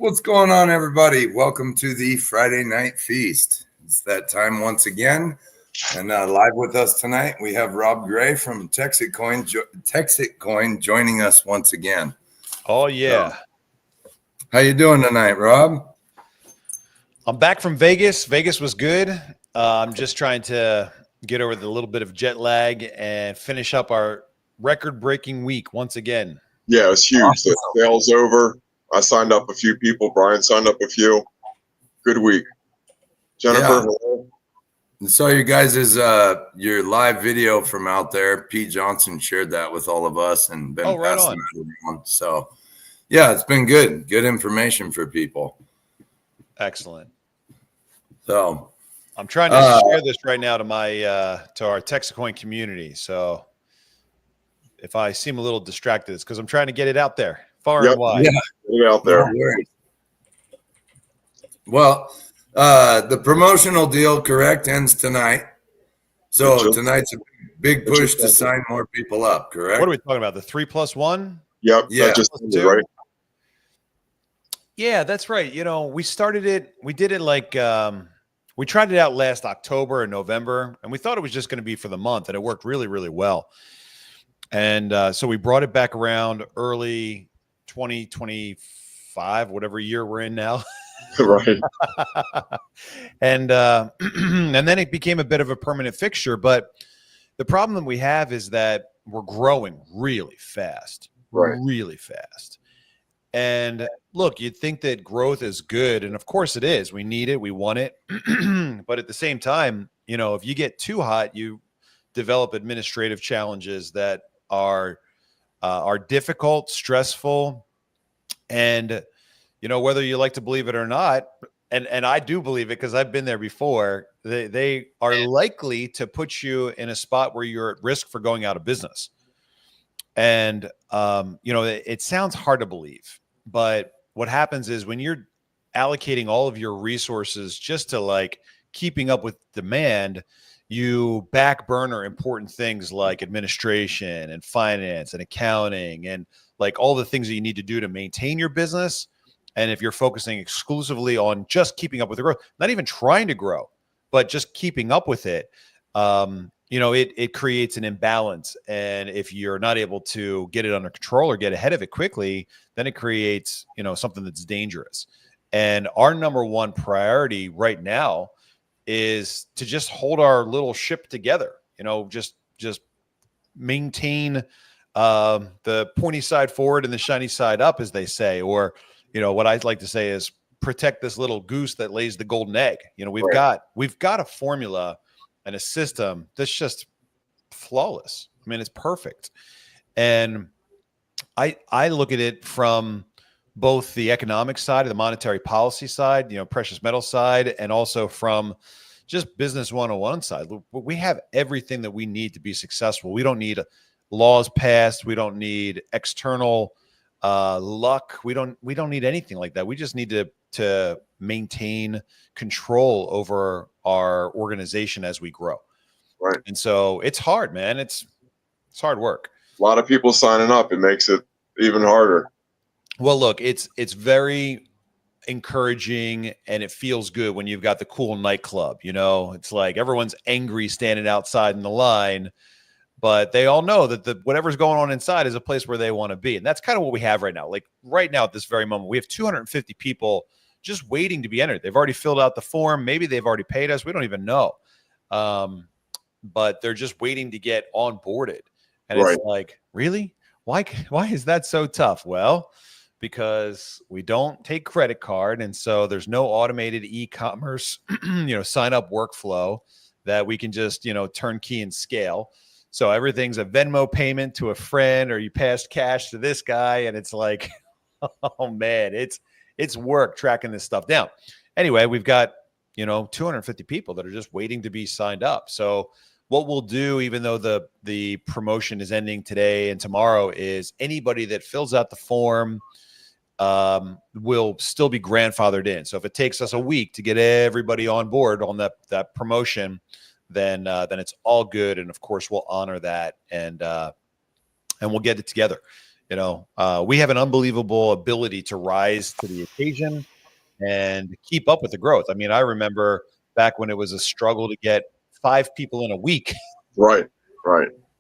What's going on, everybody? Welcome to the Friday Night Feast. It's that time once again. And live with us tonight, we have Rob Gray from TEXIT Coin joining us once again. Oh, yeah. So, how you doing tonight, Rob? I'm back from Vegas. Vegas was good. I'm just trying to get over the little bit of jet lag and finish up our record-breaking week once again. Yeah, it was huge. Awesome. The sale's over. I signed up a few people. Brian signed up a few. Good week. Jennifer. And so you guys is your live video from out there. Pete Johnson shared that with all of us and been passing that around. So yeah, it's been good. Good information for people. Excellent. So I'm trying to share this right now to my to our TEXIT Coin community. So if I seem a little distracted, it's because I'm trying to get it out there far and wide. Yeah, get it out there. Well, the promotional deal, correct, ends tonight. So tonight's a big push to sign more people up, correct? What are we talking about? The 3+1? Yep. Yeah. Just right. Yeah, that's right. You know, we started it. We did it like we tried it out last October and November, and we thought it was just going to be for the month, and it worked really, really well. And so we brought it back around early 2025, whatever year we're in now. Right. And and then it became a bit of a permanent fixture. But the problem that we have is that we're growing really fast, really fast. And look, you'd think that growth is good. And of course it is. We need it. We want it. But at the same time, you know, if you get too hot, you develop administrative challenges that are difficult, stressful, and you know, whether you like to believe it or not, and I do believe it because I've been there before, they are likely to put you in a spot where you're at risk for going out of business. And you know, it sounds hard to believe, but what happens is when you're allocating all of your resources just to like keeping up with demand, you back burner important things like administration and finance and accounting and like all the things that you need to do to maintain your business. And if you're focusing exclusively on just keeping up with the growth, not even trying to grow, but just keeping up with it, you know, it creates an imbalance. And if you're not able to get it under control or get ahead of it quickly, then it creates, you know, something that's dangerous. And our number one priority right now is to just hold our little ship together, you know, just maintain the pointy side forward and the shiny side up, as they say, or, you know, what I'd like to say is protect this little goose that lays the golden egg. You know, we've got a formula and a system that's just flawless. I mean, it's perfect. And I look at it from both the economic side and the monetary policy side, you know, precious metal side, and also from just business 101 side. We have everything that we need to be successful. We don't need laws passed. We don't need external luck. We don't need anything like that. We just need to maintain control over our organization as we grow. Right. And so it's hard, man. It's hard work. A lot of people signing up. It makes it even harder. Well, look, it's very encouraging and it feels good when you've got the cool nightclub. You know, it's like everyone's angry standing outside in the line, but they all know that whatever's going on inside is a place where they want to be. And that's kind of what we have right now. Like right now at this very moment, we have 250 people just waiting to be entered. They've already filled out the form. Maybe they've already paid us. We don't even know. But they're just waiting to get onboarded. And it's like, really? Why is that so tough? Well, because we don't take credit card. And so there's no automated e-commerce, you know, sign up workflow that we can just, you know, turnkey and scale. So everything's a Venmo payment to a friend, or you pass cash to this guy. And it's like, oh man, it's work tracking this stuff down. Anyway, we've got, you know, 250 people that are just waiting to be signed up. So what we'll do, even though the promotion is ending today and tomorrow, is anybody that fills out the form will still be grandfathered in. So if it takes us a week to get everybody on board on that promotion, then it's all good. And of course, we'll honor that and we'll get it together. We have an unbelievable ability to rise to the occasion and keep up with the growth. I mean, I remember back when it was a struggle to get 5 people in a week. Right.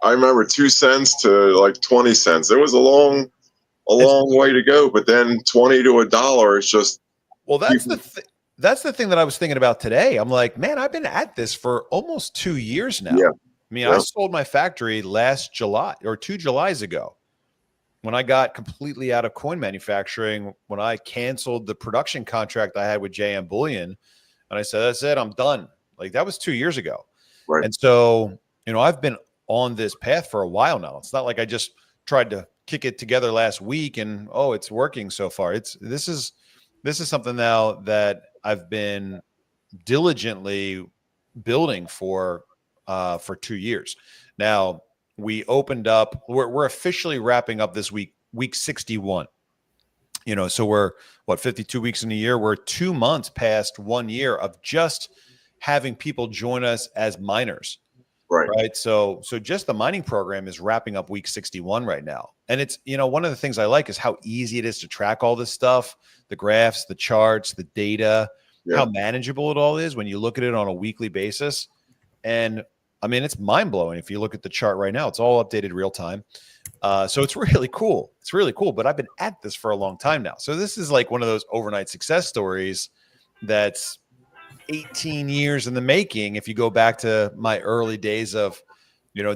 I remember 2 cents to like 20 cents. It was a long way to go, but then 20 to $1 is just. Well, that's the thing that I was thinking about today. I'm like, man, I've been at this for almost 2 years now. Yeah. I mean, I sold my factory last July or 2 Julys ago when I got completely out of coin manufacturing, when I canceled the production contract I had with JM Bullion. And I said, that's it, I'm done. Like that was 2 years ago. Right. And so, I've been on this path for a while now. It's not like I just tried to kick it together last week and, oh, it's working so far. This is something now that I've been diligently building for 2 years. Now we opened up, we're officially wrapping up this week 61. So we're 52 weeks in a year. We're 2 months past 1 year of just having people join us as miners. Right. So just the mining program is wrapping up week 61 right now. And it's, one of the things I like is how easy it is to track all this stuff, the graphs, the charts, the data, how manageable it all is when you look at it on a weekly basis. And I mean, it's mind blowing. If you look at the chart right now, it's all updated real time. So it's really cool. It's really cool, but I've been at this for a long time now. So this is like one of those overnight success stories that's 18 years in the making. If you go back to my early days of,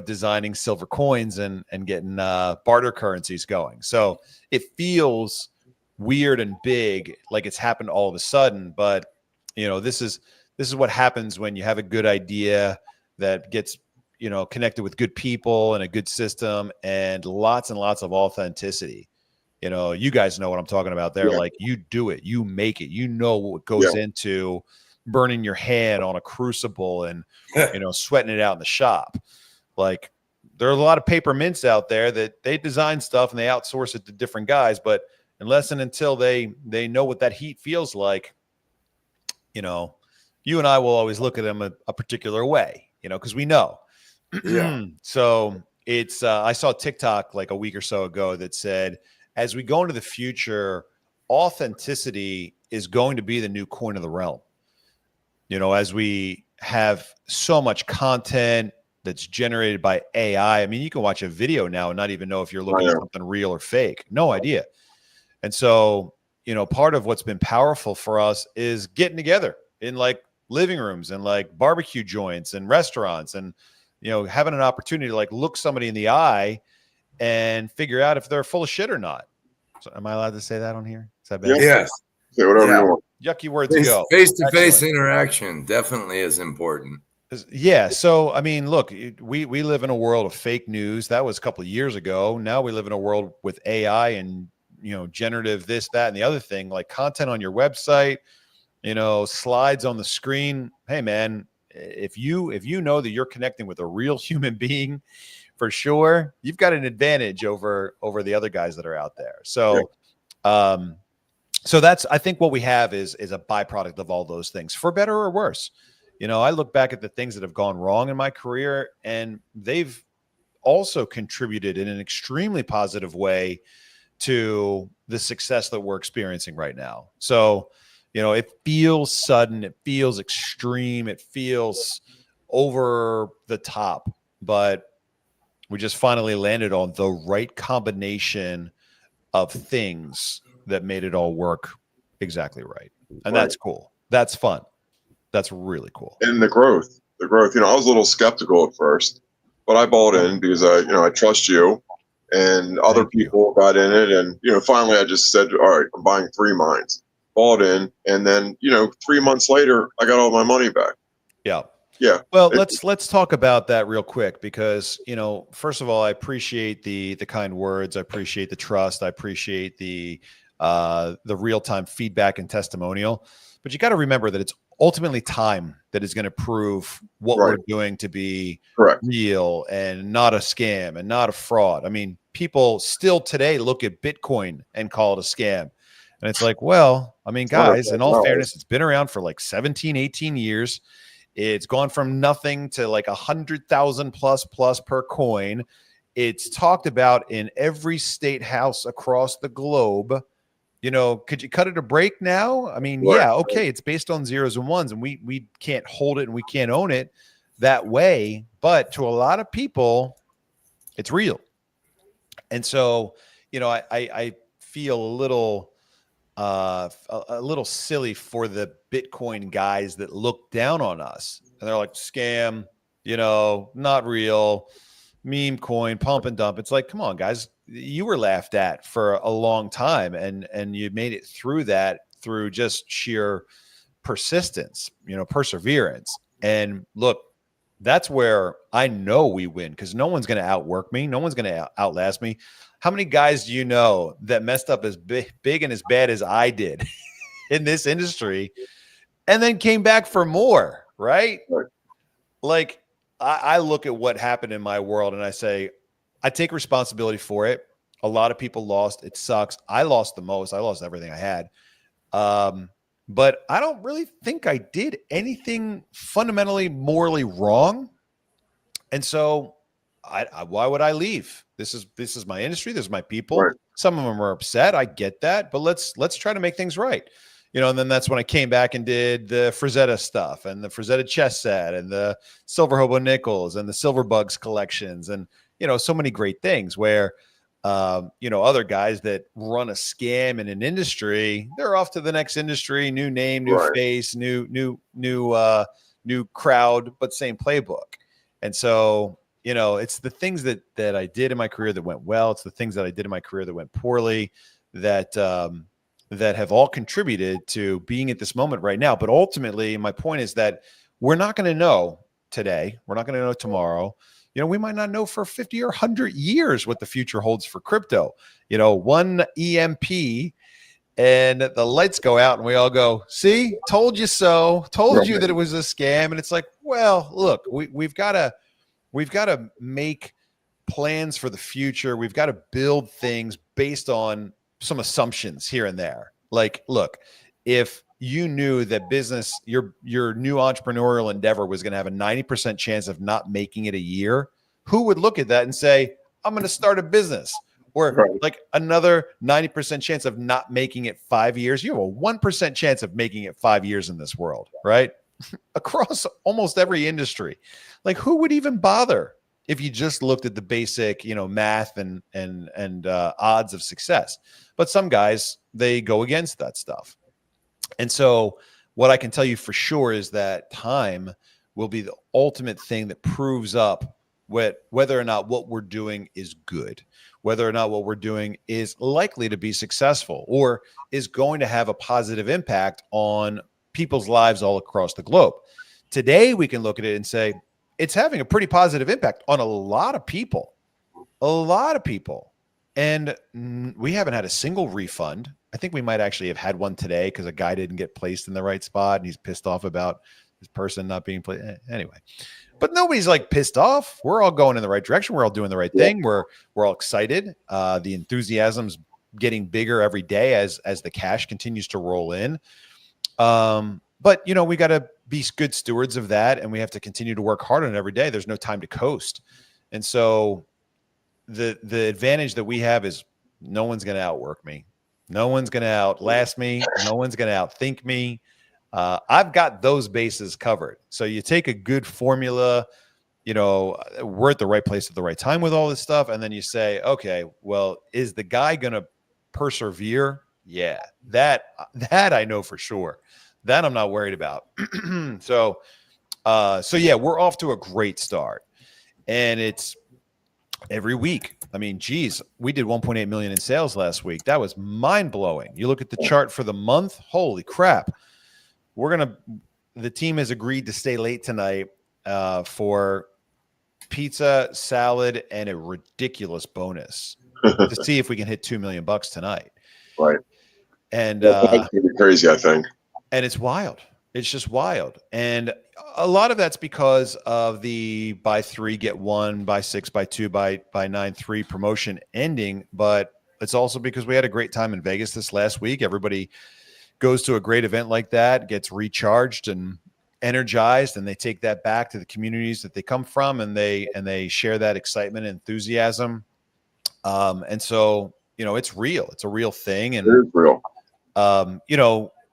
designing silver coins and getting barter currencies going. So it feels weird and big, like it's happened all of a sudden. But, this is what happens when you have a good idea that gets, connected with good people and a good system and lots of authenticity. You guys know what I'm talking about there. Like you do it, you make it, what goes into burning your hand on a crucible and, sweating it out in the shop. Like there are a lot of paper mints out there that they design stuff and they outsource it to different guys, but unless and until they know what that heat feels like, you and I will always look at them a particular way, because we know. So it's, I saw TikTok like a week or so ago that said, as we go into the future, authenticity is going to be the new coin of the realm. As we have so much content that's generated by AI. I mean, you can watch a video now and not even know if you're looking at something real or fake. No idea. And so, part of what's been powerful for us is getting together in like living rooms and like barbecue joints and restaurants and, having an opportunity to like look somebody in the eye and figure out if they're full of shit or not. So am I allowed to say that on here? Is that bad? Yes. Say whatever you want. Yucky words go. Face-to-face interaction definitely is important. Yeah. So, I mean, look, we live in a world of fake news. That was a couple of years ago. Now we live in a world with AI and, generative this, that, and the other thing, like content on your website, slides on the screen. Hey, man, if you know that you're connecting with a real human being, for sure, you've got an advantage over the other guys that are out there. So, so that's, I think what we have is a byproduct of all those things, for better or worse. I look back at the things that have gone wrong in my career, and they've also contributed in an extremely positive way to the success that we're experiencing right now. So, it feels sudden, it feels extreme, it feels over the top, but we just finally landed on the right combination of things that made it all work exactly right. And that's cool. That's fun. That's really cool. And the growth, I was a little skeptical at first, but I bought in because I trust you, and other people got in it. And, finally I just said, all right, I'm buying 3 mines, bought in. And then, 3 months later, I got all my money back. Yeah. Yeah. Well, let's talk about that real quick, because, first of all, I appreciate the kind words. I appreciate the trust. I appreciate the real-time feedback and testimonial, but you got to remember that it's ultimately time that is going to prove what we're doing to be real and not a scam and not a fraud. I mean, people still today look at Bitcoin and call it a scam. And it's like, well, I mean, guys, in all fairness, it's been around for like 17, 18 years. It's gone from nothing to like 100,000 plus per coin. It's talked about in every state house across the globe. You know, could you cut it a break now? I mean, Right. yeah, okay, it's based on zeros and ones, and we can't hold it and we can't own it that way. But to a lot of people, it's real. And so, you know, I feel a little silly for the Bitcoin guys that look down on us, and they're like, scam, you know, not real, meme coin, pump and dump. It's like, come on, guys, you were laughed at for a long time, and you made it through that through just sheer persistence, you know, perseverance. And look, that's where I know we win, because no one's going to outwork me. No one's going to outlast me. How many guys do you know that messed up as big and as bad as I did in this industry and then came back for more, right? Like, I look at what happened in my world and I say, I take responsibility for it. A lot of people lost. It sucks. I lost the most. I lost everything I had. But I don't really think I did anything fundamentally morally wrong. And so why would I leave? This is my industry. This is my people. Right. Some of them are upset. I get that, but let's try to make things right. You know, and then that's when I came back and did the Frday stuff and the Frday chess set and the Silver Hobo Nickels and the Silver Bugs collections. And, you know, so many great things where, you know, other guys that run a scam in an industry, they're off to the next industry, new name, new face, new crowd, but same playbook. And so, you know, it's the things that I did in my career that went well. It's the things that I did in my career that went poorly that have all contributed to being at this moment right now. But ultimately, my point is that we're not going to know today. We're not going to know tomorrow. You know, we might not know for 50 or 100 years what the future holds for crypto. You know, one EMP and the lights go out and we all go, see, told you so, told you that it was a scam. And it's like, well, look, we've got to make plans for the future. We've got to build things based on some assumptions here and there. Like, look, if you knew that business, your new entrepreneurial endeavor was going to have a 90% chance of not making it a year, who would look at that and say, I'm going to start a business? Or like another 90% chance of not making it 5 years. You have a 1% chance of making it 5 years in this world, right? Across almost every industry. Like, who would even bother if you just looked at the basic, you know, math and odds of success? But some guys, they go against that stuff. And so what I can tell you for sure is that time will be the ultimate thing that proves up whether or not what we're doing is good, whether or not what we're doing is likely to be successful or is going to have a positive impact on people's lives all across the globe. Today, we can look at it and say, it's having a pretty positive impact on a lot of people. And we haven't had a single refund. I think we might actually have had one today because a guy didn't get placed in the right spot and he's pissed off about this person not being placed. Anyway, but nobody's like pissed off. We're all going in the right direction. We're all doing the right thing. We're all excited. The enthusiasm's getting bigger every day as the cash continues to roll in. But, you know, we got to be good stewards of that, and we have to continue to work hard on it every day. There's no time to coast. And so the advantage that we have is no one's going to outwork me. No one's going to outlast me. No one's going to outthink me. I've got those bases covered. So you take a good formula, you know, we're at the right place at the right time with all this stuff. And then you say, okay, well, is the guy going to persevere? Yeah, that I know for sure. That I'm not worried about. So yeah, we're off to a great start, and it's every week. I mean, geez, we did 1.8 million in sales last week. That was mind blowing. You look at the chart for the month. Holy crap. The team has agreed to stay late tonight for pizza, salad, and a ridiculous bonus to see if we can hit $2 million tonight. Right. And that's crazy, I think. And it's wild. It's just wild. And a lot of that's because of the buy 3, get 1, buy 6, buy 2, buy 9, 3 promotion ending. But it's also because we had a great time in Vegas this last week. Everybody goes to a great event like that, gets recharged, and energized, and they take that back to the communities that they come from, and they share that excitement and enthusiasm. And so, it's real. It's a real thing. And It is real.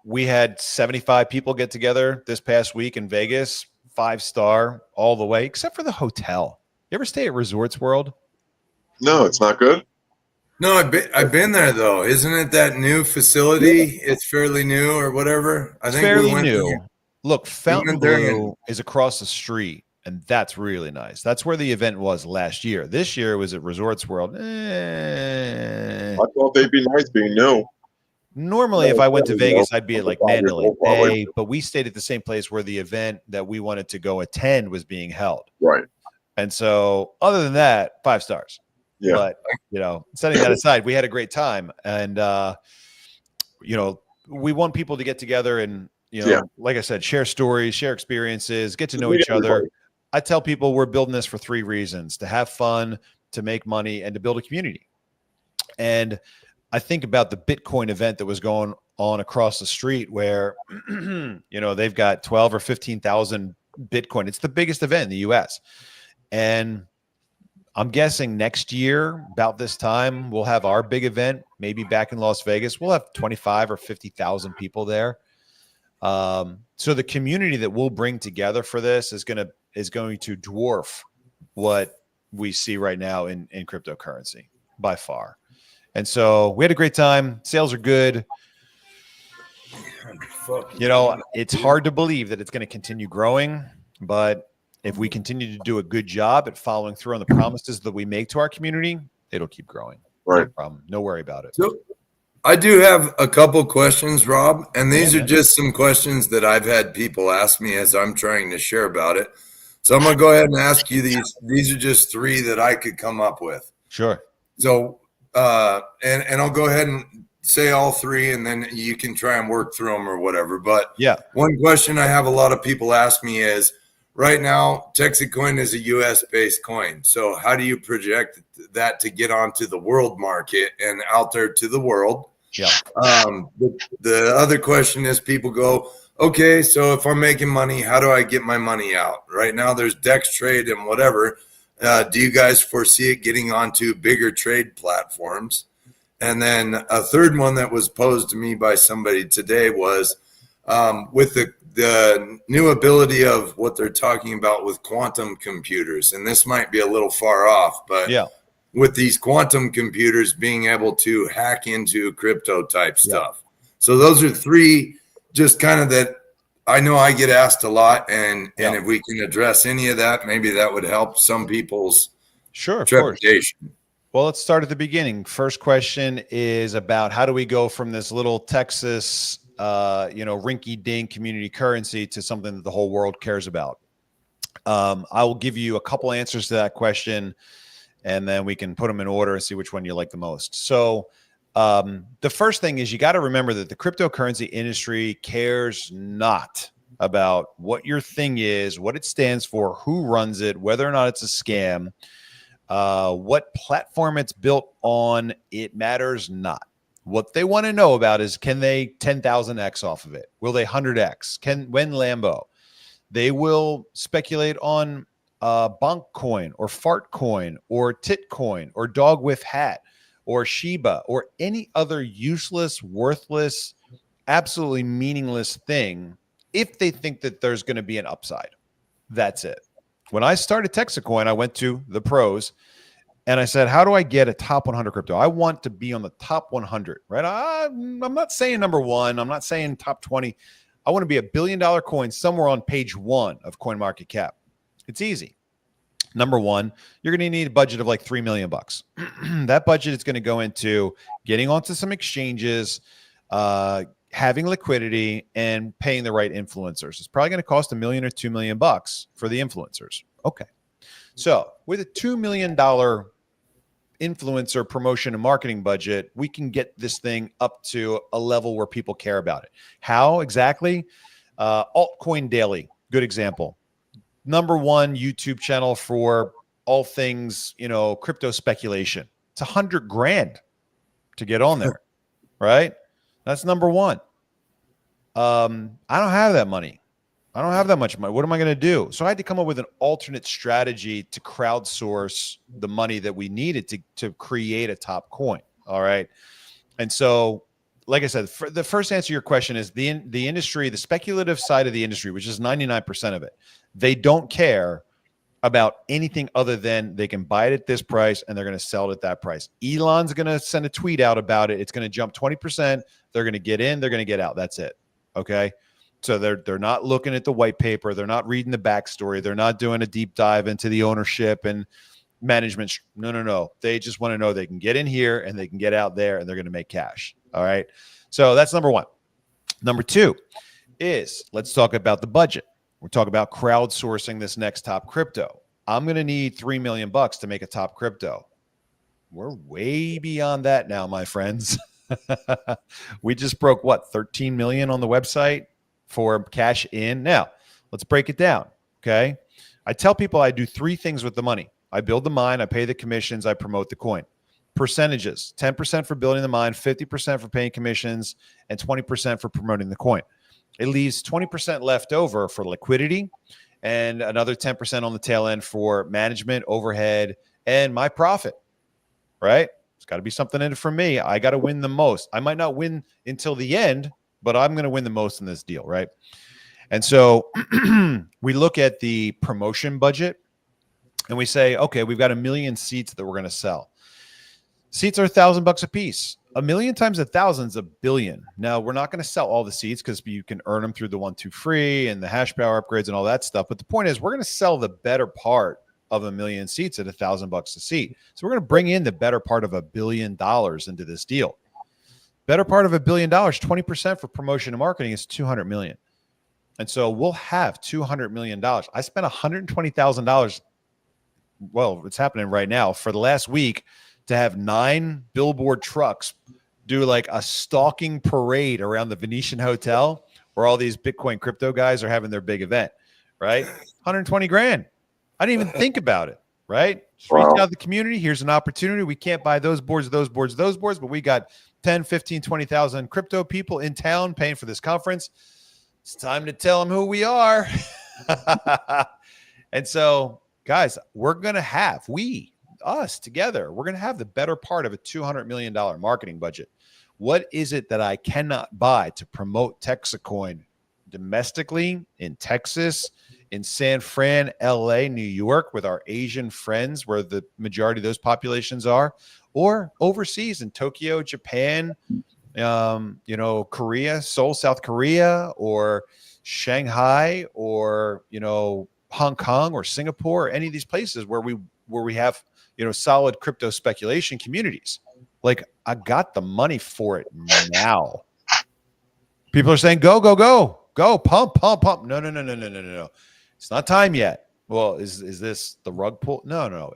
We had 75 people get together this past week in Vegas, 5-star all the way, except for the hotel. You ever stay at Resorts World? No, it's not good. No, I've been there though. Isn't it that new facility? It's fairly new or whatever. I think Fairly we went new. there. Look, Fontainebleau and- is across the street, and that's really nice. That's where the event was last year. This year it was at Resorts World. I thought they'd be nice being new. Normally, if I went to Vegas, I'd be at like Mandalay Bay, but we stayed at the same place where the event that we wanted to go attend was being held. Right. And so, other than that, 5 stars. Yeah. But, setting that aside, we had a great time. And, we want people to get together and, like I said, share stories, share experiences, get to know each other. I tell people we're building this for 3 reasons: to have fun, to make money, and to build a community. And I think about the Bitcoin event that was going on across the street where, they've got 12 or 15,000 Bitcoin. It's the biggest event in the US. And I'm guessing next year, about this time, we'll have our big event, maybe back in Las Vegas. We'll have 25 or 50,000 people there. So the community that we'll bring together for this is going to dwarf what we see right now in cryptocurrency by far. And so we had a great time. Sales are good. It's hard to believe that it's going to continue growing, but if we continue to do a good job at following through on the promises that we make to our community, it'll keep growing. Right. No problem. No worry about it. So I do have a couple questions, Rob, and these are just some questions that I've had people ask me as I'm trying to share about it. So I'm going to go ahead and ask you these. These are just 3 that I could come up with. Sure. So, and I'll go ahead and say all 3, and then you can try and work through them or whatever. But yeah, one question I have a lot of people ask me is, right now, TEXIT coin is a US-based coin. So how do you project that to get onto the world market and out there to the world? Yeah. The other question is, people go, okay, so if I'm making money, how do I get my money out? Right now, there's DEX trade and whatever. Do you guys foresee it getting onto bigger trade platforms? And then a third one that was posed to me by somebody today was with the new ability of what they're talking about with quantum computers. And this might be a little far off, but with these quantum computers being able to hack into crypto type stuff. So those are 3 just kind of that I know I get asked a lot, and if we can address any of that, maybe that would help some people's trepidation. Well, let's start at the beginning. First question is about how do we go from this little Texas, rinky-dink community currency to something that the whole world cares about? I will give you a couple answers to that question, and then we can put them in order and see which one you like the most. So the first thing is you got to remember that the cryptocurrency industry cares not about what your thing is, what it stands for, who runs it, whether or not it's a scam, what platform it's built on. It matters not. What they want to know about is, can they 10,000x off of it? Will they 100x? When Lambo? They will speculate on bonk coin or fart coin or tit coin or dog with hat or Shiba or any other useless, worthless, absolutely meaningless thing if they think that there's going to be an upside. That's it. When I started TEXIT coin, I went to the pros and I said, how do I get a top 100 crypto? I want to be on the top 100, right? I'm not saying number 1. I'm not saying top 20. I want to be $1 billion coin somewhere on page 1 of CoinMarketCap. It's easy. Number 1, you're going to need a budget of like $3 million. That budget is going to go into getting onto some exchanges, having liquidity, and paying the right influencers. It's probably going to cost $1 million or $2 million for the influencers. Okay. So with a $2 million influencer promotion and marketing budget, we can get this thing up to a level where people care about it. How exactly? Altcoin Daily, good example. Number 1 YouTube channel for all things, crypto speculation. It's $100,000 to get on there, right? That's number 1. I don't have that money. I don't have that much money. What am I going to do? So I had to come up with an alternate strategy to crowdsource the money that we needed to create a top coin. All right. And so, like I said, the first answer to your question is the industry, the speculative side of the industry, which is 99% of it. They don't care about anything other than they can buy it at this price and they're going to sell it at that price. Elon's going to send a tweet out about it. It's going to jump 20%. They're going to get in, they're going to get out. That's it. Okay. So they're not looking at the white paper. They're not reading the backstory. They're not doing a deep dive into the ownership and management. No. They just want to know they can get in here and they can get out there and they're going to make cash. All right. So that's number one. Number two is let's talk about the budget. We're talking about crowdsourcing this next top crypto. I'm going to need $3 million to make a top crypto. We're way beyond that now, my friends. We just broke 13 million on the website for cash in. Now, let's break it down. Okay. I tell people I do three things with the money. I build the mine, I pay the commissions, I promote the coin. Percentages, 10% for building the mine, 50% for paying commissions, and 20% for promoting the coin. It leaves 20% left over for liquidity and another 10% on the tail end for management, overhead, and my profit, right? It's got to be something in it for me. I got to win the most. I might not win until the end, but I'm going to win the most in this deal, right? And so we look at the promotion budget and we say, okay, we've got 1 million seats that we're going to sell. Seats are $1,000 a piece. 1 million times 1,000 is $1 billion. Now, we're not going to sell all the seats because you can earn them through the 1-2 free and the hash power upgrades and all that stuff. But the point is, we're going to sell the better part of 1 million seats at $1,000 a seat. So we're going to bring in the better part of $1 billion into this deal. Better part of $1 billion, 20% for promotion and marketing is $200 million. And so we'll have $200 million. I spent $120,000. Well, it's happening right now for the last week to have 9 billboard trucks do like a stalking parade around the Venetian Hotel where all these Bitcoin crypto guys are having their big event, right? 120 grand. I didn't even think about it, right? Just reach out to the community. Here's an opportunity. We can't buy those boards, but we got 10, 15, 20,000 crypto people in town paying for this conference. It's time to tell them who we are. And so, guys, we're going to have, us together, we're going to have the better part of a $200 million marketing budget. What is it that I cannot buy to promote TEXIT coin domestically in Texas, in San Fran, LA, New York, with our Asian friends where the majority of those populations are, or overseas in Tokyo, Japan, Korea, Seoul, South Korea, or Shanghai, or, Hong Kong or Singapore, or any of these places where we have, solid crypto speculation communities. Like, I got the money for it now. People are saying, go, pump. No. It's not time yet. Well, is this the rug pull? No.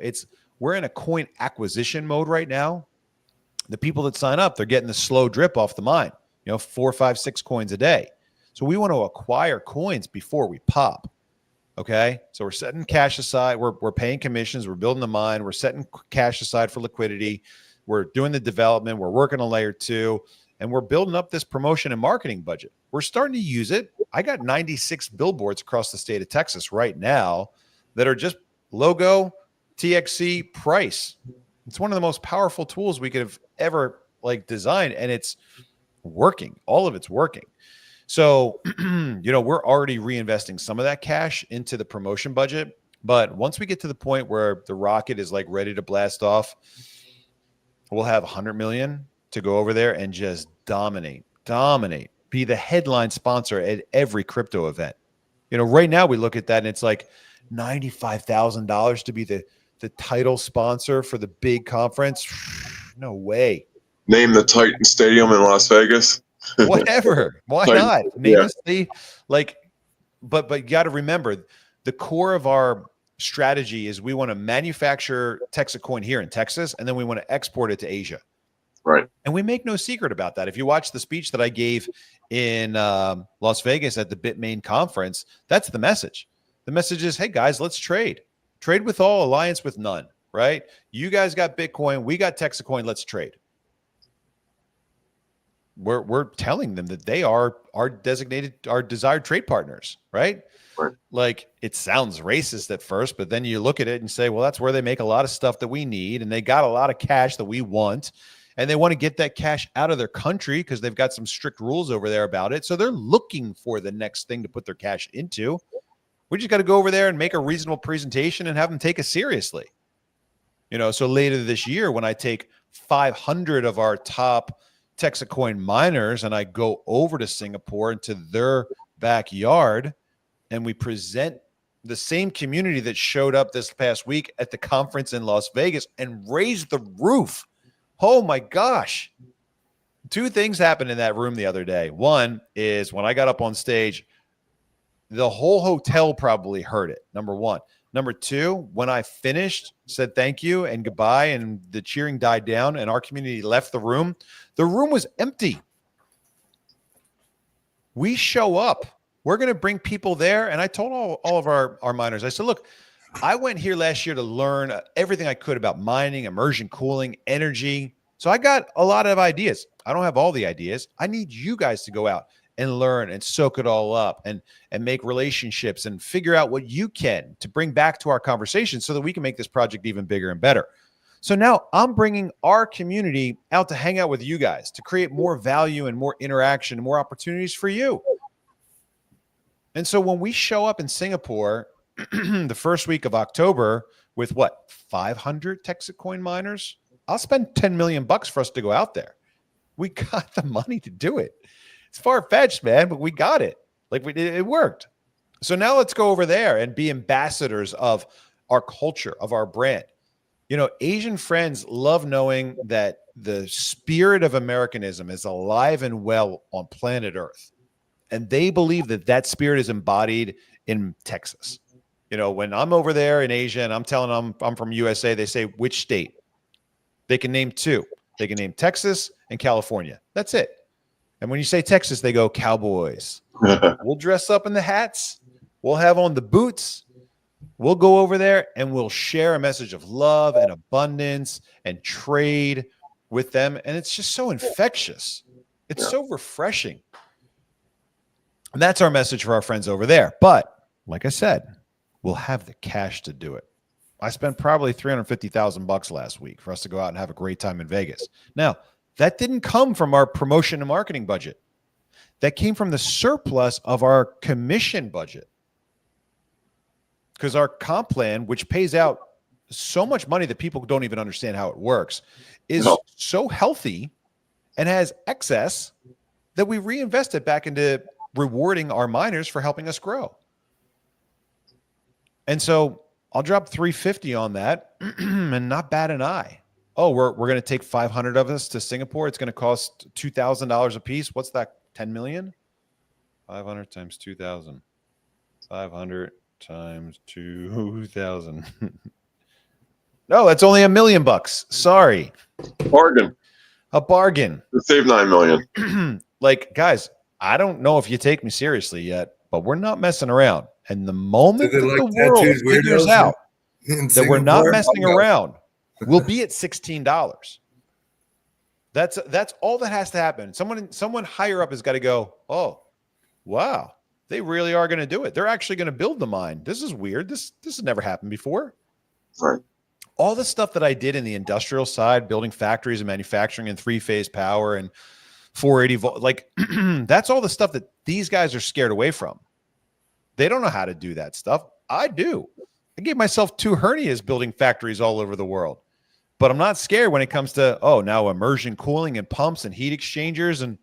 We're in a coin acquisition mode right now. The people that sign up, they're getting the slow drip off the mine, 4, 5, 6 coins a day. So we want to acquire coins before we pop. Okay. So we're setting cash aside. We're paying commissions. We're building the mine. We're setting cash aside for liquidity. We're doing the development. We're working on layer 2, and we're building up this promotion and marketing budget. We're starting to use it. I got 96 billboards across the state of Texas right now that are just logo, TXC, price. It's one of the most powerful tools we could have ever designed, and it's working. All of it's working. So, we're already reinvesting some of that cash into the promotion budget. But once we get to the point where the rocket is ready to blast off, we'll have 100 million to go over there and just dominate, be the headline sponsor at every crypto event. Right now we look at that and it's like $95,000 to be the title sponsor for the big conference. No way. Name the Titan Stadium in Las Vegas. Whatever. Why not? Name us but you got to remember, the core of our strategy is we want to manufacture TEXIT coin here in Texas, and then we want to export it to Asia. Right. And we make no secret about that. If you watch the speech that I gave in Las Vegas at the Bitmain conference, that's the message. The message is, hey guys, let's trade. Trade with all, alliance with none, right? You guys got Bitcoin. We got TEXIT coin. Let's trade. we're telling them that they are our desired trade partners, right? Right. Like, it sounds racist at first, but then you look at it and say, well, that's where they make a lot of stuff that we need, and they got a lot of cash that we want, and they want to get that cash out of their country because they've got some strict rules over there about it. So they're looking for the next thing to put their cash into. We just got to go over there and make a reasonable presentation and have them take us seriously. So later this year, when I take 500 of our top TEXIT coin miners and I go over to Singapore into their backyard, and we present the same community that showed up this past week at the conference in Las Vegas and raised the roof. Oh my gosh. Two things happened in that room the other day. One is when I got up on stage, the whole hotel probably heard it, number one. Number two, when I finished, said thank you and goodbye, and the cheering died down and our community left the room was empty. We show up. We're going to bring people there. And I told all of our miners, I said, look, I went here last year to learn everything I could about mining, immersion cooling, energy. So I got a lot of ideas. I don't have all the ideas. I need you guys to go out and learn and soak it all up and make relationships and figure out what you can to bring back to our conversation so that we can make this project even bigger and better. So now I'm bringing our community out to hang out with you guys, to create more value and more interaction and more opportunities for you. And so when we show up in Singapore the first week of October with 500 TEXIT coin miners, I'll spend 10 million bucks for us to go out there. We got the money to do it. It's far-fetched, man, but we got it. It worked. So now let's go over there and be ambassadors of our culture, of our brand. Asian friends love knowing that the spirit of Americanism is alive and well on planet Earth. And they believe that spirit is embodied in Texas. When I'm over there in Asia and I'm telling them I'm from USA, they say, which state? They can name two. They can name Texas and California. That's it. And when you say Texas, they go, Cowboys. We'll dress up in the hats. We'll have on the boots. We'll go over there and we'll share a message of love and abundance and trade with them. And it's just so infectious. It's so refreshing. And that's our message for our friends over there. But like I said, we'll have the cash to do it. I spent probably $350,000 last week for us to go out and have a great time in Vegas. Now, that didn't come from our promotion and marketing budget. That came from the surplus of our commission budget. Because our comp plan, which pays out so much money that people don't even understand how it works, is so healthy and has excess that we reinvest it back into rewarding our miners for helping us grow. And so I'll drop 350 on that and not bat an eye. Oh, we're going to take 500 of us to Singapore. It's going to cost $2,000 a piece. What's that? 10 million? 500 times 2,000. 500 times 2,000. No, that's only $1 million. Sorry. Bargain. A bargain. Save 9 million. Guys, I don't know if you take me seriously yet, but we're not messing around. And the moment that the world figures out that we're not messing around, we'll be at $16. That's all that has to happen. Someone higher up has got to go, oh, wow, they really are going to do it. They're actually going to build the mine. This is weird. This has never happened before. Right. All the stuff that I did in the industrial side, building factories and manufacturing and 3-phase power and 480 volt, that's all the stuff that these guys are scared away from. They don't know how to do that stuff. I do. I gave myself 2 hernias building factories all over the world. But I'm not scared when it comes to, now immersion cooling and pumps and heat exchangers. And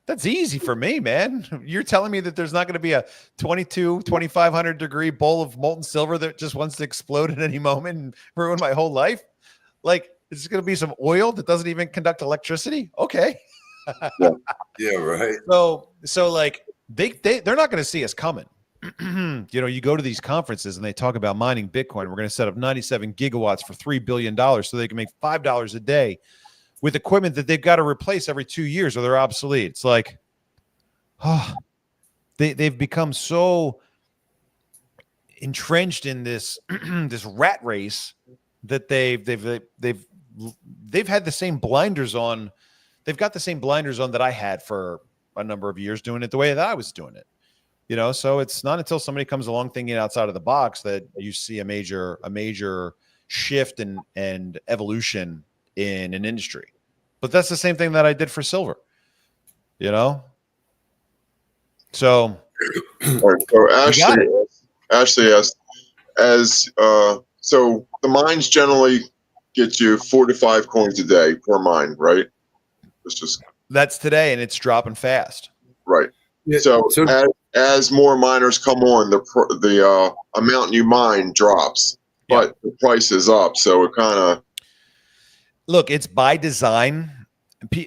that's easy for me, man. You're telling me that there's not going to be a 2,500 degree bowl of molten silver that just wants to explode at any moment and ruin my whole life? It's going to be some oil that doesn't even conduct electricity? Okay. Yeah, right. So they're not going to see us coming. You go to these conferences and they talk about mining Bitcoin. We're going to set up 97 gigawatts for $3 billion so they can make $5 a day with equipment that they've got to replace every 2 years or they're obsolete. It's like, they've become so entrenched in this this rat race that they've had the same blinders on they've got the same blinders on that I had for a number of years doing it the way that I was doing it. You know, so it's not until somebody comes along thinking outside of the box that you see a major shift and evolution in an industry. But that's the same thing that I did for silver, you know? So, so Ashley asked, so the mines generally get you 4 to 5 coins a day per mine, right? That's today, and it's dropping fast. Right. Yeah, so as more miners come on, the amount you mine drops, but the price is up. So it kind of look. It's by design.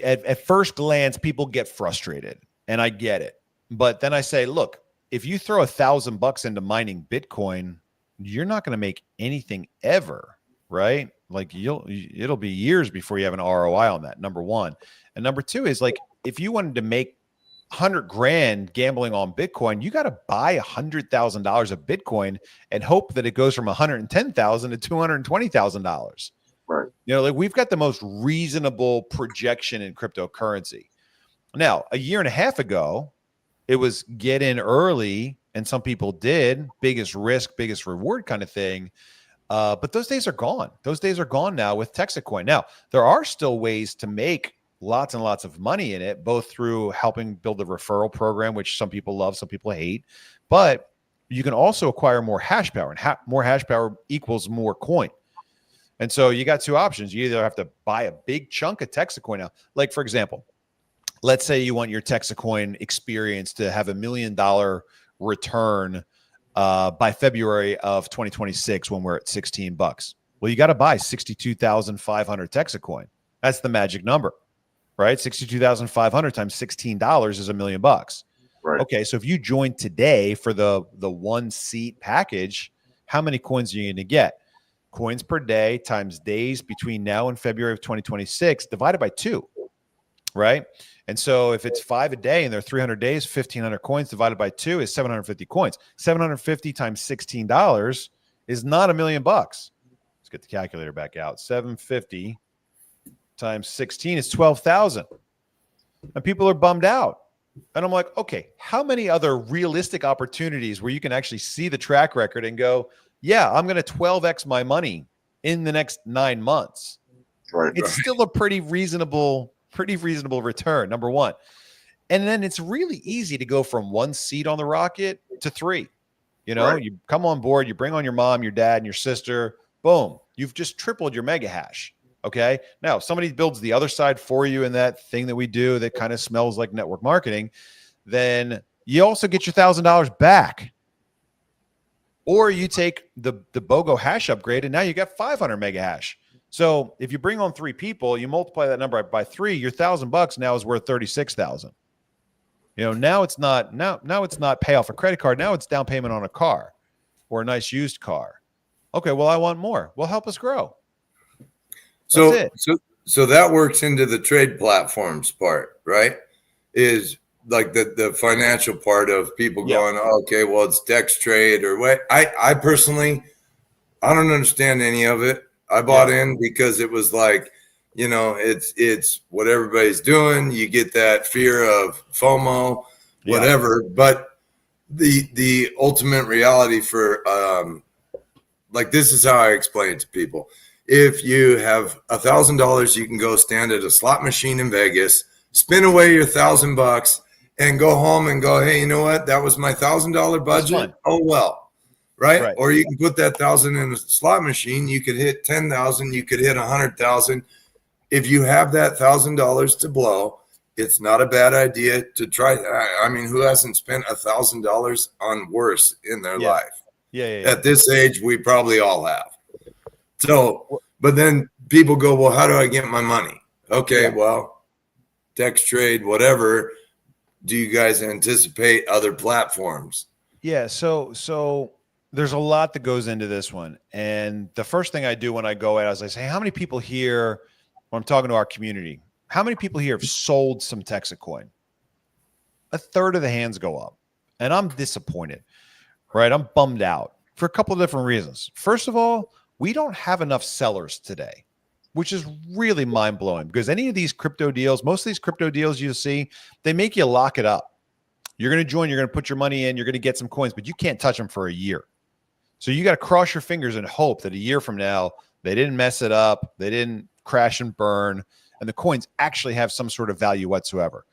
At first glance, people get frustrated, and I get it. But then I say, look, if you throw $1,000 into mining Bitcoin, you're not going to make anything ever, right? Like it'll be years before you have an ROI on that. Number one, and number two is like if you wanted to make 100 grand gambling on Bitcoin, you got to buy $100,000 of Bitcoin and hope that it goes from 110,000 to $220,000. Right. You know, like we've got the most reasonable projection in cryptocurrency. Now, a year and a half ago, it was get in early, and some people did, biggest risk, biggest reward kind of thing. But those days are gone. Those days are gone now with TEXIT coin. Now, there are still ways to make lots and lots of money in it, both through helping build the referral program, which some people love, some people hate. But you can also acquire more hash power, and more hash power equals more coin. And so you got two options. You either have to buy a big chunk of TEXIT coin now. Like, for example, let's say you want your TEXIT coin experience to have $1 million return by February of 2026 when we're at $16. Well, you got to buy 62,500 TEXIT coin. That's the magic number, right? 62,500 times $16 is $1 million. Right. Okay, so if you join today for the 1 seat package, how many coins are you going to get? Coins per day times days between now and February of 2026 divided by 2, right? And so if it's 5 a day and there are 300 days, 1,500 coins divided by 2 is 750 coins. 750 times $16 is not $1 million. Let's get the calculator back out. 750 times 16 is 12,000. And people are bummed out. And I'm like, okay, how many other realistic opportunities where you can actually see the track record and go, yeah, I'm going to 12x my money in the next 9 months. Right. It's still a pretty reasonable return, number one. And then it's really easy to go from 1 seat on the rocket to 3. You know, you come on board, you bring on your mom, your dad, and your sister. Boom. You've just tripled your mega hash. Okay. Now, if somebody builds the other side for you in that thing that we do that kind of smells like network marketing, then you also get your $1,000 back. Or you take the BOGO hash upgrade, and now you got 500 mega hash. So if you bring on 3 people, you multiply that number by 3, your $1,000 now is worth 36,000. You know, now it's not pay off a credit card. Now it's down payment on a car or a nice used car. Okay, well, I want more. Well, help us grow. So that works into the trade platforms part, right? Is like the financial part of people going, oh, okay, well, it's Dex trade or what. I personally, I don't understand any of it. I bought in because it was like, you know, it's what everybody's doing. You get that fear of FOMO, whatever. But the ultimate reality for like, this is how I explain it to people. If you have $1,000, you can go stand at a slot machine in Vegas, spin away your $1,000 and go home and go, hey, you know what? That was my $1,000 budget. Oh, well, right? Or you can put that 1,000 in a slot machine. You could hit 10,000. You could hit 100,000. If you have that $1,000 to blow, it's not a bad idea to try. I mean, who hasn't spent $1,000 on worse in their life? At this age, we probably all have. So, but then people go, well, how do I get my money? Okay, well, Dex trade, whatever. Do you guys anticipate other platforms? Yeah. So there's a lot that goes into this one. And the first thing I do when I go out is I say, how many people here, when I'm talking to our community, how many people here have sold some TEXIT coin? A third of the hands go up. And I'm disappointed, right? I'm bummed out for a couple of different reasons. First of all, we don't have enough sellers today. which is really mind-blowing because any of these crypto deals, most of these crypto deals you see, they make you lock it up. You're going to join, you're going to put your money in, you're going to get some coins, but you can't touch them for a year. So you got to cross your fingers and hope that a year from now, they didn't mess it up, they didn't crash and burn, and the coins actually have some sort of value whatsoever.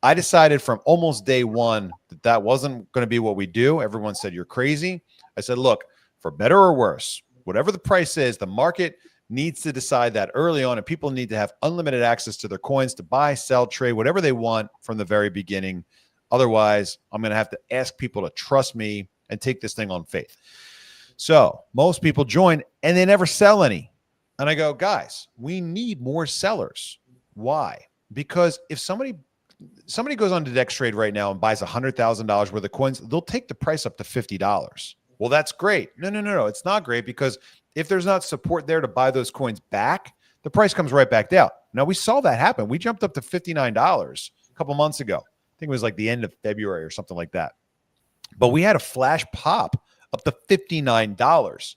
I decided from almost day one that that wasn't going to be what we do. Everyone said, you're crazy. I said, look, for better or worse, whatever the price is, the market needs to decide that early on, and people need to have unlimited access to their coins to buy, sell, trade, whatever they want from the very beginning. Otherwise, I'm going to have to ask people to trust me and take this thing on faith. So most people join and they never sell any. And I go, guys, we need more sellers. Why? Because if somebody goes on to DexTrade right now and buys $100,000 worth of coins, they'll take the price up to $50. Well, that's great. No. It's not great because if there's not support there to buy those coins back, the price comes right back down. Now, we saw that happen. We jumped up to $59 a couple months ago. I think it was like the end of February or something like that. But we had a flash pop up to $59.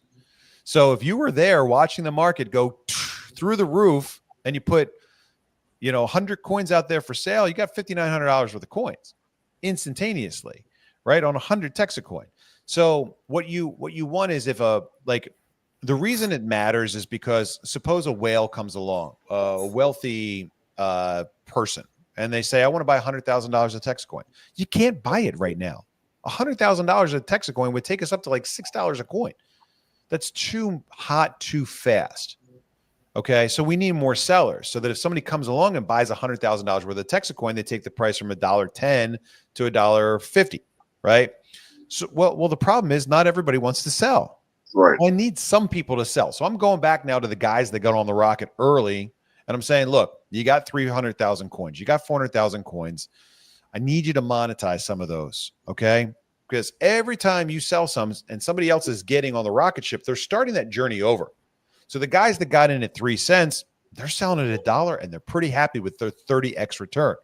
So if you were there watching the market go through the roof and you put, 100 coins out there for sale, you got $5,900 worth of coins instantaneously, right? On 100 TEXIT coin. So what you want is the reason it matters is because suppose a whale comes along, a wealthy person, and they say, I want to buy $100,000 of TEXIT coin. You can't buy it right now. $100,000 of TEXIT coin would take us up to like $6 a coin. That's too hot, too fast. Okay, so we need more sellers so that if somebody comes along and buys $100,000 worth of TEXIT coin, they take the price from $1.10 to $1.50, right? So, well, the problem is not everybody wants to sell. Right. I need some people to sell. So I'm going back now to the guys that got on the rocket early, and I'm saying, look, you got 300,000 coins, you got 400,000 coins. I need you to monetize some of those, okay? Because every time you sell some and somebody else is getting on the rocket ship, they're starting that journey over. So the guys that got in at 3 cents, they're selling it at $1 and they're pretty happy with their 30x return.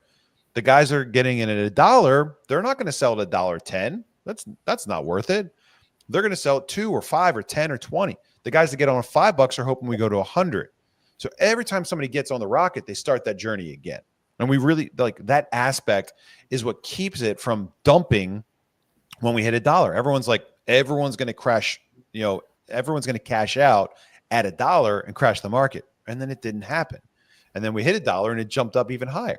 The guys that are getting in at $1, they're not going to sell it at $1.10. That's not worth it. They're going to sell it 2 or 5 or 10 or 20. The guys that get on $5 are hoping we go to 100. So every time somebody gets on the rocket, they start that journey again. And we really like that aspect is what keeps it from dumping when we hit $1. Everyone's going to crash, everyone's going to cash out at $1 and crash the market. And then it didn't happen. And then we hit $1 and it jumped up even higher.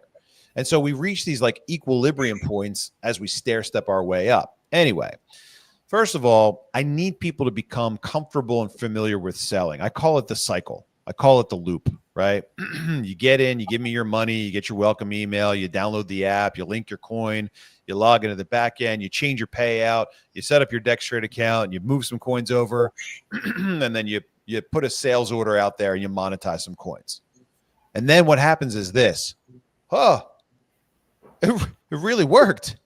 And so we reach these like equilibrium points as we stair step our way up. Anyway, first of all, I need people to become comfortable and familiar with selling. I call it the cycle. I call it the loop, right? You get in, you give me your money, you get your welcome email, you download the app, you link your coin, you log into the back end, you change your payout, you set up your DexTrade account, and you move some coins over, and then you put a sales order out there and you monetize some coins. And then what happens is this. It really worked.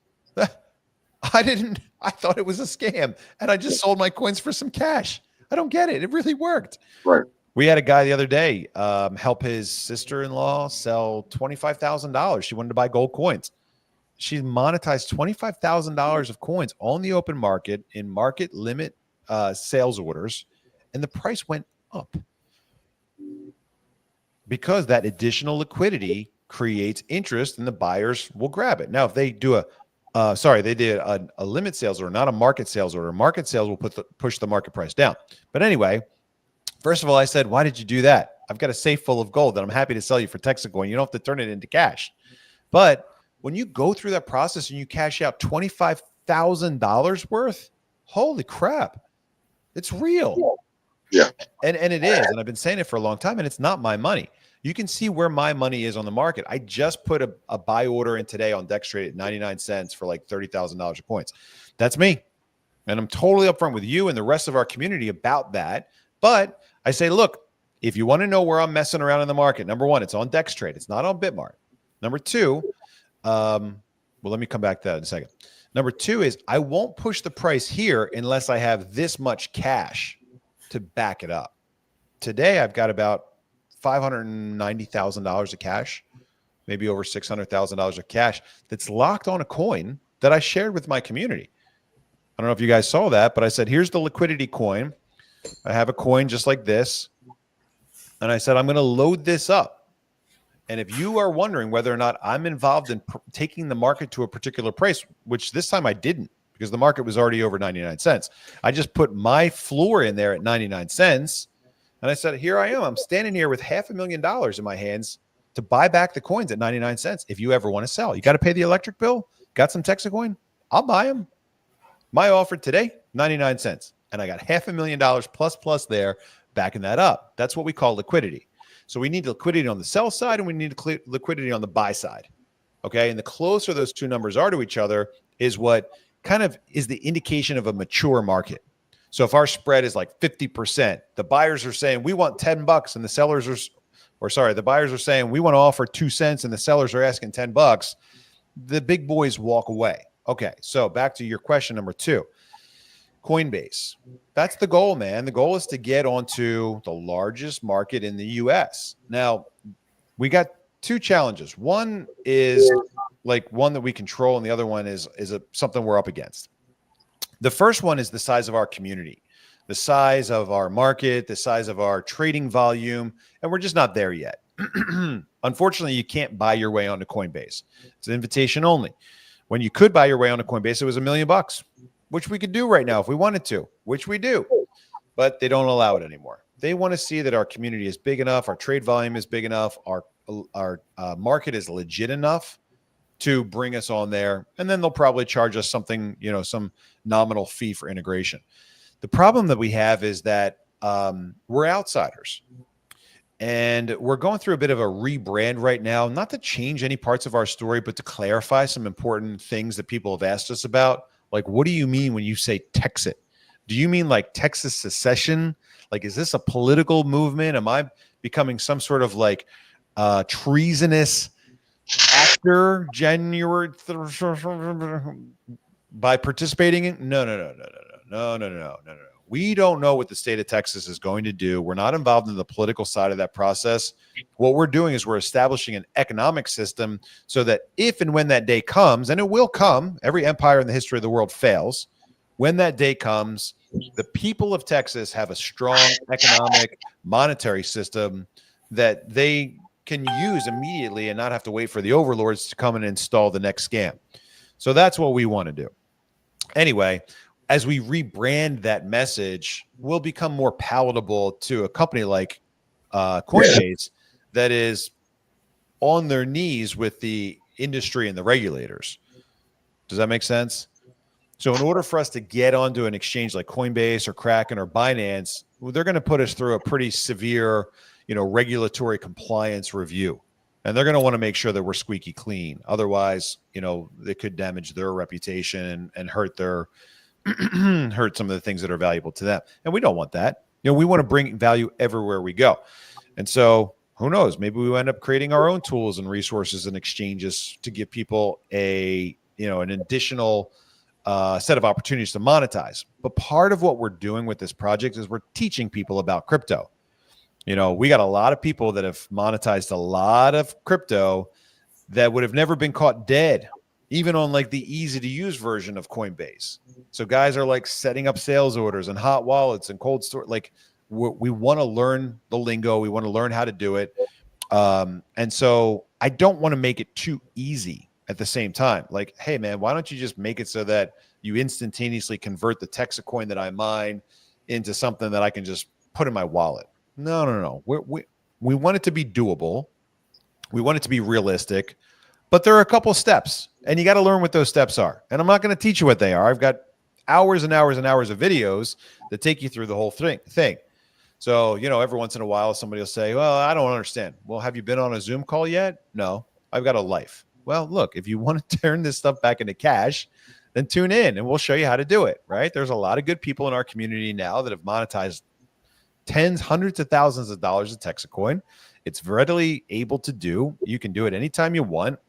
I thought it was a scam and I just sold my coins for some cash. I don't get it. It really worked. Right. We had a guy the other day help his sister-in-law sell $25,000. She wanted to buy gold coins. She monetized $25,000 of coins on the open market in market limit sales orders, and the price went up because that additional liquidity creates interest and the buyers will grab it. Now, if they do they did a limit sales order, not a market sales order. Market sales will push the market price down. But anyway, first of all, I said, why did you do that? I've got a safe full of gold that I'm happy to sell you for TEXIT coin. You don't have to turn it into cash. But when you go through that process and you cash out $25,000 worth, holy crap, it's real. Yeah. And it is. And I've been saying it for a long time, and it's not my money. You can see where my money is on the market. I just put a buy order in today on DexTrade at 99 cents for like $30,000 of coins. That's me. And I'm totally upfront with you and the rest of our community about that. But I say, look, if you want to know where I'm messing around in the market, number one, it's on DexTrade. It's not on Bitmart. Number two, well, let me come back to that in a second. Number two is I won't push the price here unless I have this much cash to back it up. Today, I've got about $590,000 of cash, maybe over $600,000 of cash that's locked on a coin that I shared with my community. I don't know if you guys saw that, but I said, here's the liquidity coin. I have a coin just like this. And I said, I'm going to load this up. And if you are wondering whether or not I'm involved in taking the market to a particular price, which this time I didn't, because the market was already over 99 cents. I just put my floor in there at 99 cents. And I said, here I am. I'm standing here with $500,000 in my hands to buy back the coins at 99 cents. If you ever want to sell, you got to pay the electric bill. Got some TEXIT coin? I'll buy them. My offer today, 99 cents. And I got $500,000 plus there backing that up. That's what we call liquidity. So we need liquidity on the sell side and we need liquidity on the buy side. Okay. And the closer those two numbers are to each other is what kind of is the indication of a mature market. So if our spread is like 50%, the buyers are saying we want $10 and the sellers are, the buyers are saying we want to offer 2 cents and the sellers are asking $10. The big boys walk away. Okay. So back to your question number 2, Coinbase. That's the goal, man. The goal is to get onto the largest market in the US. Now, we got 2 challenges. One is like one that we control, and the other one is something we're up against. The first one is the size of our community, the size of our market, the size of our trading volume, and we're just not there yet. Unfortunately, you can't buy your way onto Coinbase. It's an invitation only. When you could buy your way onto Coinbase, it was $1 million, which we could do right now if we wanted to, which we do, but they don't allow it anymore. They want to see that our community is big enough, our trade volume is big enough, our market is legit enough to bring us on there, and then they'll probably charge us something, some nominal fee for integration. The problem that we have is that we're outsiders, and we're going through a bit of a rebrand right now, not to change any parts of our story, but to clarify some important things that people have asked us about. Like, what do you mean when you say TEXIT? Do you mean like Texas secession? Like, is this a political movement? Am I becoming some sort of like treasonous actor by participating in? No. We don't know what the state of Texas is going to do. We're not involved in the political side of that process. What we're doing is we're establishing an economic system so that if and when that day comes, and it will come, every empire in the history of the world fails. When that day comes, the people of Texas have a strong economic, monetary system that they can use immediately and not have to wait for the overlords to come and install the next scam. So that's what we want to do. Anyway, as we rebrand that message, we'll become more palatable to a company like Coinbase that is on their knees with the industry and the regulators. Does that make sense? So in order for us to get onto an exchange like Coinbase or Kraken or Binance, they're going to put us through a pretty severe, regulatory compliance review. And they're going to want to make sure that we're squeaky clean. Otherwise, they could damage their reputation and hurt hurt some of the things that are valuable to them. And we don't want that. We want to bring value everywhere we go. And so who knows, maybe we end up creating our own tools and resources and exchanges to give people an additional set of opportunities to monetize. But part of what we're doing with this project is we're teaching people about crypto. We got a lot of people that have monetized a lot of crypto that would have never been caught dead, even on like the easy to use version of Coinbase. So guys are like setting up sales orders and hot wallets and cold store. Like we want to learn the lingo. We want to learn how to do it. And so I don't want to make it too easy at the same time. Like, hey man, why don't you just make it so that you instantaneously convert the TEXIT coin that I mine into something that I can just put in my wallet? No. We want it to be doable. We want it to be realistic, but there are a couple steps and you got to learn what those steps are. And I'm not going to teach you what they are. I've got hours and hours and hours of videos that take you through the whole thing. So, every once in a while, somebody will say, well, I don't understand. Well, have you been on a Zoom call yet? No, I've got a life. Well, look, if you want to turn this stuff back into cash, then tune in and we'll show you how to do it, right? There's a lot of good people in our community now that have monetized tens, hundreds of thousands of dollars of TEXIT coin. It's readily able to do. You can do it anytime you want.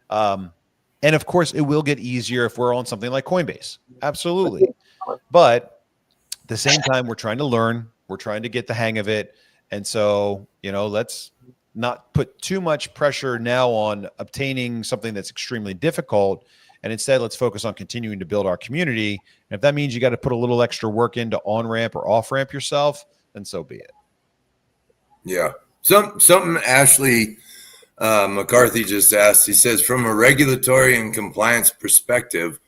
And of course, it will get easier if we're on something like Coinbase. Absolutely. But at the same time, we're trying to learn. We're trying to get the hang of it. And so, let's not put too much pressure now on obtaining something that's extremely difficult. And instead, let's focus on continuing to build our community. And if that means you got to put a little extra work into on-ramp or off-ramp yourself, then so be it. Yeah. Something Ashley McCarthy just asked. He says, from a regulatory and compliance perspective,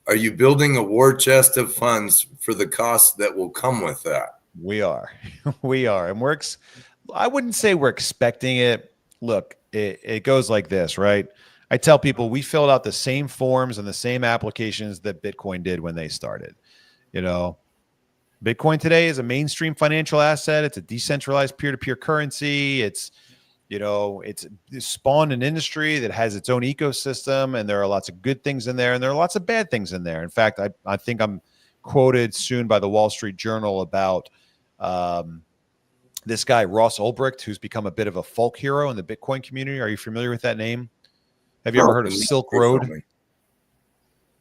are you building a war chest of funds for the costs that will come with that? We are. We are. And I wouldn't say we're expecting it. Look, it goes like this, right? I tell people we filled out the same forms and the same applications that Bitcoin did when they started. You know, Bitcoin today is a mainstream financial asset. It's a decentralized peer-to-peer currency. It's spawned an industry that has its own ecosystem, and there are lots of good things in there, and there are lots of bad things in there. In fact, I think I'm quoted soon by the Wall Street Journal about this guy, Ross Ulbricht, who's become a bit of a folk hero in the Bitcoin community. Are you familiar with that name? Have you ever heard of Silk Road?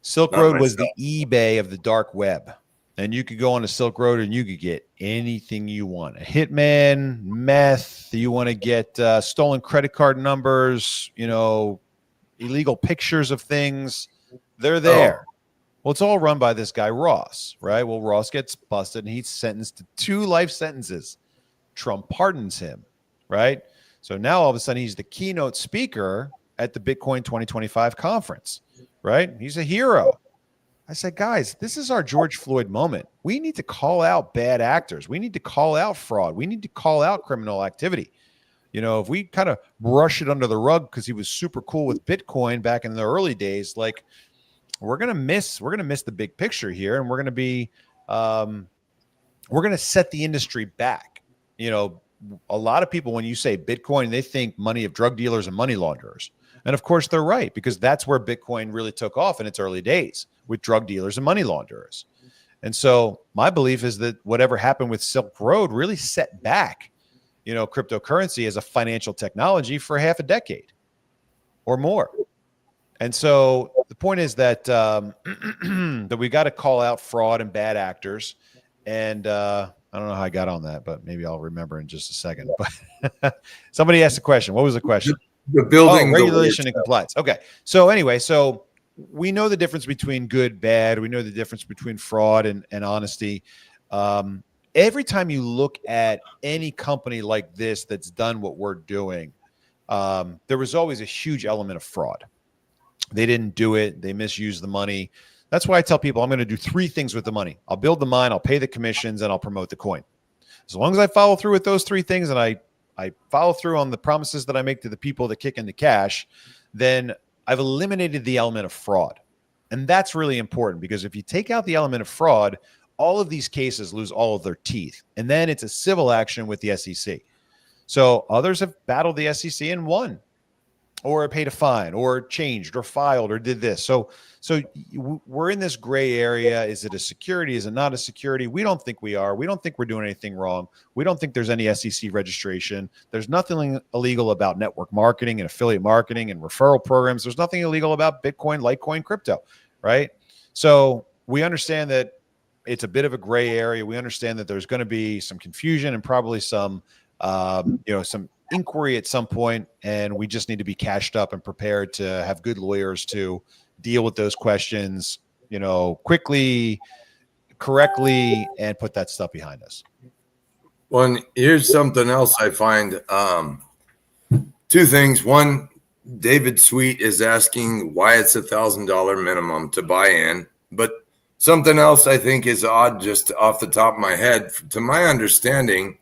Silk Road was the eBay of the dark web. And you could go on a Silk Road and you could get anything you want. A hitman, meth, you want to get stolen credit card numbers, illegal pictures of things. They're there. Oh. Well, it's all run by this guy, Ross, right? Well, Ross gets busted and he's sentenced to 2 life sentences. Trump pardons him, right? So now all of a sudden he's the keynote speaker at the Bitcoin 2025 conference, right? He's a hero. I said, guys, this is our George Floyd moment. We need to call out bad actors. We need to call out fraud. We need to call out criminal activity. If we kind of brush it under the rug because he was super cool with Bitcoin back in the early days, like we're gonna miss the big picture here, and we're gonna set the industry back. A lot of people, when you say Bitcoin, they think money of drug dealers and money launderers. And of course they're right, because that's where Bitcoin really took off in its early days, with drug dealers and money launderers. And so my belief is that whatever happened with Silk Road really set back, cryptocurrency as a financial technology for half a decade or more. And so the point is that that we got to call out fraud and bad actors. And I don't know how I got on that, but maybe I'll remember in just a second. But somebody asked a question. What was the question? The building regulation and compliance. Okay. So anyway, we know the difference between good, bad. We know the difference between fraud and honesty. Every time you look at any company like this that's done what we're doing, there was always a huge element of fraud. They didn't do it. They misused the money. That's why I tell people I'm going to do 3 things with the money. I'll build the mine, I'll pay the commissions, and I'll promote the coin. As long as I follow through with those 3 things and I follow through on the promises that I make to the people that kick in the cash, then I've eliminated the element of fraud. And that's really important, because if you take out the element of fraud, all of these cases lose all of their teeth. And then it's a civil action with the SEC. So others have battled the SEC and won, or paid a fine, or changed, or filed, or did this. So we're in this gray area. Is it a security? Is it not a security? We don't think we are. We don't think we're doing anything wrong. We don't think there's any SEC registration. There's nothing illegal about network marketing and affiliate marketing and referral programs. There's nothing illegal about Bitcoin, Litecoin, crypto, right? So we understand that it's a bit of a gray area. We understand that there's going to be some confusion and probably some inquiry at some point, and we just need to be cashed up and prepared to have good lawyers to deal with those questions, quickly, correctly, and put that stuff behind us. Well, and here's something else I find. 2 things. One, David Sweet is asking why it's $1,000 minimum to buy in, but something else I think is odd, just off the top of my head. To my understanding,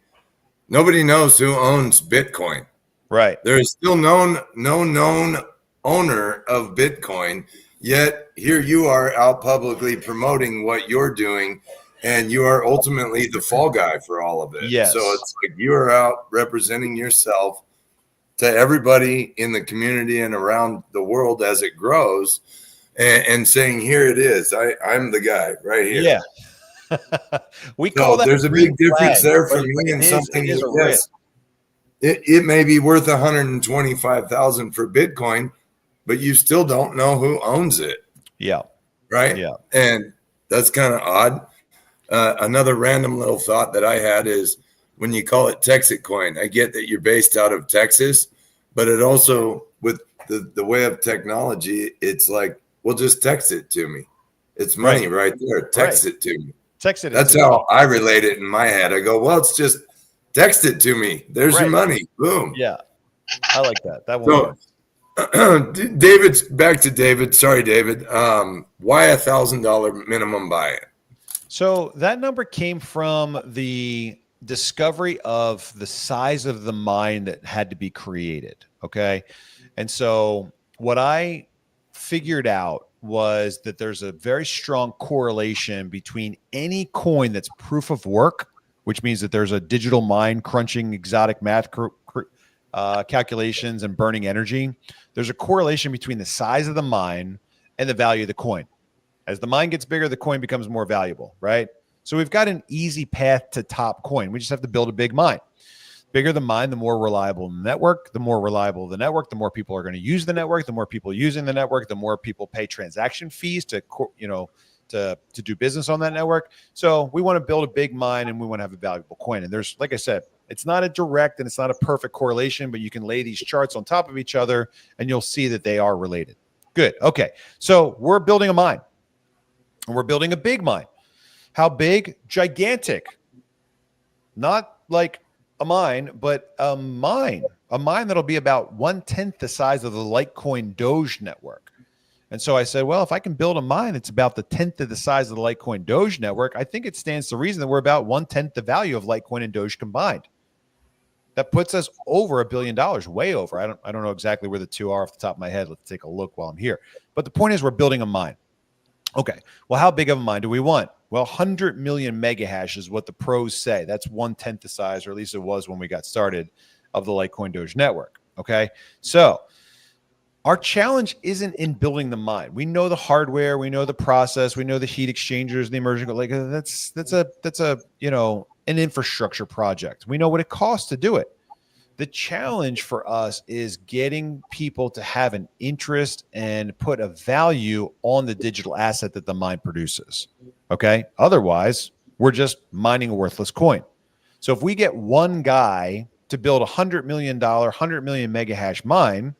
nobody knows who owns Bitcoin. Right. There is still no known owner of Bitcoin, yet here you are out publicly promoting what you're doing, and you are ultimately the fall guy for all of it. Yes. So it's like you are out representing yourself to everybody in the community and around the world as it grows, and saying, here it is. I'm the guy right here. Yeah. We call that. There's a big difference there for me and something like this. It may be worth $125,000 for Bitcoin, but you still don't know who owns it. Yeah. Right. Yeah. And that's kind of odd. Another random little thought that I had is when you call it TEXIT coin, I get that you're based out of Texas, but it also, with the way of technology, it's like, well, just text it to me. It's money right there. Text it to me. Text it. That's how I relate it in my head. I go, well, it's just Text it to me. There's your money. Boom. Yeah. I like that. That one works. David's back to David. Sorry, David. Why $1,000 minimum buy-in? So that number came from the discovery of the size of the mine that had to be created. Okay. And so what I figured out was that there's a very strong correlation between any coin that's proof of work, which means that there's a digital mine crunching exotic math calculations and burning energy. There's a correlation between the size of the mine and the value of the coin. As the mine gets bigger, the coin becomes more valuable, right? So we've got an easy path to top coin. We just have to build a big mine. Bigger the mine, the more reliable the network. The more reliable the network, the more people are going to use the network. The more people using the network, the more people pay transaction fees to do business on that network. So we want to build a big mine and we want to have a valuable coin. And there's, like I said, it's not a direct and it's not a perfect correlation, but you can lay these charts on top of each other and you'll see that they are related. Good. Okay. So we're building a mine and we're building a big mine. How big? Gigantic. Not like a mine, but a mine that'll be about 1/10 the size of the Litecoin Doge network. And so I said, well, if I can build a mine that's about the 10th of the size of the Litecoin Doge network, I think it stands to reason that we're about 1/10 the value of Litecoin and Doge combined. That puts us over $1 billion, way over. I don't know exactly where the two are off the top of my head. Let's take a look while I'm here. But the point is we're building a mine. Okay. Well, how big of a mine do we want? Well, 100 million mega hash is what the pros say. That's 1/10 the size, or at least it was when we got started, of the Litecoin Doge network. Okay. So our challenge isn't in building the mine. We know the hardware, we know the process, we know the heat exchangers, the immersion. Like that's an infrastructure project. We know what it costs to do it. The challenge for us is getting people to have an interest and put a value on the digital asset that the mine produces. Okay. Otherwise, we're just mining a worthless coin. So if we get one guy to build $100 million, 100 million mega hash mine,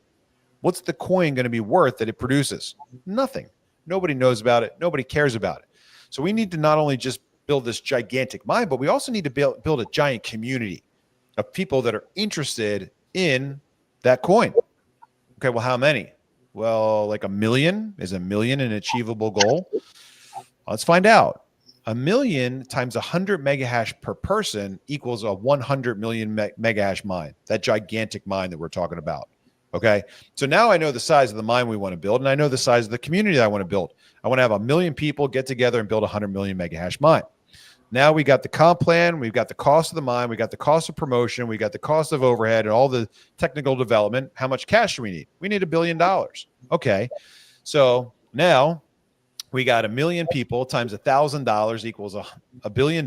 what's the coin going to be worth that it produces? Nothing. Nobody knows about it. Nobody cares about it. So we need to not only just build this gigantic mine, but we also need to build a giant community of people that are interested in that coin. Okay, well, how many? Well, like 1 million. Is 1 million an achievable goal? Let's find out. 1 million times 100 mega hash per person equals a 100 million mega hash mine, that gigantic mine that we're talking about. Okay, so now I know the size of the mine we want to build, and I know the size of the community that I want to build. I want to have 1 million people get together and build 100 million mega hash mine. Now we got the comp plan, we've got the cost of the mine, we got the cost of promotion, we got the cost of overhead and all the technical development. How much cash do we need? We need $1 billion. Okay, so now we got 1 million people times $1,000 equals $1 billion.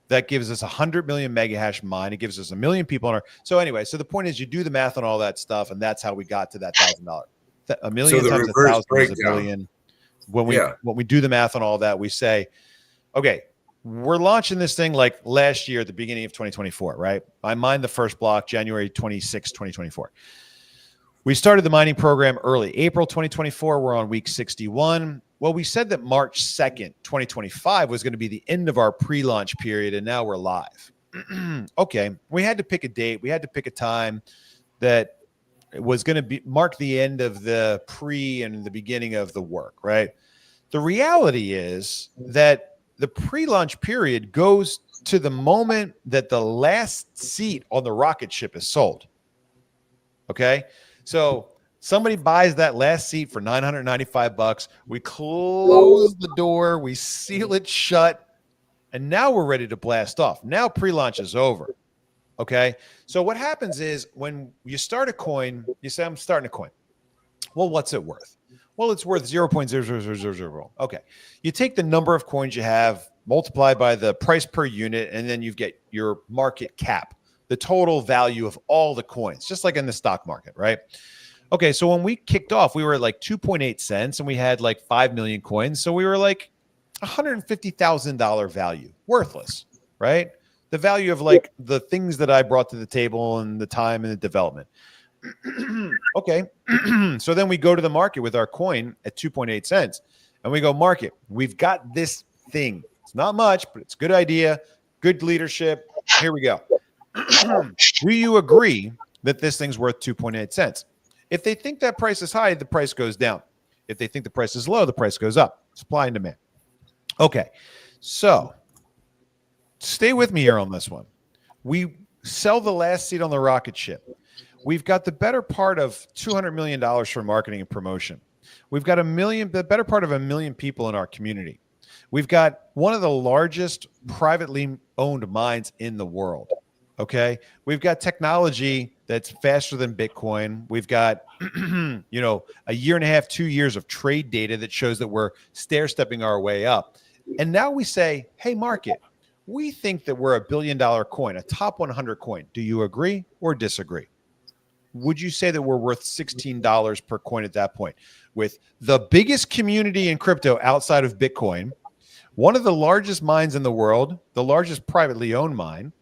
That gives us 100 million mega hash mine. It gives us 1 million people on our. So anyway, so the point is you do the math on all that stuff, and that's how we got to that $1,000. 1 million times 1,000 is $1 billion. When we do the math on all that, we say, okay, we're launching this thing like last year at the beginning of 2024, right? I mined the first block January 26, 2024. We started the mining program early. April 2024, we're on week 61. Well, we said that March 2nd, 2025 was going to be the end of our pre-launch period, and now we're live. Okay, we had to pick a date. We had to pick a time that was going to mark the end of the pre and the beginning of the work, right? The reality is that the pre-launch period goes to the moment that the last seat on the rocket ship is sold. Okay, so somebody buys that last seat for $995. We close the door, we seal it shut, and now we're ready to blast off. Now pre-launch is over. Okay, so what happens is when you start a coin, you say, I'm starting a coin. Well, what's it worth? Well, it's worth 0.00000. Okay. You take the number of coins you have, multiply by the price per unit, and then you get your market cap, the total value of all the coins, just like in the stock market, right? Okay. So when we kicked off, we were at like 2.8 cents and we had like 5 million coins. So we were like $150,000 value, worthless, right? The value of like the things that I brought to the table and the time and the development. Okay. So then we go to the market with our coin at 2.8 cents and we go, market, we've got this thing. It's not much, but it's a good idea, good leadership. Here we go. Do you agree that this thing's worth 2.8 cents? If they think that price is high, the price goes down. If they think the price is low, the price goes up. Supply and demand. Okay, so stay with me here on this one. We sell the last seat on the rocket ship. We've got the better part of $200 million for marketing and promotion. We've got the better part of 1 million people in our community. We've got one of the largest privately owned mines in the world. Okay. We've got technology that's faster than Bitcoin. We've got, a year and a half, 2 years of trade data that shows that we're stair-stepping our way up. And now we say, hey, market, we think that we're $1 billion coin, a top 100 coin. Do you agree or disagree? Would you say that we're worth $16 per coin at that point? With the biggest community in crypto outside of Bitcoin, one of the largest mines in the world, the largest privately owned mine,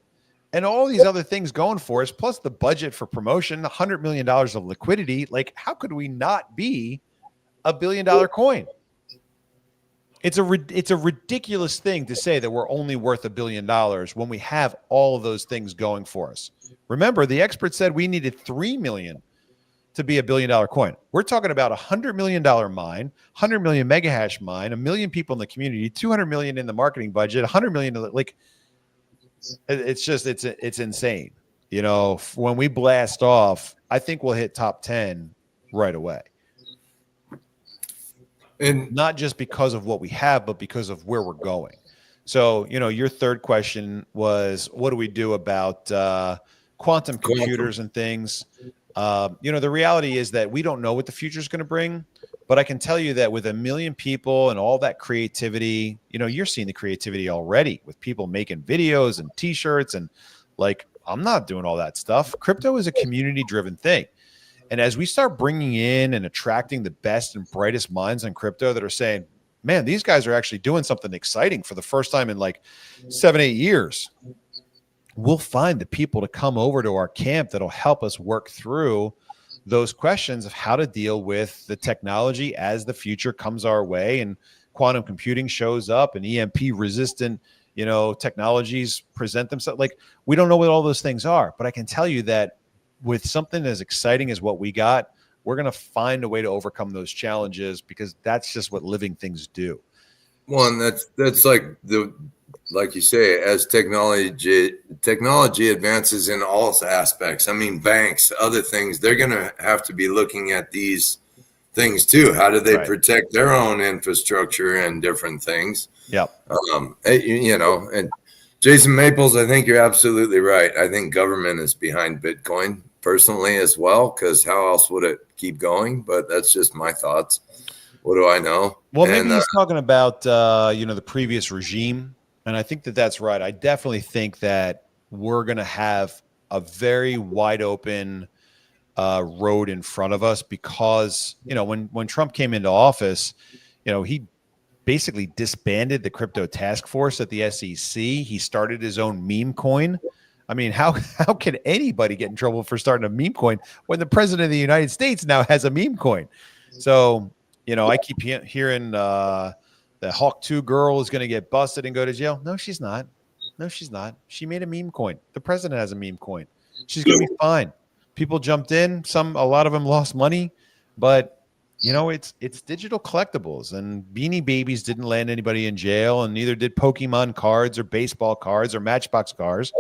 and all these other things going for us, plus the budget for promotion, $100 million of liquidity. Like, how could we not be $1 billion coin? It's a ridiculous thing to say that we're only worth $1 billion when we have all of those things going for us. Remember, the experts said we needed 3 million to be $1 billion coin. We're talking about $100 million mine, 100 million mega hash mine, 1 million people in the community, 200 million in the marketing budget, 100 million. Like, it's insane. When we blast off, I think we'll hit top 10 right away. And not just because of what we have, but because of where we're going. So, your third question was, what do we do about quantum computers and things? The reality is that we don't know what the future is going to bring, but I can tell you that with 1 million people and all that creativity, you're seeing the creativity already with people making videos and t-shirts. And I'm not doing all that stuff. Crypto is a community driven thing. And as we start bringing in and attracting the best and brightest minds in crypto that are saying, man, these guys are actually doing something exciting for the first time in 7-8 years, we'll find the people to come over to our camp that'll help us work through those questions of how to deal with the technology as the future comes our way and quantum computing shows up and EMP resistant, technologies present themselves. We don't know what all those things are, but I can tell you that with something as exciting as what we got, we're going to find a way to overcome those challenges because that's just what living things do. One, that's like you say, as technology advances in all aspects. I mean, banks, other things, they're going to have to be looking at these things too. How do they protect their own infrastructure and different things? Yep. And Jason Maples, I think you're absolutely right. I think government is behind Bitcoin personally as well, because how else would it keep going? But that's just my thoughts. What do I know? Well, maybe he's talking about, the previous regime. And I think that that's right. I definitely think that we're going to have a very wide open road in front of us because, when Trump came into office, he basically disbanded the crypto task force at the SEC. He started his own meme coin. I mean, how can anybody get in trouble for starting a meme coin when the president of the United States now has a meme coin? So, I keep hearing the Hawk 2 girl is going to get busted and go to jail. No, she's not. She made a meme coin. The president has a meme coin. She's going to be fine. People jumped in. A lot of them lost money, but it's digital collectibles, and Beanie Babies didn't land anybody in jail, and neither did Pokemon cards or baseball cards or Matchbox cars.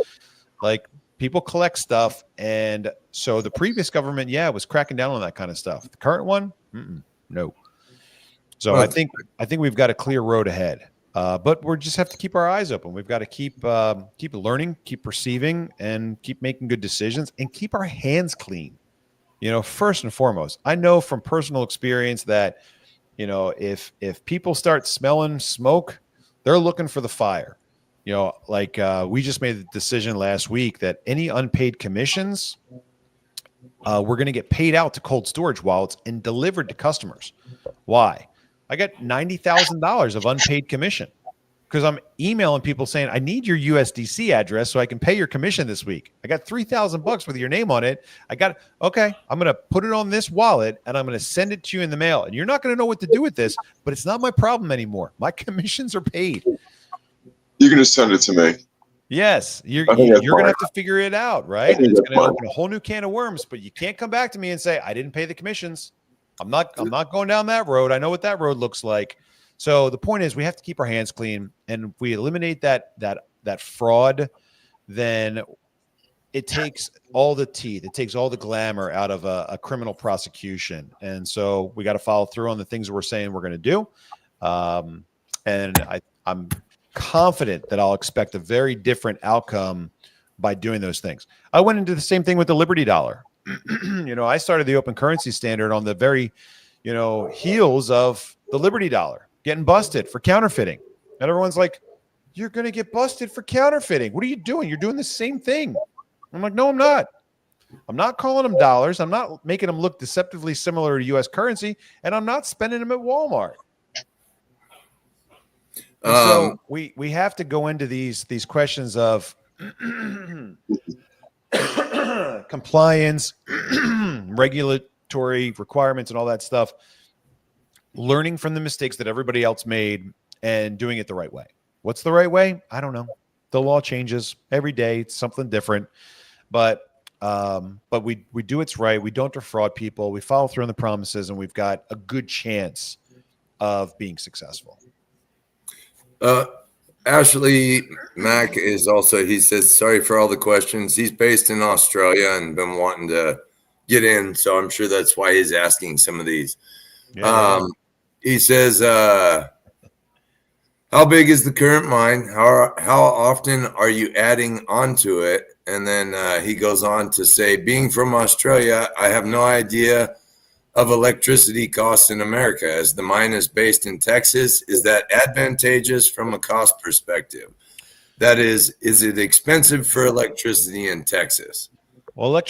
People collect stuff, and so the previous government, was cracking down on that kind of stuff. The current one, no. So I think we've got a clear road ahead, but we just have to keep our eyes open. We've got to keep learning, keep perceiving, and keep making good decisions, and keep our hands clean. First and foremost, I know from personal experience that, if people start smelling smoke, they're looking for the fire. We just made the decision last week that any unpaid commissions, we're going to get paid out to cold storage wallets and delivered to customers. Why? I got $90,000 of unpaid commission because I'm emailing people saying, I need your USDC address so I can pay your commission this week. I got $3,000 with your name on it. I'm going to put it on this wallet and I'm going to send it to you in the mail. And you're not going to know what to do with this, but it's not my problem anymore. My commissions are paid. You can just send it to me. Yes, you're I think that's going to fine. have to figure it out, I right? think It's that's going to fine. open a whole new can of worms, but you can't come back to me and say, I didn't pay the commissions. I'm not going down that road. I know what that road looks like. So the point is we have to keep our hands clean. And if we eliminate that fraud, then it takes all the teeth, it takes all the glamour out of a criminal prosecution. And so we got to follow through on the things that we're saying we're going to do. And I'm confident that I'll expect a very different outcome by doing those things. I went into the same thing with the Liberty dollar. I started the open currency standard on the very, heels of the Liberty dollar getting busted for counterfeiting. And everyone's like, you're going to get busted for counterfeiting. What are you doing? You're doing the same thing. I'm like, no, I'm not. I'm not calling them dollars. I'm not making them look deceptively similar to U.S. currency, and I'm not spending them at Walmart. And so we have to go into these questions of compliance, regulatory requirements, and all that stuff, learning from the mistakes that everybody else made and doing it the right way. What's the right way? I don't know. The law changes every day. It's something different, but we do what's right. We don't defraud people. We follow through on the promises, and we've got a good chance of being successful. Ashley Mack is also, he says, sorry for all the questions. He's based in Australia and been wanting to get in. So I'm sure that's why he's asking some of these. Yeah. He says, how big is the current mine? How often are you adding onto it? And then he goes on to say, being from Australia, I have no idea of electricity costs in America, as the mine is based in Texas. Is that advantageous from a cost perspective? That is it expensive for electricity in Texas? Well,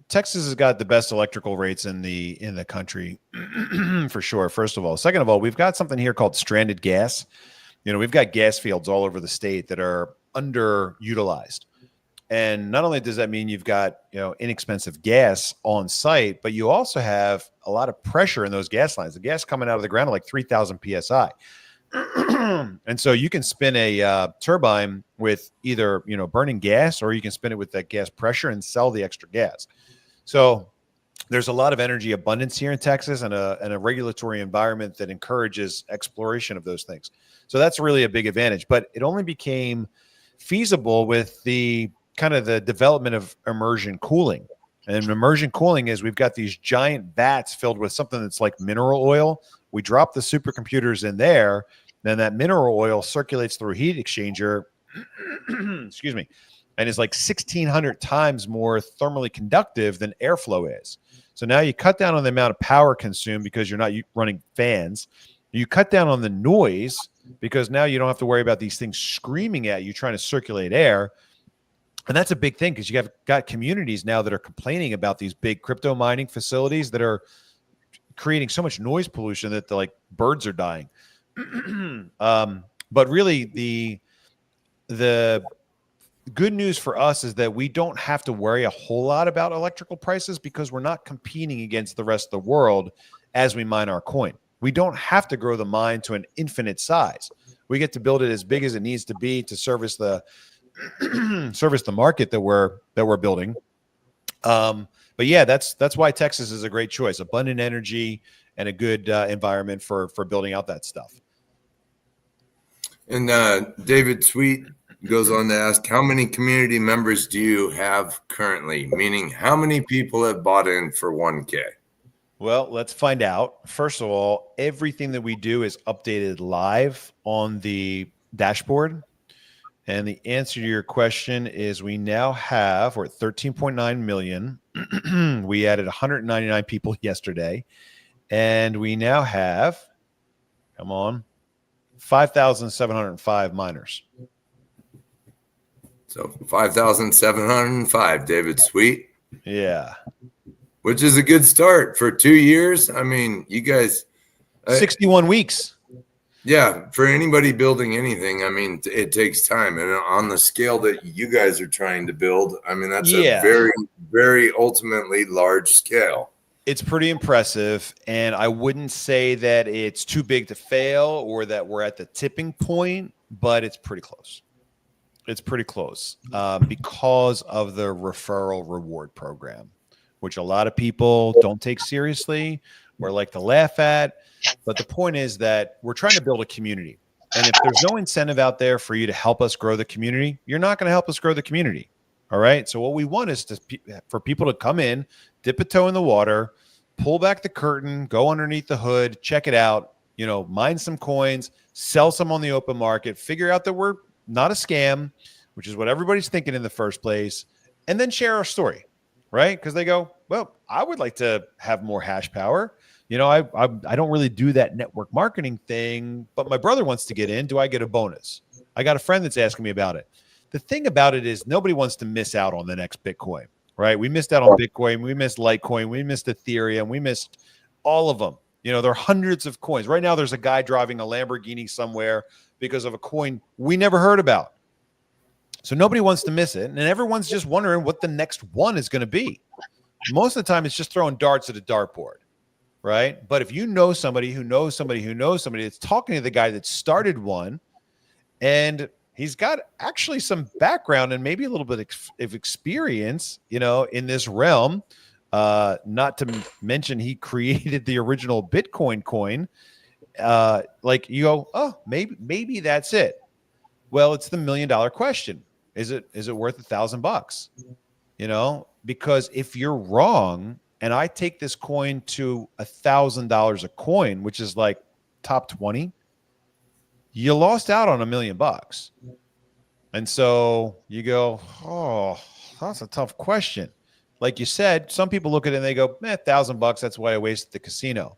Texas has got the best electrical rates in the country for sure. First of all, second of all, we've got something here called stranded gas. We've got gas fields all over the state that are underutilized. And not only does that mean you've got, inexpensive gas on site, but you also have a lot of pressure in those gas lines. The gas coming out of the ground at like 3,000 PSI. And so you can spin a turbine with either, burning gas, or you can spin it with that gas pressure and sell the extra gas. So there's a lot of energy abundance here in Texas, and a regulatory environment that encourages exploration of those things. So that's really a big advantage. But it only became feasible with the kind of the development of immersion cooling. And immersion cooling is we've got these giant vats filled with something that's like mineral oil. We drop the supercomputers in there, then that mineral oil circulates through a heat exchanger, excuse me, and is like 1,600 times more thermally conductive than airflow is. So now you cut down on the amount of power consumed because you're not running fans. You cut down on the noise because now you don't have to worry about these things screaming at you trying to circulate air. And that's a big thing, because you have got communities now that are complaining about these big crypto mining facilities that are creating so much noise pollution that the birds are dying. But really, the good news for us is that we don't have to worry a whole lot about electrical prices, because we're not competing against the rest of the world as we mine our coin. We don't have to grow the mine to an infinite size. We get to build it as big as it needs to be to service the market that we're building. But yeah, that's why Texas is a great choice. Abundant energy and a good environment for building out that stuff. And David Sweet goes on to ask, how many community members do you have currently? Meaning, how many people have bought in for 1K? Well, let's find out. First of all, everything that we do is updated live on the dashboard. And the answer to your question is we're at 13.9 million. We added 199 people yesterday. And we now have, 5,705 miners. So 5,705, David Sweet. Yeah. Which is a good start for 2 years. I mean, you guys. 61 weeks. Yeah. For anybody building anything, I mean, it takes time. And on the scale that you guys are trying to build, I mean, that's a very, very ultimately large scale. It's pretty impressive. And I wouldn't say that it's too big to fail or that we're at the tipping point, but it's pretty close. It's pretty close because of the referral reward program, which a lot of people don't take seriously or like to laugh at. But the point is that we're trying to build a community. And if there's no incentive out there for you to help us grow the community, you're not going to help us grow the community. All right. So what we want is for people to come in, dip a toe in the water, pull back the curtain, go underneath the hood, check it out, mine some coins, sell some on the open market, figure out that we're not a scam, which is what everybody's thinking in the first place, and then share our story, right? Because they go, well, I would like to have more hash power. I don't really do that network marketing thing, but my brother wants to get in. Do I get a bonus? I got a friend that's asking me about it. The thing about it is nobody wants to miss out on the next Bitcoin, right? We missed out on Bitcoin. We missed Litecoin. We missed Ethereum. We missed all of them. There are hundreds of coins. Right now, there's a guy driving a Lamborghini somewhere because of a coin we never heard about. So nobody wants to miss it. And everyone's just wondering what the next one is going to be. Most of the time, it's just throwing darts at a dartboard, right? But if you know somebody who knows somebody who knows somebody that's talking to the guy that started one, and he's got actually some background and maybe a little bit of experience, in this realm, not to mention he created the original Bitcoin coin. Like you go, oh, maybe that's it. Well, it's the $1 million question. Is it worth $1,000? Because if you're wrong and I take this coin to $1,000 a coin, which is like top 20, you lost out on $1 million. And so you go, oh, that's a tough question. Like you said, some people look at it and they go, $1,000, that's why I wasted the casino.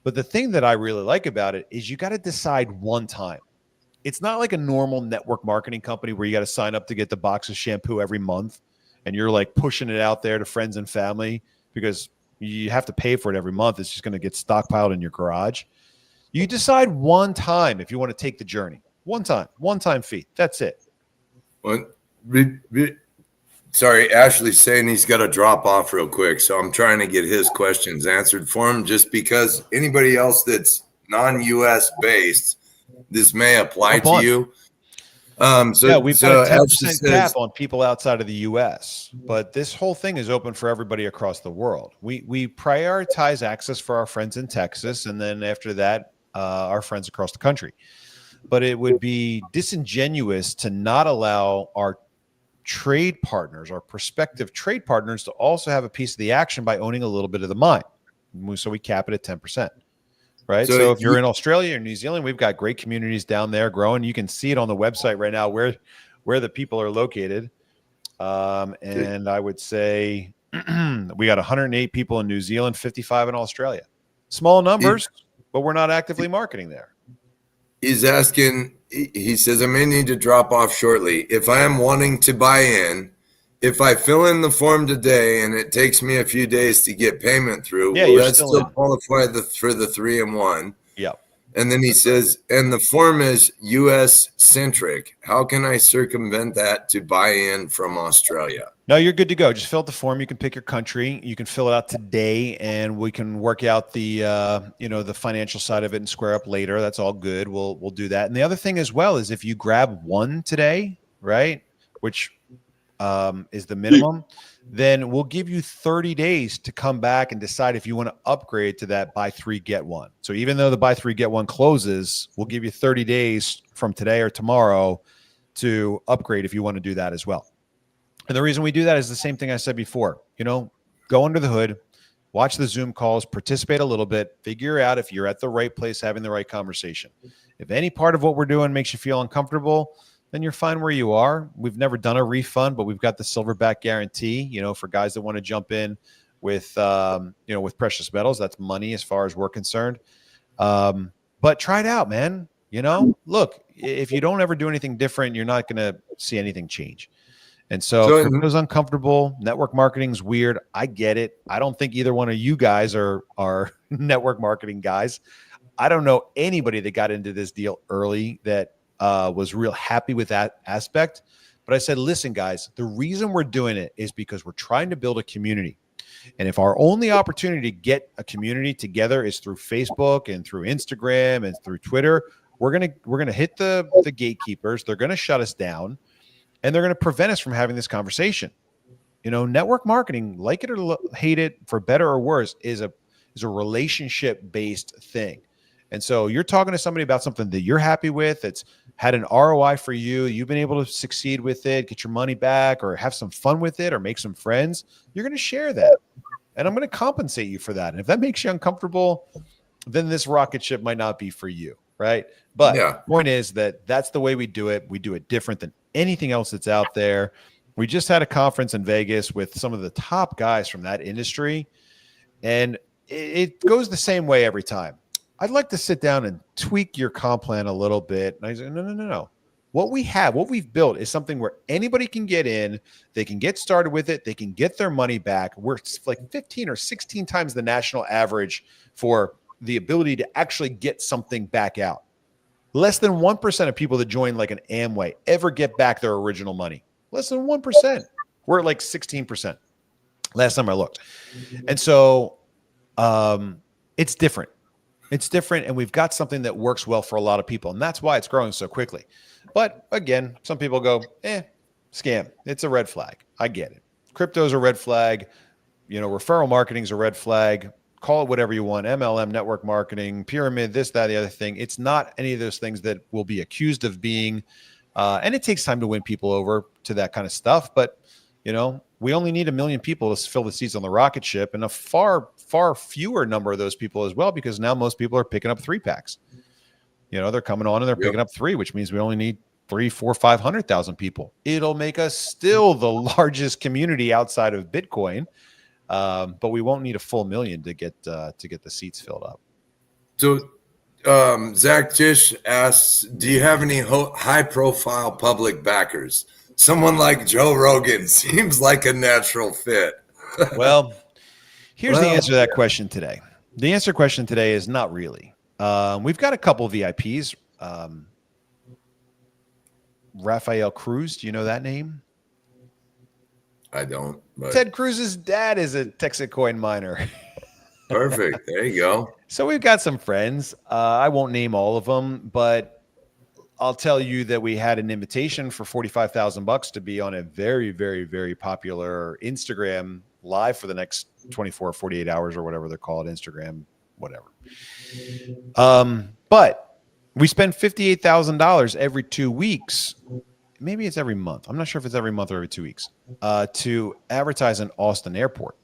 But the thing that I really like about it is you got to decide one time. It's not like a normal network marketing company where you got to sign up to get the box of shampoo every month and you're like pushing it out there to friends and family because you have to pay for it every month. It's just going to get stockpiled in your garage. You decide one time if you want to take the journey. One time fee. That's it. Sorry, Ashley's saying he's got to drop off real quick. So I'm trying to get his questions answered for him just because anybody else that's non-US based, this may apply to you. We've got a 10% cap on people outside of the U.S., but this whole thing is open for everybody across the world. We prioritize access for our friends in Texas, and then after that, our friends across the country. But it would be disingenuous to not allow our trade partners, our prospective trade partners, to also have a piece of the action by owning a little bit of the mine. So we cap it at 10%. Right. So if you're in Australia or New Zealand, we've got great communities down there growing. You can see it on the website right now where the people are located. And I would say we got 108 people in New Zealand, 55 in Australia. Small numbers, but we're not actively marketing there. He's asking, he says, I may need to drop off shortly. If I am wanting to buy in, if I fill in the form today and it takes me a few days to get payment through, will that still qualify for the 3-in-1? Yeah. And then he says, and the form is US centric. How can I circumvent that to buy in from Australia? No, you're good to go. Just fill out the form. You can pick your country. You can fill it out today, and we can work out the the financial side of it and square up later. That's all good. We'll do that. And the other thing as well is if you grab one today, right, which is the minimum, then we'll give you 30 days to come back and decide if you want to upgrade to that buy 3 get 1. So even though the buy 3 get 1 closes, we'll give you 30 days from today or tomorrow to upgrade if you want to do that as well. And the reason we do that is the same thing I said before. Go under the hood, watch the Zoom calls, participate a little bit, figure out if you're at the right place having the right conversation. If any part of what we're doing makes you feel uncomfortable, then you're fine where you are. We've never done a refund, but we've got the silverback guarantee, for guys that want to jump in with, with precious metals. That's money as far as we're concerned. But try it out, man. Look, if you don't ever do anything different, you're not going to see anything change. And so crypto's uncomfortable. Network marketing's weird. I get it. I don't think either one of you guys are network marketing guys. I don't know anybody that got into this deal early that was real happy with that aspect. But I said, listen, guys, the reason we're doing it is because we're trying to build a community. And if our only opportunity to get a community together is through Facebook and through Instagram and through Twitter, we're gonna hit the gatekeepers. They're gonna shut us down. and they're going to prevent us from having this conversation. Network marketing, like it or hate it, for better or worse, is a relationship-based thing. And so you're talking to somebody about something that you're happy with, that's had an ROI for you, you've been able to succeed with it, get your money back, or have some fun with it, or make some friends. You're going to share that. And I'm going to compensate you for that. And if that makes you uncomfortable, then this rocket ship might not be for you, right? But the point is that that's the way we do it. We do it different than anything else that's out there. We just had a conference in Vegas with some of the top guys from that industry, and it goes the same way every time. I'd like to sit down and tweak your comp plan a little bit. And I said, no. What we've built is something where anybody can get in, they can get started with it, they can get their money back. We're like 15 or 16 times the national average for the ability to actually get something back out. Less than 1% of people that join like an Amway ever get back their original money. Less than 1%. We're at like 16% last time I looked. And so it's different. It's different, and we've got something that works well for a lot of people, and that's why it's growing so quickly. But again, some people go, scam. It's a red flag. I get it. Crypto's a red flag. Referral marketing's a red flag. Call it whatever you want. MLM, network marketing, pyramid, this, that, the other thing. It's not any of those things that will be accused of being. And it takes time to win people over to that kind of stuff. But, we only need 1 million people to fill the seats on the rocket ship, and a far, far fewer number of those people as well, because now most people are picking up 3-packs. They're coming on and they're picking up 3, which means we only need 300,000, 400,000, 500,000 people. It'll make us still the largest community outside of Bitcoin. But we won't need a full 1 million to get the seats filled up. So Zach Tish asks, do you have any high-profile public backers? Someone like Joe Rogan seems like a natural fit. Well, here's the answer to that question today. The answer question today is not really. We've got a couple of VIPs. Rafael Cruz, do you know that name? I don't. But Ted Cruz's dad is a TEXIT coin miner. Perfect. There you go. So we've got some friends. I won't name all of them, but I'll tell you that we had an invitation for $45,000 to be on a very, very, very popular Instagram live for the next 24 or 48 hours or whatever they're called, Instagram, whatever. But we spend $58,000 every 2 weeks. Maybe it's every month. I'm not sure if it's every month or every 2 weeks to advertise in Austin Airport.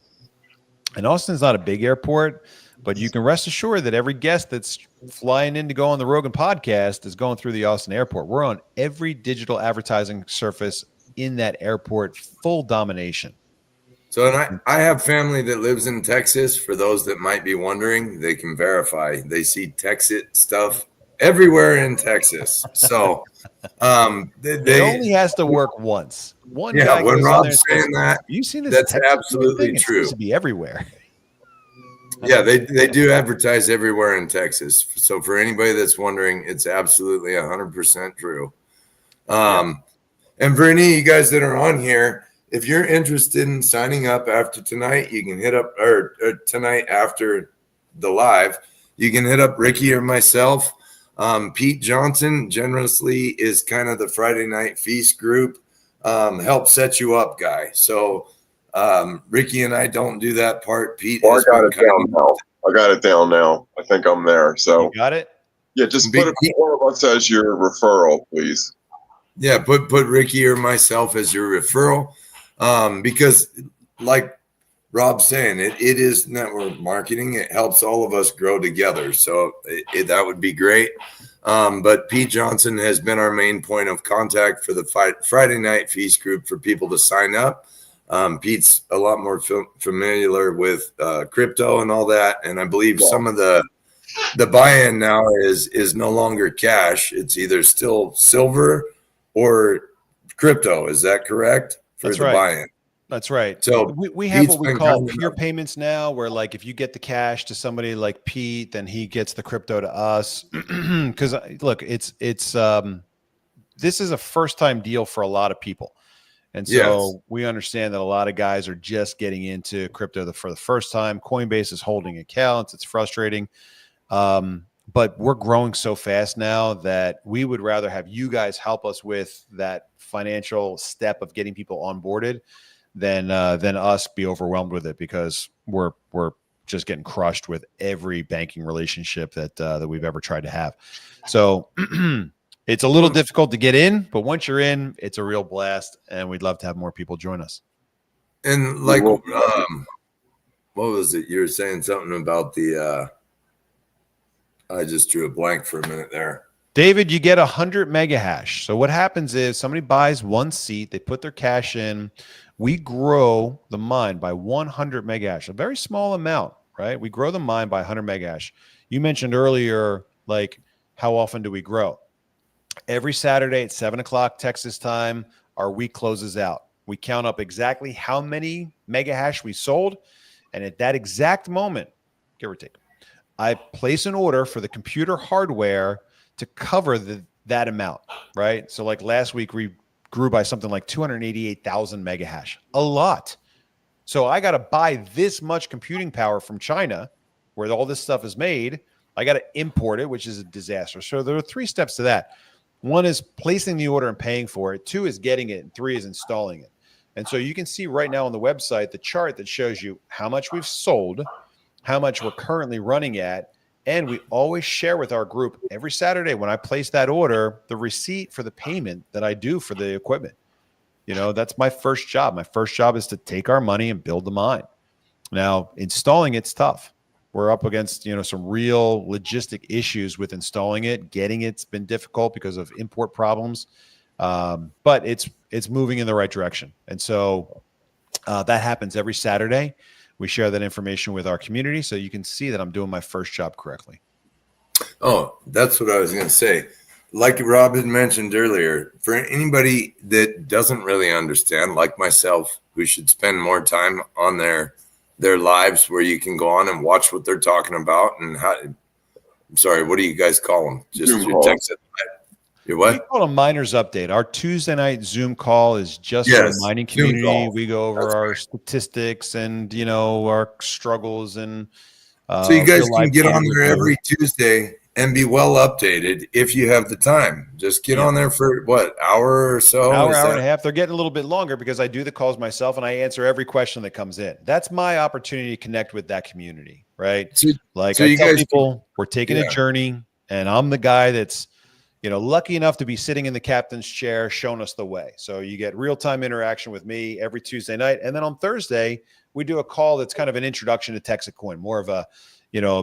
And Austin's not a big airport, but you can rest assured that every guest that's flying in to go on the Rogan podcast is going through the Austin Airport. We're on every digital advertising surface in that airport, full domination. So, and I have family that lives in Texas. For those that might be wondering, they can verify. They see TEXIT stuff everywhere in Texas. So, it only has to work once. Yeah, when Rob's saying that, you seen this? That's absolutely true. It seems to be everywhere. Yeah, they do advertise everywhere in Texas. So for anybody that's wondering, it's absolutely 100% true. And for any of you guys that are on here, if you're interested in signing up after tonight, you can hit up, or tonight after the live, you can hit up Ricky or myself. Pete Johnson generously is kind of the Friday Night Feast group, help set you up guy. So Ricky and I don't do that part. Pete, I got it down now. I got it down now. I think I'm there. So you got it? Yeah, just put one of us as your referral, please. Yeah, put Ricky or myself as your referral. Because like Rob's saying, it is network marketing. It helps all of us grow together. So that would be great. But Pete Johnson has been our main point of contact for the Friday Night Feast group for people to sign up. Pete's a lot more familiar with crypto and all that. And I believe some of the buy-in now is no longer cash. It's either still silver or crypto. Is that correct? For That's the right. buy-in. That's right. So we have what we call peer payments now, where like if you get the cash to somebody like Pete, then he gets the crypto to us. Because look, it's this is a first-time deal for a lot of people. And so we understand that a lot of guys are just getting into crypto for the first time. Coinbase is holding accounts. It's frustrating. but we're growing so fast now that we would rather have you guys help us with that financial step of getting people onboarded than us be overwhelmed with it, because we're just getting crushed with every banking relationship that we've ever tried to have. So it's a little difficult to get in, but once you're in, it's a real blast, and we'd love to have more people join us. And like, what was it? You were saying something about the, I just drew a blank for a minute there. David, you get 100 mega hash. So what happens is somebody buys one seat, they put their cash in, we grow the mine by 100 mega hash, a very small amount, right? We grow the mine by 100 mega hash. You mentioned earlier, like, how often do we grow? Every Saturday at 7 o'clock Texas time, our week closes out. We count up exactly how many mega hash we sold. And at that exact moment, give or take, I place an order for the computer hardware to cover that amount, right? So like last week, we grew by something like 288,000 mega hash, a lot. So I got to buy this much computing power from China, where all this stuff is made. I got to import it, which is a disaster. So there are 3 steps to that. 1 is placing the order and paying for it. 2 is getting it. And 3 is installing it. And so you can see right now on the website the chart that shows you how much we've sold, how much we're currently running at. And we always share with our group every Saturday when I place that order, the receipt for the payment that I do for the equipment. You know, that's my first job. My first job is to take our money and build the mine. Now, installing it's tough. We're up against, some real logistic issues with installing it. Getting it's been difficult because of import problems. But it's moving in the right direction. And so that happens every Saturday. We share that information with our community so you can see that I'm doing my first job correctly. Oh, that's what I was going to say. Like Rob had mentioned earlier, for anybody that doesn't really understand, like myself, who should spend more time on their lives where you can go on and watch what they're talking about and how. I'm sorry, what do you guys call them? Just your TEXIT. Your what? We call it a miners update. Our Tuesday night Zoom call is just for the mining community. We go over our statistics and our struggles, and so you guys can get on there every Tuesday and be well updated if you have the time. Just get on there for what, hour or so? Hour and a half. They're getting a little bit longer because I do the calls myself and I answer every question that comes in. That's my opportunity to connect with that community, right? So I tell people we're taking a journey, and I'm the guy that's lucky enough to be sitting in the captain's chair showing us the way. So you get real-time interaction with me every Tuesday night. And then on Thursday, we do a call that's kind of an introduction to TEXIT Coin, more of a,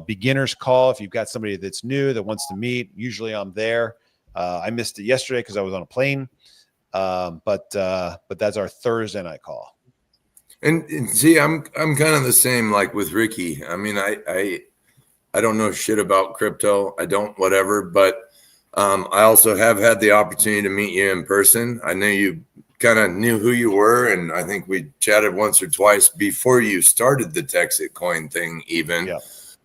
beginner's call. If you've got somebody that's new that wants to meet, usually I'm there. I missed it yesterday because I was on a plane. But that's our Thursday night call. And see, I'm kind of the same, like with Ricky. I mean, I don't know shit about crypto. I don't, whatever, but I also have had the opportunity to meet you in person. I knew you kind of knew who you were, and I think we chatted once or twice before you started the TEXIT Coin thing even. Yeah.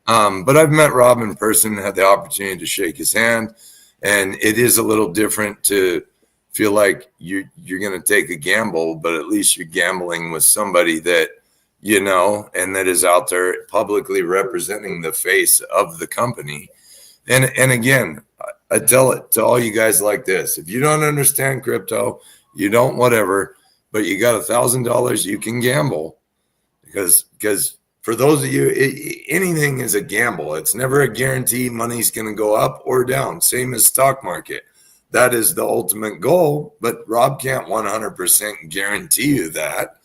But I've met Rob in person, had the opportunity to shake his hand, and it is a little different to feel like you're going to take a gamble, but at least you're gambling with somebody that and that is out there publicly representing the face of the company. And again, I tell it to all you guys like this: if you don't understand crypto, you don't whatever, but you got $1,000, you can gamble, because for those of you, anything is a gamble. It's never a guarantee money's going to go up or down. Same as stock market. That is the ultimate goal, but Rob can't 100% guarantee you that.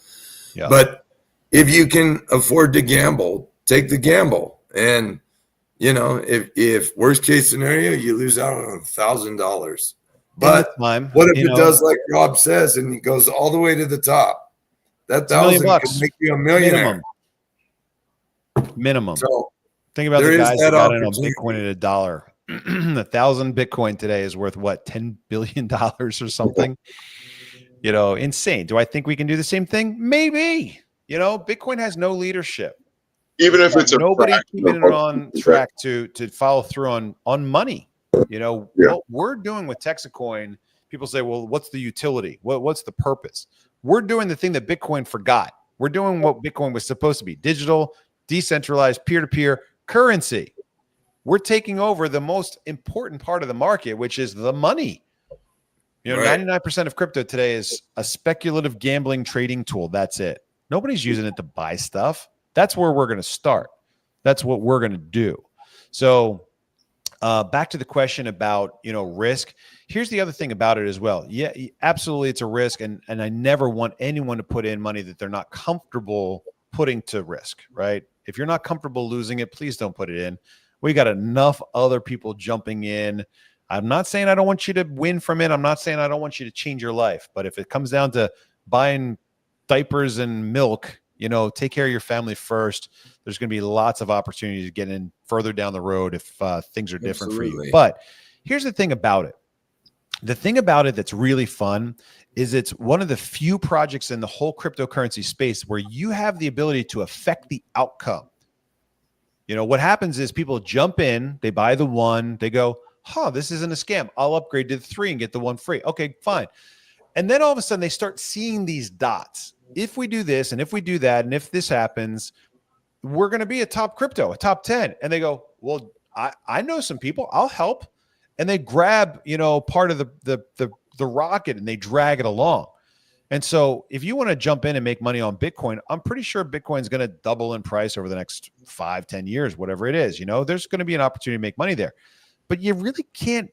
Yeah. But if you can afford to gamble, take the gamble. And if worst case scenario, you lose out on $1,000. But what if it does like Rob says and it goes all the way to the top? That $1,000 can make you a millionaire. Minimum. So think about the guys that got in on Bitcoin at $1. 1,000 Bitcoin today is worth what, $10 billion or something? Insane. Do I think we can do the same thing? Maybe. Bitcoin has no leadership. Even if it's nobody keeping it on track to follow through on money. What we're doing with TEXIT Coin, people say, well, what's the utility? What's the purpose? We're doing the thing that Bitcoin forgot. We're doing what Bitcoin was supposed to be: digital, decentralized, peer-to-peer currency. we're taking over the most important part of the market, which is the money. You know, Right. 99% of crypto today is a speculative gambling trading tool. That's it. Nobody's using it to buy stuff. That's where we're going to start. That's what we're going to do. So back to the question about, you know, risk. Here's the other thing about it as well. Yeah, absolutely. It's a risk. And I never want anyone to put in money that they're not comfortable putting to risk, right? If you're not comfortable losing it, please don't put it in. We got enough other people jumping in. I'm not saying I don't want you to win from it. I'm not saying I don't want you to change your life. But if it comes down to buying diapers and milk, you know, take care of your family first. There's going to be lots of opportunities to get in further down the road if things are different for you. But here's the thing about it. The thing about it that's really fun is it's one of the few projects in the whole cryptocurrency space where you have the ability to affect the outcome. You know, what happens is people jump in, they buy the one, they go, huh, this isn't a scam. I'll upgrade to the 3 and get the 1 free. Okay, fine. And then all of a sudden they start seeing these dots. If we do this and if we do that and if this happens, we're going to be a top crypto, a top 10. And they go, well, I know some people, I'll help. And they grab, you know, part of the rocket and they drag it along. And so if you want to jump in and make money on Bitcoin, I'm pretty sure Bitcoin's going to double in price over the next 5-10 years, whatever it is. You know, there's going to be an opportunity to make money there. But you really can't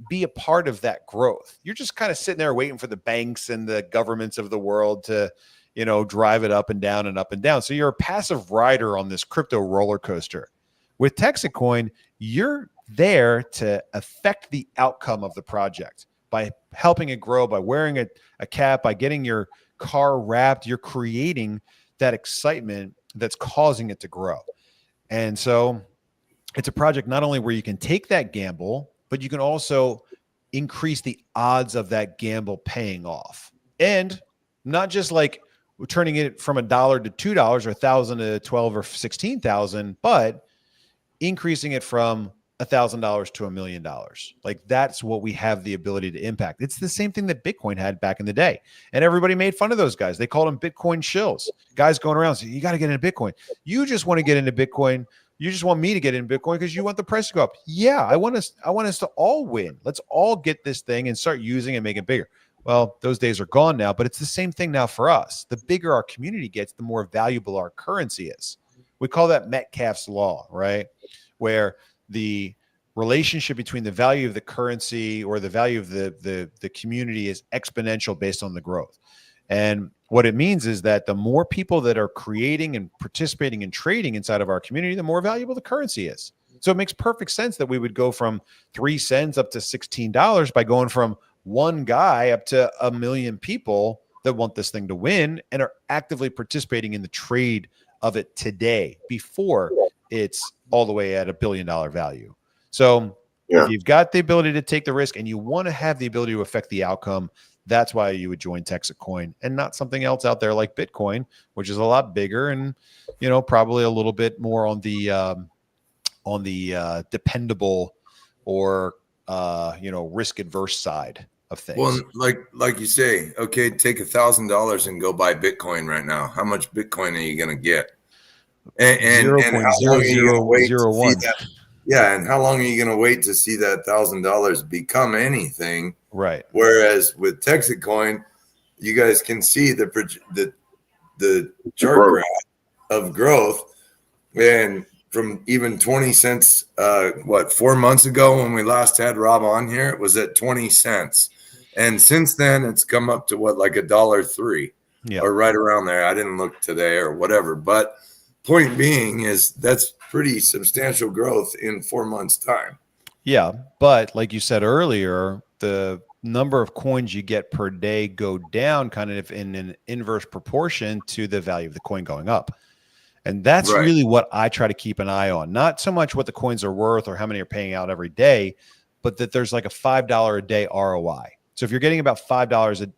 be a part of that growth. You're just kind of sitting there waiting for the banks and the governments of the world to, you know, drive it up and down and up and down. So you're a passive rider on this crypto roller coaster. With TEXIT Coin, you're there to affect the outcome of the project by helping it grow, by wearing a cap, by getting your car wrapped. You're creating that excitement that's causing it to grow. And so it's a project not only where you can take that gamble, but you can also increase the odds of that gamble paying off. And not just like turning it from $1 to $2 or 1,000 to 12 or 16,000, but increasing it from $1,000 to $1 million. Like that's what we have the ability to impact. It's the same thing that Bitcoin had back in the day. And everybody made fun of those guys. They called them Bitcoin shills. Guys going around saying, you got to get into Bitcoin. You just want to get into Bitcoin. You just want me to get into Bitcoin because you want the price to go up. Yeah, I want us to all win. Let's all get this thing and start using it and make it bigger. Well, those days are gone now, but it's the same thing now for us. The bigger our community gets, the more valuable our currency is. We call that Metcalfe's law, right? Where the relationship between the value of the currency or the value of the community is exponential based on the growth. And what it means is that the more people that are creating and participating in trading inside of our community, the more valuable the currency is. So it makes perfect sense that we would go from 3 cents up to $16 by going from one guy up to 1 million people that want this thing to win and are actively participating in the trade of it today before it's all the way at $1 billion value. So if you've got the ability to take the risk and you want to have the ability to affect the outcome, that's why you would join TEXIT Coin and not something else out there like Bitcoin, which is a lot bigger and, you know, probably a little bit more on the dependable or, you know, risk adverse side of things. Well, like you say, okay, take $1,000 and go buy Bitcoin right now. How much Bitcoin are you going to get? And how long are you going to wait to see that? Yeah, and how long are you going to wait to see that $1,000 become anything? Right. Whereas with TEXIT Coin, you guys can see the chart graph of growth, and from even 20 cents, 4 months ago when we last had Rob on here, it was at 20 cents, and since then it's come up to like $1.03, or right around there. I didn't look today or whatever, but point being is that's pretty substantial growth in 4 months' time. Yeah, but like you said earlier, the number of coins you get per day go down kind of in an inverse proportion to the value of the coin going up. And that's really what I try to keep an eye on. Not so much what the coins are worth or how many are paying out every day, but that there's like a $5 a day ROI. So if you're getting about $5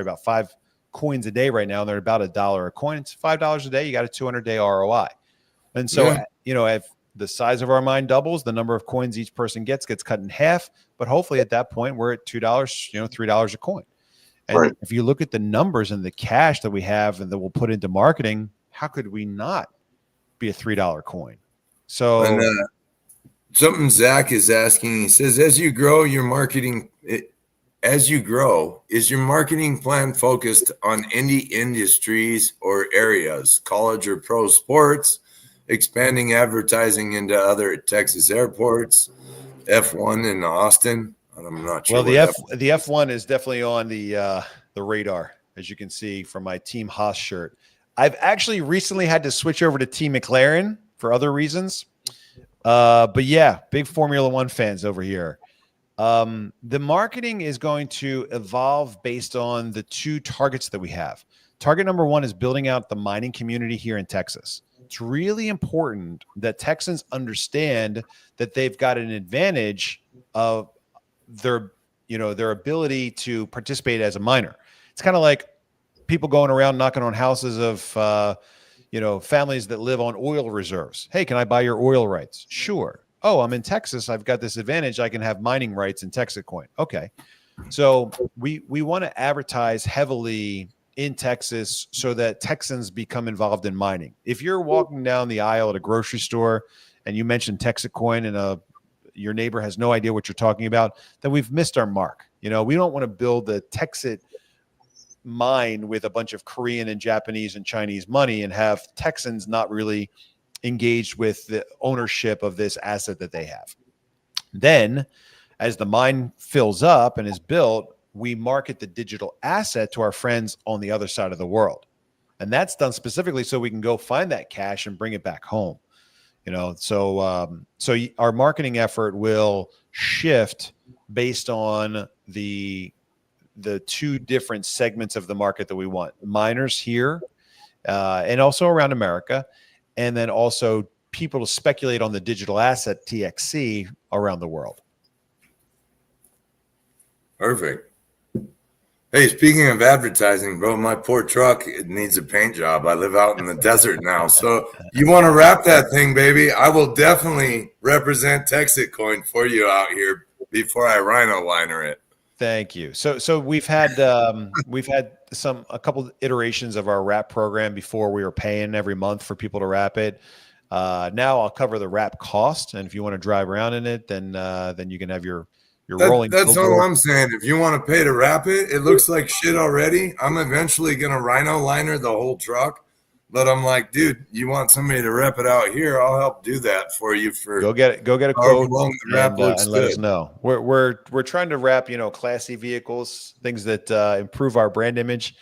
about 5 coins a day right now, and they're about $1 a coin, it's $5 a day. You got a 200-day ROI. And so, you know, if the size of our mine doubles, the number of coins each person gets cut in half. But hopefully at that point, we're at $2, you know, $3 a coin. And if you look at the numbers and the cash that we have and that we'll put into marketing, how could we not be a $3 coin? So, Something Zach is asking, he says, as you grow, is your marketing plan focused on any industries or areas, college or pro sports, expanding advertising into other Texas airports, F1 in Austin? I'm not sure. Well, what the F1 is definitely on the radar, as you can see from my Team Haas shirt. I've actually recently had to switch over to Team McLaren for other reasons. But yeah, big Formula One fans over here. The marketing is going to evolve based on the two targets that we have. Target number one is building out the mining community here in Texas. It's really important that Texans understand that they've got an advantage of their ability to participate as a miner. It's kind of like people going around knocking on houses of families that live on oil reserves. Hey, can I buy your oil rights? Sure. Oh, I'm in Texas. I've got this advantage. I can have mining rights in TEXIT coin. Okay. So we want to advertise heavily in Texas so that Texans become involved in mining. If you're walking down the aisle at a grocery store and you mention TEXIT coin and your neighbor has no idea what you're talking about, then we've missed our mark. We don't want to build the TEXIT mine with a bunch of Korean and Japanese and Chinese money and have Texans not really engaged with the ownership of this asset that they have. Then as the mine fills up and is built, we market the digital asset to our friends on the other side of the world. And that's done specifically so we can go find that cash and bring it back home. So our marketing effort will shift based on the two different segments of the market that we want: miners here and also around America, and then also people to speculate on the digital asset TXC around the world. Perfect. Hey, speaking of advertising, bro, my poor truck, it needs a paint job. I live out in the desert now. So you want to wrap that thing, baby? I will definitely represent TEXIT coin for you out here before I rhino liner it. Thank you. So we've had a couple iterations of our wrap program before. We were paying every month for people to wrap it. Now I'll cover the wrap cost, and if you want to drive around in it, then you can have your rolling. That's all I'm saying. If you want to pay to wrap it, it looks like shit already. I'm eventually gonna rhino liner the whole truck, but I'm like, dude, you want somebody to rep it out here? I'll help do that for you. Go get a quote and let us know. We're trying to wrap classy vehicles, things that improve our brand image.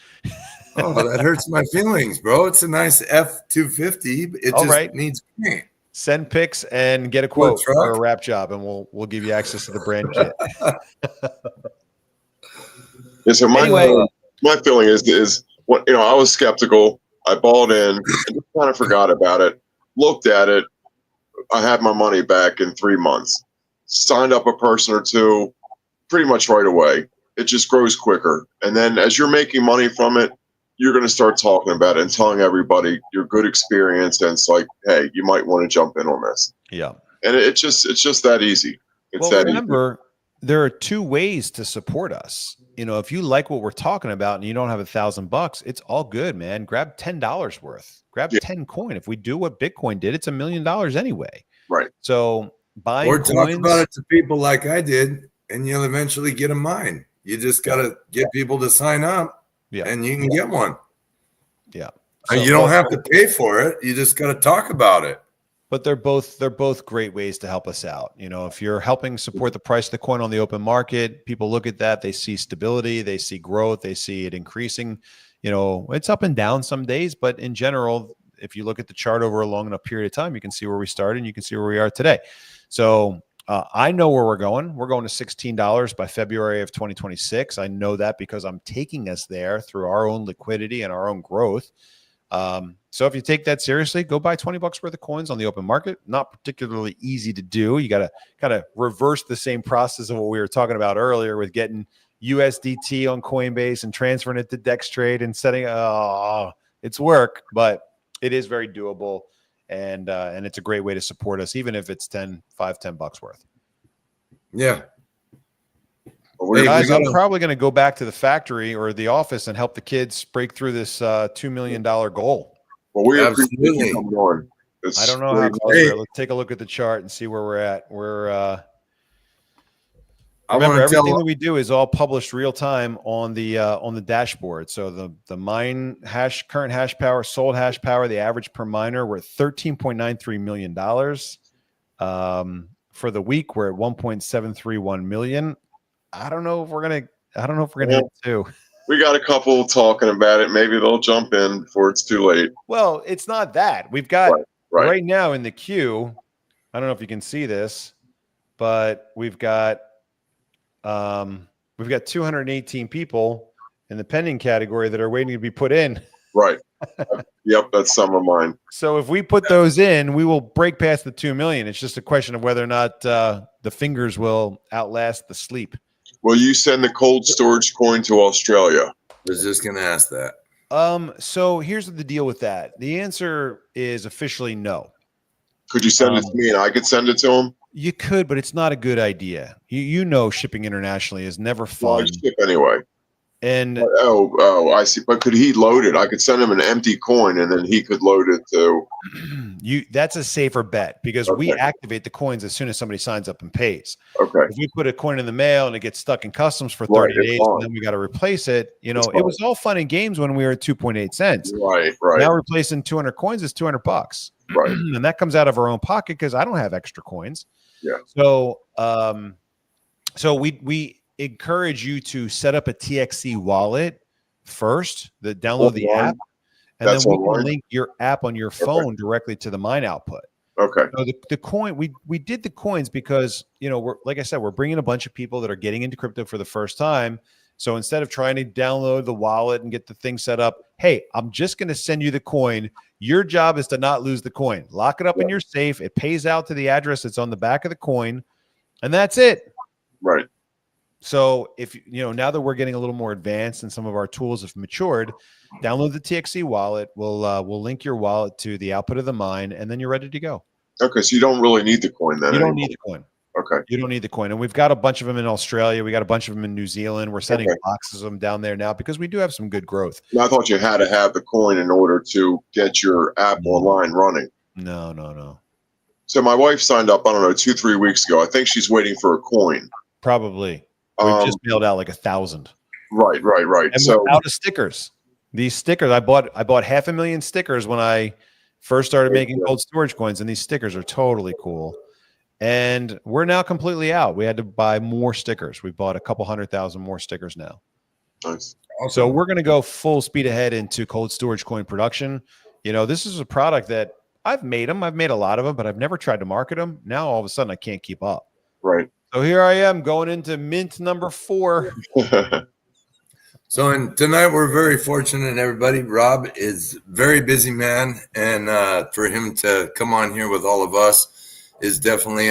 Oh, that hurts my feelings, bro. It's a nice F-250. It just needs paint. Send pics and get a quote for a wrap job, and we'll give you access to the brand kit. Yeah, so my feeling is what I was skeptical. I bought in and just kind of forgot about it. Looked at it. I had my money back in 3 months. Signed up a person or two pretty much right away. It just grows quicker. And then as you're making money from it, you're going to start talking about it and telling everybody your good experience. And it's like, hey, you might want to jump in on this. Yeah. And it's just that easy. Remember, there are two ways to support us. If you like what we're talking about and you don't have $1,000, it's all good, man. Grab $10 worth. Grab 10 coin. If we do what Bitcoin did, it's $1 million anyway. Right. So buying or talk about it to people like I did, and you'll eventually get a mine. You just got to get people to sign up, and you can get one. Yeah. So you don't have to pay for it. You just got to talk about it. But they're both great ways to help us out. If you're helping support the price of the coin on the open market, people look at that, they see stability, they see growth, they see it increasing. It's up and down some days, but in general, if you look at the chart over a long enough period of time, you can see where we started and you can see where we are today. So I know where we're going. We're going to $16 by February of 2026. I know that because I'm taking us there through our own liquidity and our own growth. So if you take that seriously, go buy $20 worth of coins on the open market. Not particularly easy to do. You got to kind of reverse the same process of what we were talking about earlier with getting USDT on Coinbase and transferring it to DexTrade and setting. It's work, but it is very doable, and it's a great way to support us, even if it's $10 worth. Yeah. Guys, I'm probably going to go back to the factory or the office and help the kids break through this $2 million goal. Well, we appreciate you coming on. It's I don't know how close Hey. we are. Let's take a look at the chart and see where we're at. I Remember, want to everything tell. that we do is all published real time on the dashboard. So the mine hash, current hash power, sold hash power, the average per miner, we're at $13.93 million. For the week, we're at 1.731 million. I don't know if we're gonna hit two. We got a couple talking about it. Maybe they'll jump in before it's too late. Well, it's not that. We've got Right. right now in the queue. I don't know if you can see this, but we've got 218 people in the pending category that are waiting to be put in. Right. Yep, that's some of mine. So if we put those in, we will break past the 2 million. It's just a question of whether or not the fingers will outlast the sleep. Will you send the cold storage coin to Australia? I was just going to ask that. So here's the deal with that. The answer is officially no. Could you send it to me and I could send it to him? You could, but it's not a good idea. You know, shipping internationally is never fun. Well, I ship anyway. And I see. But could he load it? I could send him an empty coin and then he could load it to. That's a safer bet because we activate the coins as soon as somebody signs up and pays. Okay. If we put a coin in the mail and it gets stuck in customs for 30 days and then we got to replace it, it was all fun and games when we were at 2.8 cents. Right. Now replacing 200 coins is $200. Right. And that comes out of our own pocket because I don't have extra coins. Yeah. So we encourage you to set up a TXC wallet first, download the app, and then we can link your app on your phone directly to the mine output. Okay. So the coin, we did the coins because, we're, like I said, we're bringing a bunch of people that are getting into crypto for the first time. So instead of trying to download the wallet and get the thing set up, hey, I'm just going to send you the coin. Your job is to not lose the coin. Lock it up in your safe. It pays out to the address that's on the back of the coin, and that's it. Right. So if now that we're getting a little more advanced and some of our tools have matured, download the TXC wallet. We'll link your wallet to the output of the mine, and then you're ready to go. Okay, so you don't really need the coin then. You don't need the coin. Okay. You don't need the coin. And we've got a bunch of them in Australia. We got a bunch of them in New Zealand. We're sending boxes of them down there now because we do have some good growth. No, I thought you had to have the coin in order to get your app online running. No. So my wife signed up, I don't know, 2-3 weeks ago. I think she's waiting for a coin. Probably. We've just mailed out like 1,000. Right. And so out of stickers. These stickers, I bought 500,000 stickers when I first started making cold storage coins, and these stickers are totally cool. And we're now completely out. We had to buy more stickers. We bought a couple 100,000 more stickers now. Nice. So we're going to go full speed ahead into cold storage coin production. This is a product that I've made them. I've made a lot of them, but I've never tried to market them. Now all of a sudden I can't keep up. Right. So here I am going into mint number 4. So tonight we're very fortunate, everybody. Rob is a very busy man, and for him to come on here with all of us is definitely,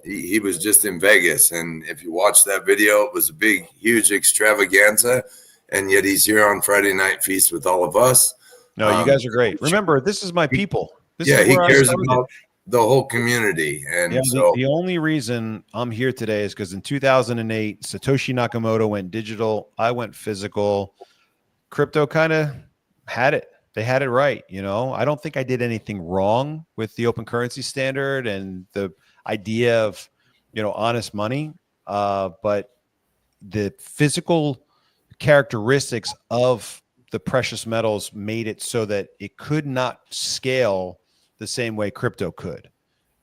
he was just in Vegas, and if you watch that video, it was a big, huge extravaganza, and yet he's here on Friday Night Feast with all of us. No, you guys are great. Remember, this is my people. This is he where cares about the whole community. And the only reason I'm here today is because in 2008, Satoshi Nakamoto went digital. I went physical. Crypto kind of had it. They had it right. I don't think I did anything wrong with the open currency standard and the idea of, honest money. But the physical characteristics of the precious metals made it so that it could not scale the same way crypto could.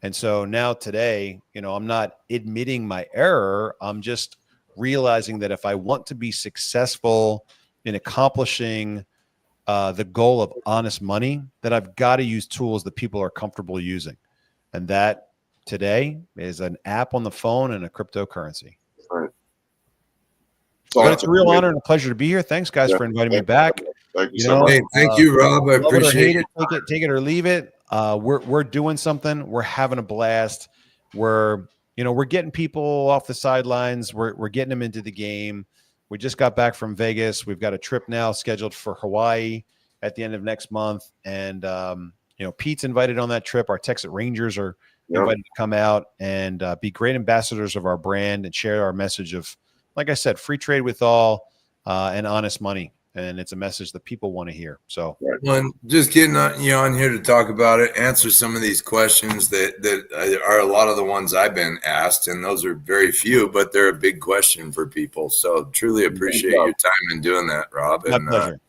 And so now today, I'm not admitting my error. I'm just realizing that if I want to be successful in accomplishing the goal of honest money, that I've got to use tools that people are comfortable using. And that today is an app on the phone and a cryptocurrency. Right. But it's a real honor and a pleasure to be here. Thanks, guys, for inviting me back. Thank you so much. Hey, thank you, Rob. I appreciate it. Take it or leave it. We're doing something. We're having a blast. We're getting people off the sidelines. We're getting them into the game. We just got back from Vegas. We've got a trip now scheduled for Hawaii at the end of next month. And, Pete's invited on that trip. Our TEXIT Rangers are invited to come out and be great ambassadors of our brand and share our message of, like I said, free trade with all and honest money. and it's a message that people want to hear. So, well, just getting on here to talk about it, answer some of these questions that are a lot of the ones I've been asked, and those are very few, but they're a big question for people. So truly appreciate your time in doing that, Rob. my And pleasure.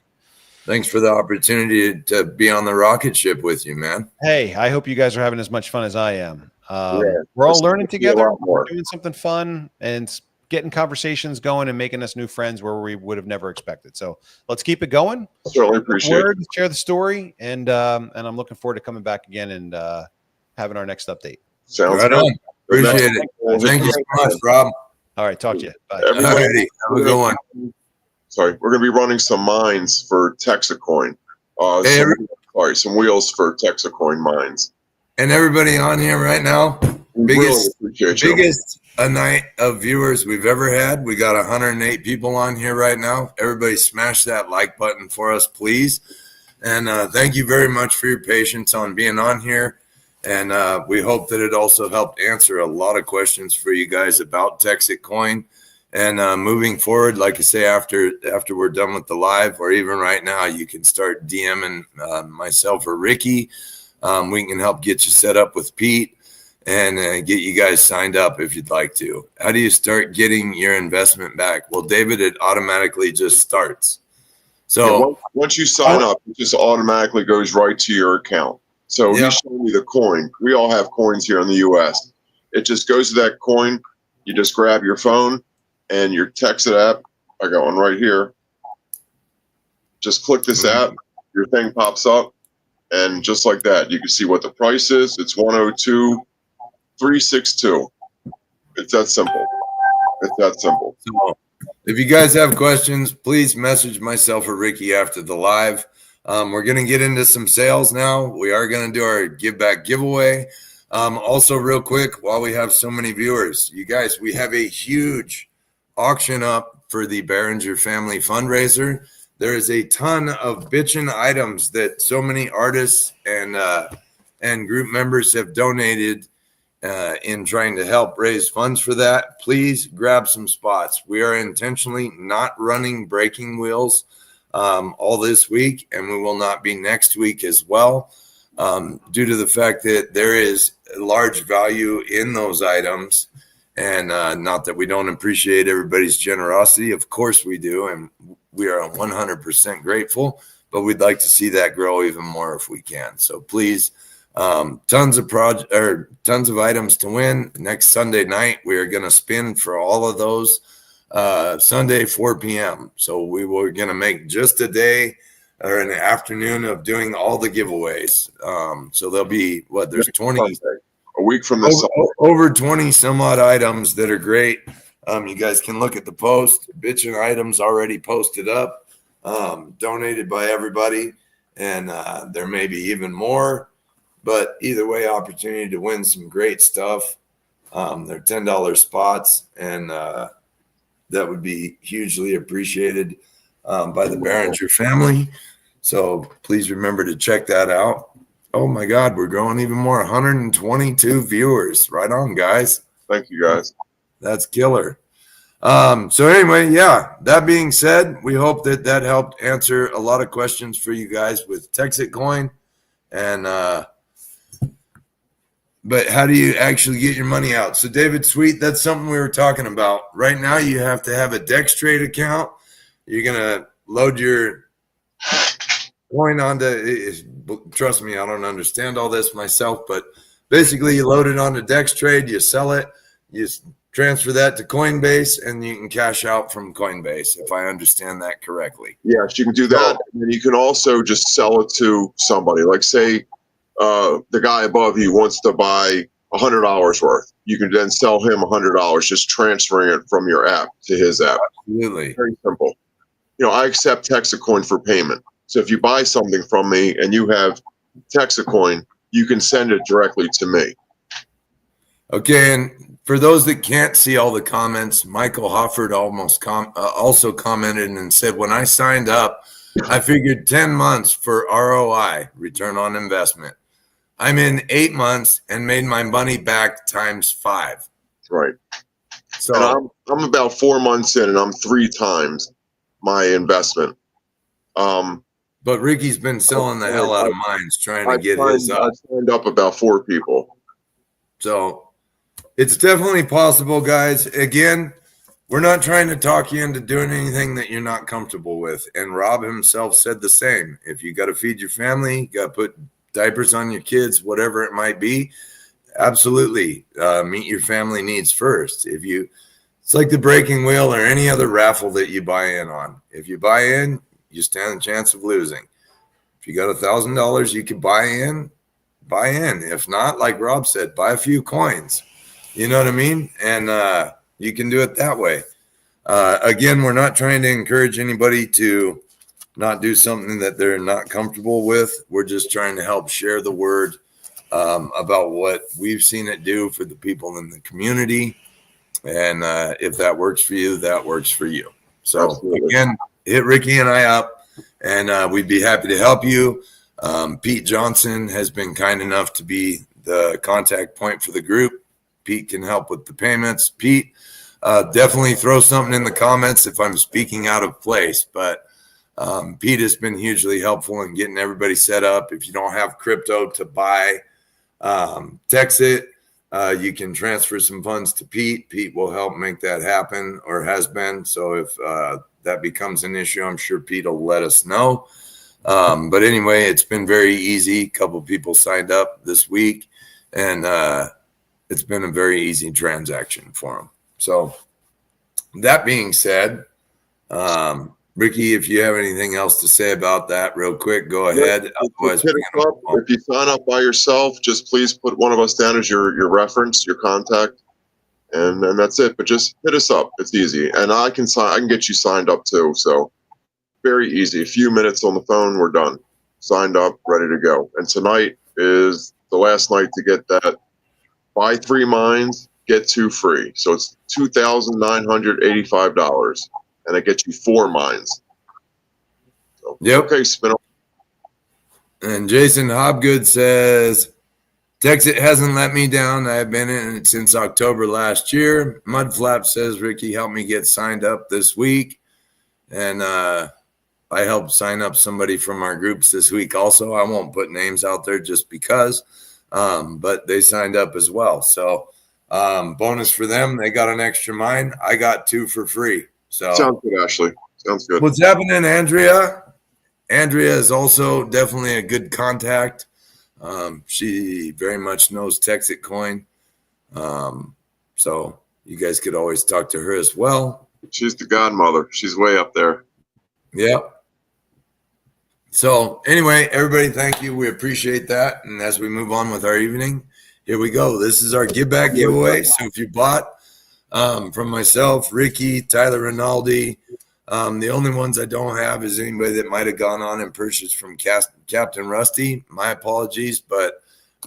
thanks for the opportunity to be on the rocket ship with you, man. Hey, I hope you guys are having as much fun as I am. Yeah, we're all this learning is gonna be a together. lot more. We're doing something fun and getting conversations going and making us new friends where we would have never expected. So let's keep it going. Certainly appreciate it. Share the story, and I'm looking forward to coming back again and having our next update. Sounds Right good. on. Appreciate it. Thank you so much, Rob. All right, talk to you. Bye. Everybody- Alrighty, have a good one. Sorry, we're going to be running some mines for TEXIT coin. Hey, Some wheels for TEXIT coin mines. And everybody on here right now, We really appreciate you. biggest a night of viewers we've ever had. We got 108 people on here right now. Everybody smash that like button for us, please. And thank you very much for your patience on being on here. And we hope that it also helped answer a lot of questions for you guys about TEXIT coin. And moving forward, like I say, after we're done with the live, or even right now, you can start DMing myself or Ricky. We can help get you set up with Pete and get you guys signed up if you'd like to. How do you start getting your investment back? Well, David, it automatically just starts. So Yeah, once you sign up, it just automatically goes right to your account. So Yeah. he's showing you the coin. We all have coins here in the U.S. It just goes to that coin. You just grab your phone and your TEXIT app. I got one right here. Just click this app. Your thing pops up. And just like that, you can see what the price is. It's 102,362. It's that simple. It's that simple. So if you guys have questions, please message myself or Ricky after the live. We're going to get into some sales now. We are going to do our give back giveaway. Also, real quick, while we have so many viewers, you guys, we have a huge auction up for the Behringer Family Fundraiser. There is a ton of bitchin' items that so many artists and group members have donated in trying to help raise funds for that. Please grab some spots. We are intentionally not running breaking wheels all this week, and we will not be next week as well, due to the fact that there is large value in those items. And not that we don't appreciate everybody's generosity. Of course we do, and we are 100% grateful, but we'd like to see that grow even more if we can. So please, tons of items to win. Next Sunday night, we are going to spin for all of those Sunday 4 p.m. So we're going to make just a day or an afternoon of doing all the giveaways. So there'll be there's 20 a week from this over 20 some odd items that are great. You guys can look at the post. Bitchin' items already posted up, donated by everybody, and there may be even more. But either way, opportunity to win some great stuff. They're $10 spots, and that would be hugely appreciated by the Behringer family. So please remember to check that out. Oh my God, we're growing even more. 122 viewers. Right on, guys. Thank you, guys. That's killer. So anyway, yeah, that being said, we hope that helped answer a lot of questions for you guys with TEXIT coin. And, but how do you actually get your money out? So David Sweet, that's something we were talking about. Right now, you have to have a DexTrade account. You're going to load your coin onto, trust me, I don't understand all this myself, but basically you load it onto DexTrade, you sell it, you transfer that to Coinbase, and you can cash out from Coinbase, if I understand that correctly. Yes, you can do that. And then you can also just sell it to somebody. Like say the guy above you wants to buy $100 worth. You can then sell him $100, just transferring it from your app to his app. Absolutely. Very simple. You know, I accept TEXIT coin for payment. So if you buy something from me and you have TEXIT coin, you can send it directly to me. Okay, and for those that can't see all the comments, Michael Hofford also commented and said, when I signed up, I figured 10 months for ROI, return on investment. I'm in 8 months and made my money back times 5. Right. So and I'm about 4 months in, and I'm 3 times my investment. But Ricky's been selling the hell out of mines trying to get his up. I signed up about 4 people. So it's definitely possible, guys. Again, we're not trying to talk you into doing anything that you're not comfortable with. And Rob himself said the same. If you got to feed your family, you got to put diapers on your kids, whatever it might be, absolutely meet your family needs first. It's like the breaking wheel or any other raffle that you buy in on. If you buy in, you stand a chance of losing. If you got $1,000, you could buy in. If not, like Rob said, buy a few coins. You know what I mean? And you can do it that way. Again, we're not trying to encourage anybody to not do something that they're not comfortable with. We're just trying to help share the word about what we've seen it do for the people in the community. And if that works for you, that works for you. So Absolutely. Again, hit Ricky and I up, and we'd be happy to help you. Pete Johnson has been kind enough to be the contact point for the group. Pete can help with the payments. Pete, definitely throw something in the comments if I'm speaking out of place, but Pete has been hugely helpful in getting everybody set up. If you don't have crypto to buy TEXIT, you can transfer some funds to Pete. Pete will help make that happen, or has been. So if that becomes an issue, I'm sure Pete will let us know. But anyway, it's been very easy. A couple of people signed up this week, and it's been a very easy transaction for them. So that being said, Ricky, if you have anything else to say about that real quick, go ahead. Otherwise, if you sign up by yourself, just please put one of us down as your reference, your contact, and then that's it. But just hit us up. It's easy, and I can get you signed up too. So very easy. A few minutes on the phone, we're done. Signed up, ready to go. And tonight is the last night to get that. Buy 3 mines, get 2 free. So it's $2,985, and it gets you 4 mines. So, yep. Okay, spin up. And Jason Hobgood says, TEXIT hasn't let me down. I've been in it since October last year. Mudflap says, Ricky, help me get signed up this week. And I helped sign up somebody from our groups this week also. I won't put names out there just because. But they signed up as well. So bonus for them. They got an extra mine. I got 2 for free. So Sounds good, Ashley. Sounds good. What's happening, Andrea? Andrea is also definitely a good contact. She very much knows TEXIT coin. So you guys could always talk to her as well. She's the godmother. She's way up there. Yep. So anyway, everybody, thank you. We appreciate that. And as we move on with our evening, here we go. This is our give back giveaway. So if you bought from myself, Ricky, Tyler Rinaldi, the only ones I don't have is anybody that might have gone on and purchased from Captain Rusty. My apologies, but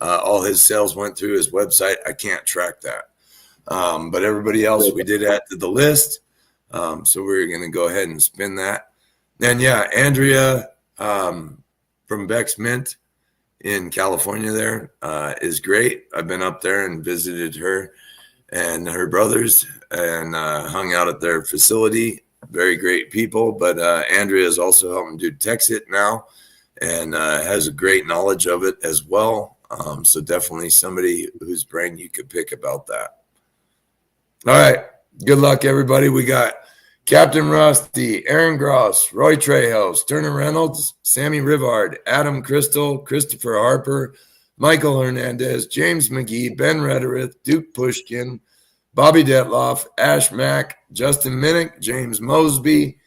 all his sales went through his website. I can't track that. But everybody else, we did add to the list. So we're going to go ahead and spin that. And yeah, Andrea from Beck's Mint in California there is great. I've been up there and visited her and her brothers and hung out at their facility. Very great people. But Andrea is also helping do TEXIT now and has a great knowledge of it as well. So definitely somebody whose brain you could pick about that. All right. Good luck, everybody. We got Captain Rusty, Aaron Gross, Roy Trejo, Turner Reynolds, Sammy Rivard, Adam Crystal, Christopher Harper, Michael Hernandez, James McGee, Ben Redderith, Duke Pushkin, Bobby Detloff, Ash Mack, Justin Minnick, James Mosby,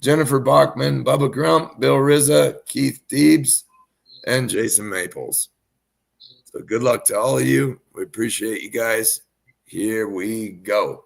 Jennifer Bachman, Bubba Grump, Bill Rizza, Keith Deebs, and Jason Maples. So good luck to all of you. We appreciate you guys. Here we go.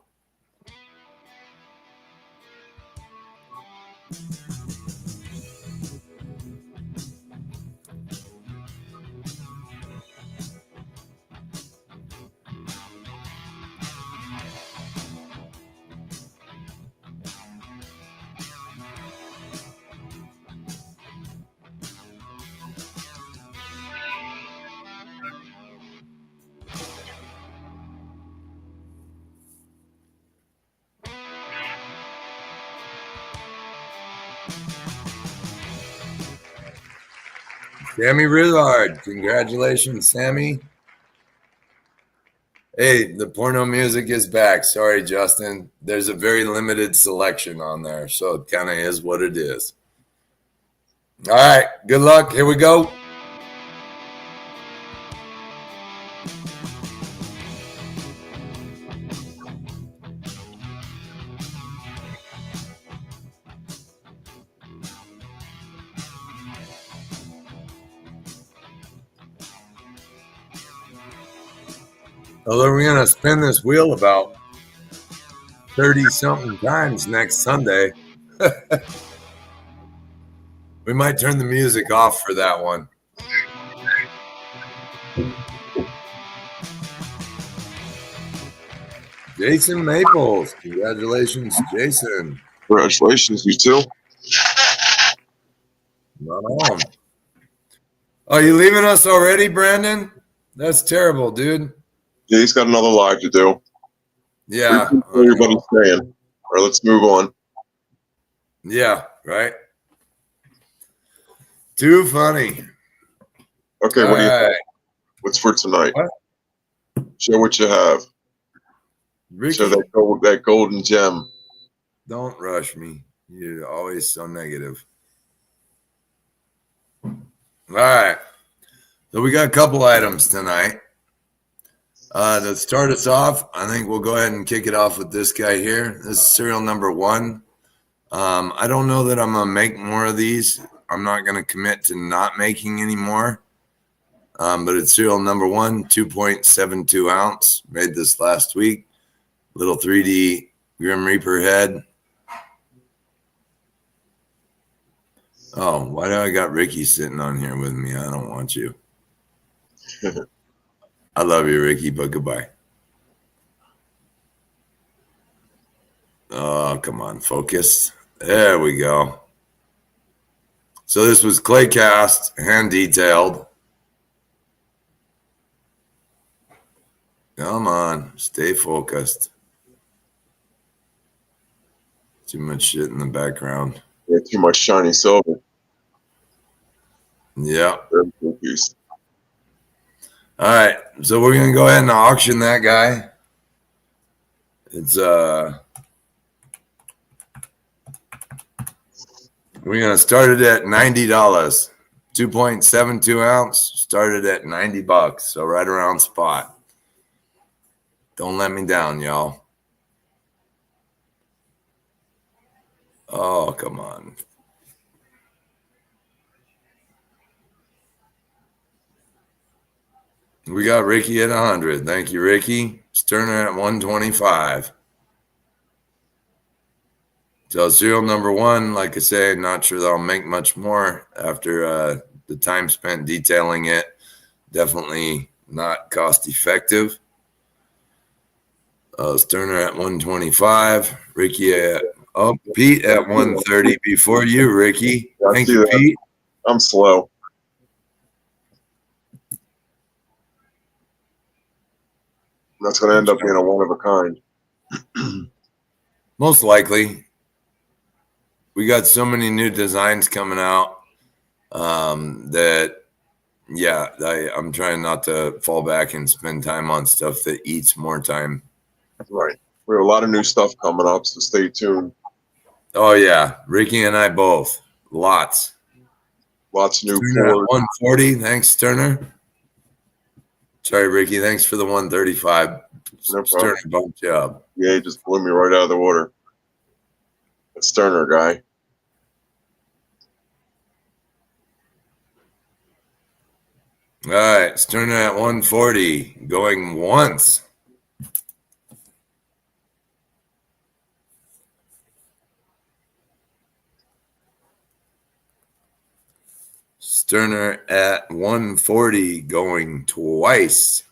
Sammy Rizard. Congratulations, Sammy. Hey, the porno music is back. Sorry, Justin. There's a very limited selection on there, so it kind of is what it is. All right, good luck. Here we go. Although we're going to spin this wheel about 30-something times next Sunday. We might turn the music off for that one. Jason Maples. Congratulations, Jason. Congratulations, you too. Not on. Oh, you leaving us already, Brandon? That's terrible, dude. Yeah, he's got another live to do. Yeah. Everybody's saying. All right, let's move on. Yeah, right. Too funny. Okay, what do you think? What's for tonight? What? Show what you have. Ricky, Show that golden gem. don't rush me. You're always so negative. All right. So we got a couple items tonight. To start us off, I think we'll go ahead and kick it off with this guy here. This is serial number 1. I don't know that I'm going to make more of these. I'm not going to commit to not making any more. But it's serial number 1, 2.72 ounce. Made this last week. Little 3D Grim Reaper head. Oh, why do I got Ricky sitting on here with me? I don't want you. I love you, Ricky, but goodbye. Oh, come on, focus. There we go. So this was clay cast, hand detailed. Come on, stay focused. Too much shit in the background. Yeah, too much shiny silver. Yeah. Very cool piece. All right, so we're gonna go ahead and auction that guy. It's we're gonna start it at $90. 2.72 ounce started at $90, so right around spot. Don't let me down, y'all. Oh, come on. We got Ricky at 100. Thank you, Ricky. Sterner at 125. So serial number 1, like I say, not sure that I'll make much more after the time spent detailing it. Definitely not cost effective. Sterner at 125. Ricky at Pete at 130 before you, Ricky. Thank you, Pete. I'm slow. That's going to end up being a one of a kind. Most likely. We got so many new designs coming out that, yeah, I'm trying not to fall back and spend time on stuff that eats more time. Right. We have a lot of new stuff coming up, so stay tuned. Oh, yeah. Ricky and I both. Lots. Lots of new Turner at 140. Thanks, Turner. Sorry, Ricky. Thanks for the 135. No Sterner bumped you up. Yeah, he just blew me right out of the water. That Sterner guy. All right. Sterner at 140. Going once. Sterner at 140 going twice.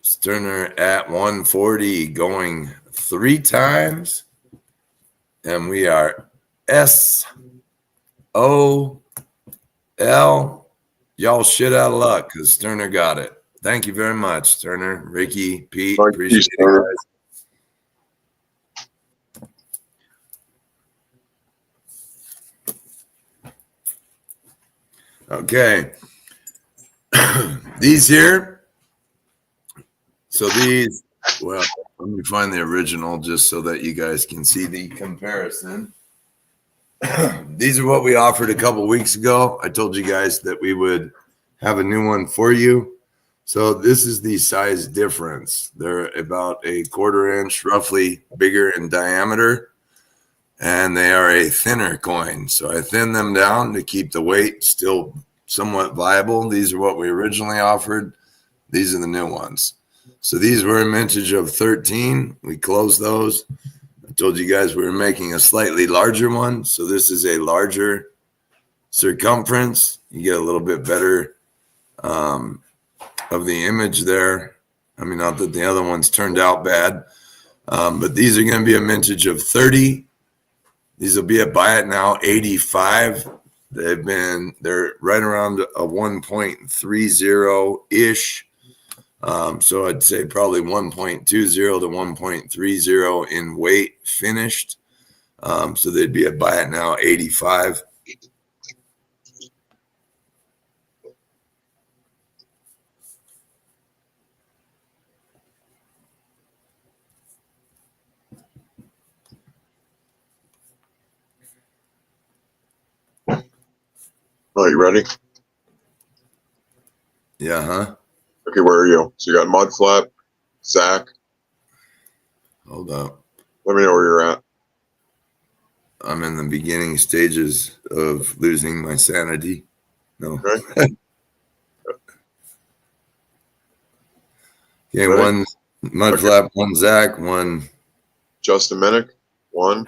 Sterner at 140 going 3 times. And we are SOL. Y'all shit out of luck because Sterner got it. Thank you very much, Sterner, Ricky, Pete. Appreciate it, guys. Okay. These here. So these, well, let me find the original just so that you guys can see the comparison. These are what we offered a couple weeks ago. I told you guys that we would have a new one for you. So this is the size difference. They're about a 1/4 inch, roughly bigger in diameter, and they are a thinner coin. So I thinned them down to keep the weight still somewhat viable. These are what we originally offered. These are the new ones. So these were a mintage of 13. We closed those. I told you guys we were making a slightly larger one. So this is a larger circumference. You get a little bit better of the image there. I mean, not that the other ones turned out bad, but these are going to be a mintage of 30. These will be a buy it now 85. They're right around a 1.30 ish. So I'd say probably 1.20 to 1.30 in weight finished. So they'd be a buy it now 85. Are you ready? Yeah, huh? Okay, where are you? So you got Mudflap, Zach. Hold up. Let me know where you're at. I'm in the beginning stages of losing my sanity. No. Okay. Okay, Ready? one Mudflap, one Zach, one Justin Minnick, 1.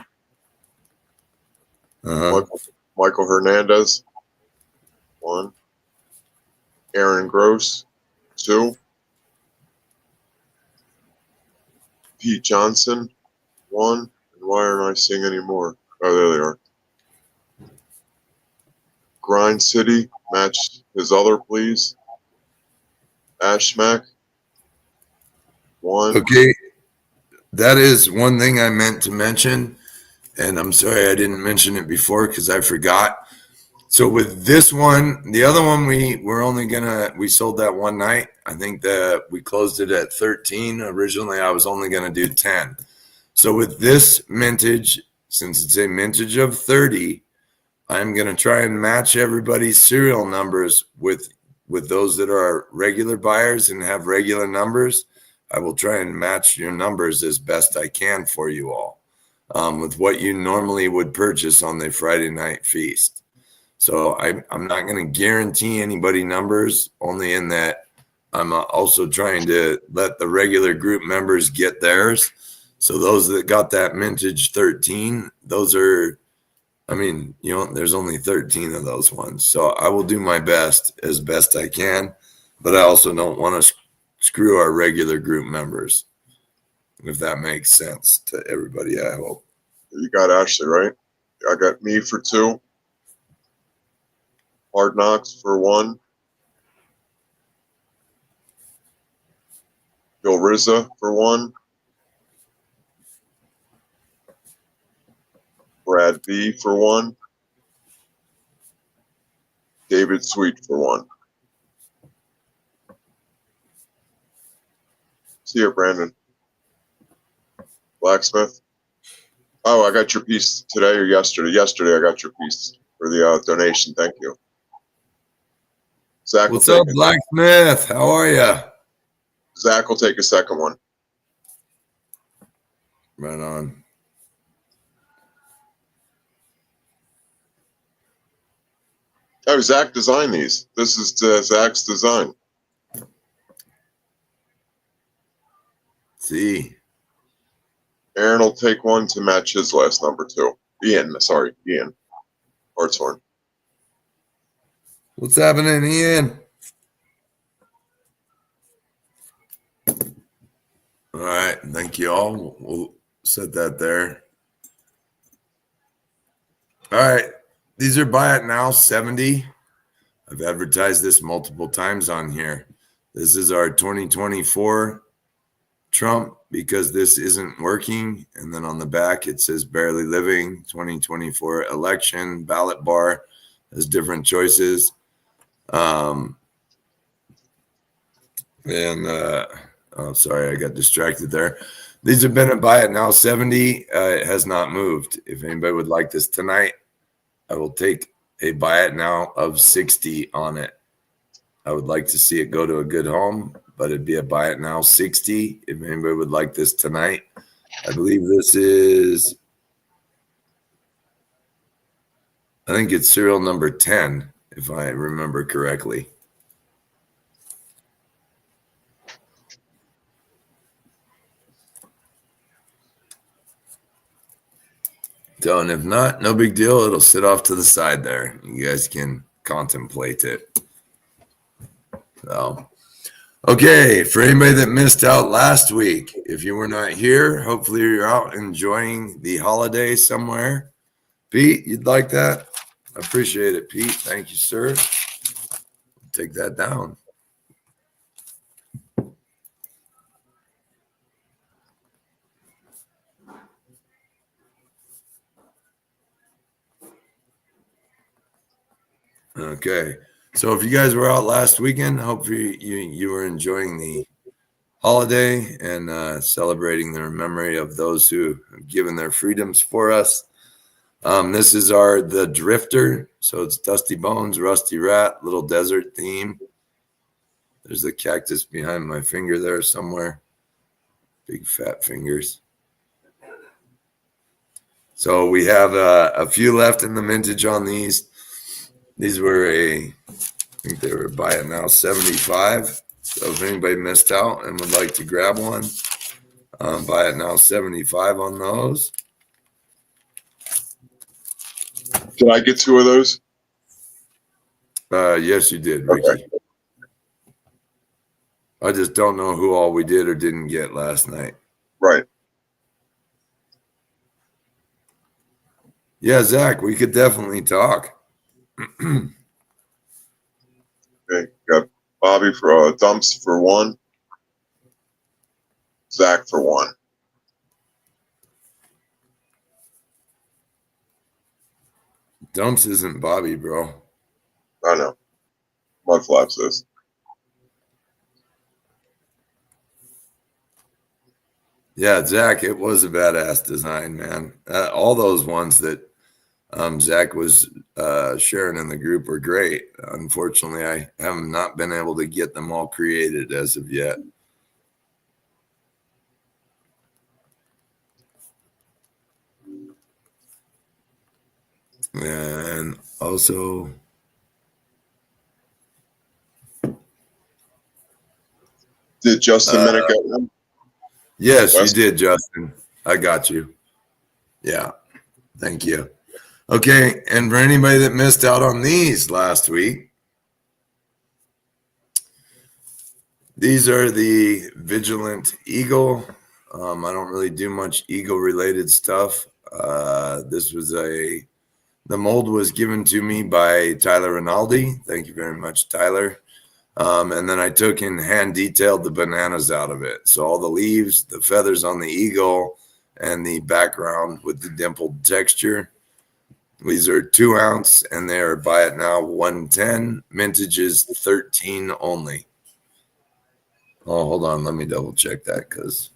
uh-huh. Michael Hernandez, 1. Aaron Gross, 2. Pete Johnson, 1. And why aren't I seeing any more? Oh, there they are. Grind City, match his other, please. Ashmack, 1. Okay, that is one thing I meant to mention, and I'm sorry I didn't mention it before because I forgot. So with this one, the other one we sold that one night. I think that we closed it at 13. Originally, I was only gonna do 10. So with this mintage, since it's a mintage of 30, I'm gonna try and match everybody's serial numbers with those that are regular buyers and have regular numbers. I will try and match your numbers as best I can for you all with what you normally would purchase on the Friday night feast. So I'm not going to guarantee anybody numbers, only in that I'm also trying to let the regular group members get theirs. So those that got that mintage 13, those are, I mean, there's only 13 of those ones. So I will do my best as best I can, but I also don't want to screw our regular group members, if that makes sense to everybody, I hope. You got Ashley, right? I got me for 2. Hard Knocks for 1. Bill Rizza for 1. Brad B for 1. David Sweet for 1. See you, Brandon. Blacksmith. Oh, I got your piece today or yesterday. Yesterday, I got your piece for the donation. Thank you. Zach, what's up, Blacksmith? How are you? Zach will take a second one. Right on. Oh, Zach designed these. This is Zach's design. See. Aaron will take one to match his last number too. Ian. Hartshorn. What's happening, Ian? All right. Thank you all. We'll set that there. All right. These are buy it now 70. I've advertised this multiple times on here. This is our 2024 Trump because this isn't working. And then on the back, it says barely living 2024 election ballot bar. There's different choices. Oh, sorry, I got distracted there. These have been a buy it now 70. It has not moved. If anybody would like this tonight, I will take a buy it now of 60 on it. I would like to see it go to a good home, but it'd be a buy it now 60. If anybody would like this tonight, I believe this is, I think it's serial number 10, if I remember correctly. So, and if not, no big deal. It'll sit off to the side there. You guys can contemplate it. So, okay, for anybody that missed out last week, if you were not here, hopefully you're out enjoying the holiday somewhere. Pete, you'd like that? I appreciate it, Pete. Thank you, sir. Take that down. Okay. So if you guys were out last weekend, hopefully you were enjoying the holiday and celebrating the memory of those who have given their freedoms for us. This is the Drifter. So it's Dusty Bones, Rusty Rat, little desert theme. There's the cactus behind my finger there somewhere. Big fat fingers. So we have a few left in the mintage on these. These were I think they were buy it now 75. So if anybody missed out and would like to grab one, buy it now 75 on those. Did I get 2 of those? Yes, you did, Ricky. Okay. I just don't know who all we did or didn't get last night. Right. Yeah, Zach, we could definitely talk. Okay, got Bobby for Dumps for 1. Zach for 1. Dumps isn't Bobby, bro. I know. Mudflaps is. Yeah, Zach, it was a badass design, man. All those ones that Zach was sharing in the group were great. Unfortunately, I have not been able to get them all created as of yet. And also, did Justin Minnick get one? Yes, you did, Justin. I got you. Yeah, thank you. Okay, and for anybody that missed out on these last week, these are the Vigilant Eagle. I don't really do much Eagle-related stuff. This was the mold was given to me by Tyler Rinaldi. Thank you very much, Tyler. And then I took and hand detailed the bananas out of it. So all the leaves, the feathers on the eagle, and the background with the dimpled texture. These are 2 ounce and they're buy it now 110. Mintage is 13 only. Oh, hold on. Let me double check that because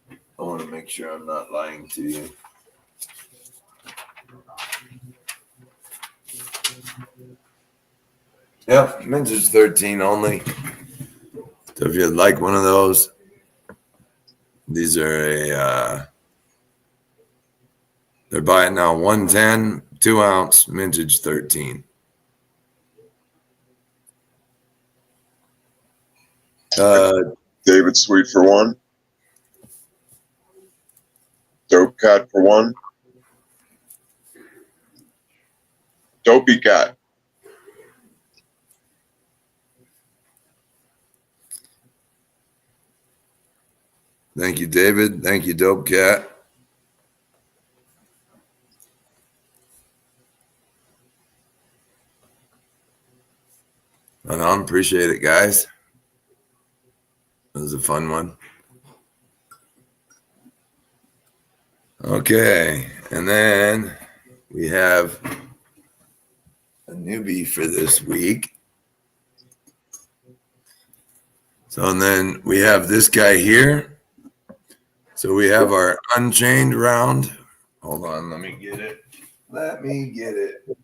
I want to make sure I'm not lying to you. Yep, mintage 13 only. So if you'd like one of those, these are they're buying now 110, 2 ounce, mintage 13. David Sweet for 1. Dope Cat for 1. Dopey Cat. Thank you, David. Thank you, Dope Cat. Right on. Appreciate it, guys. It was a fun one. Okay. And then we have a newbie for this week. So, and then we have this guy here. So we have our unchained round. Hold on, let me get it. Let me get it.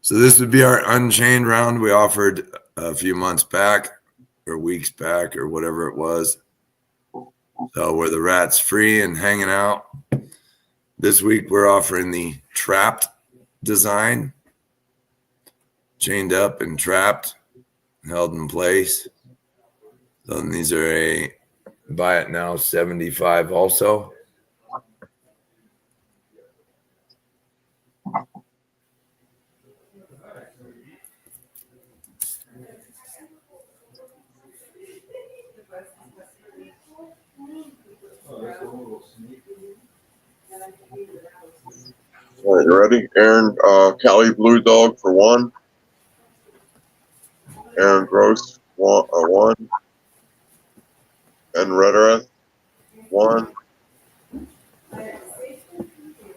So this would be our unchained round we offered a few months back or weeks back or whatever it was. So where the rat's free and hanging out. This week we're offering the trapped design. Chained up and trapped, held in place. So these are a buy it now 75 also. All right, you ready? Aaron, Cali Blue Dog for 1. Aaron Gross, 1. And Rederath, 1.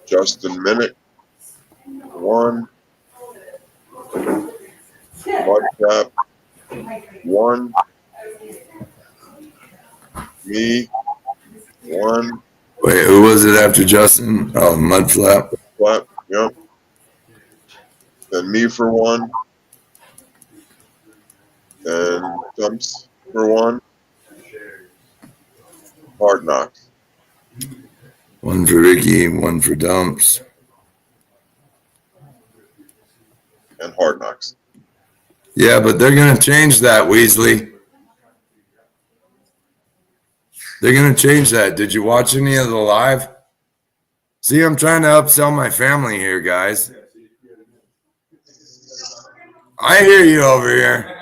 Justin Minute, 1. Mudcap, 1. Me, 1. Wait, who was it after Justin? Oh, Mudflap. Flap, yep. Then me for 1. And Dumps for 1. Hard Knocks. 1 for Ricky, 1 for Dumps. And Hard Knocks. Yeah, but they're going to change that, Weasley. They're going to change that. Did you watch any of the live? See, I'm trying to upsell my family here, guys. I hear you over here.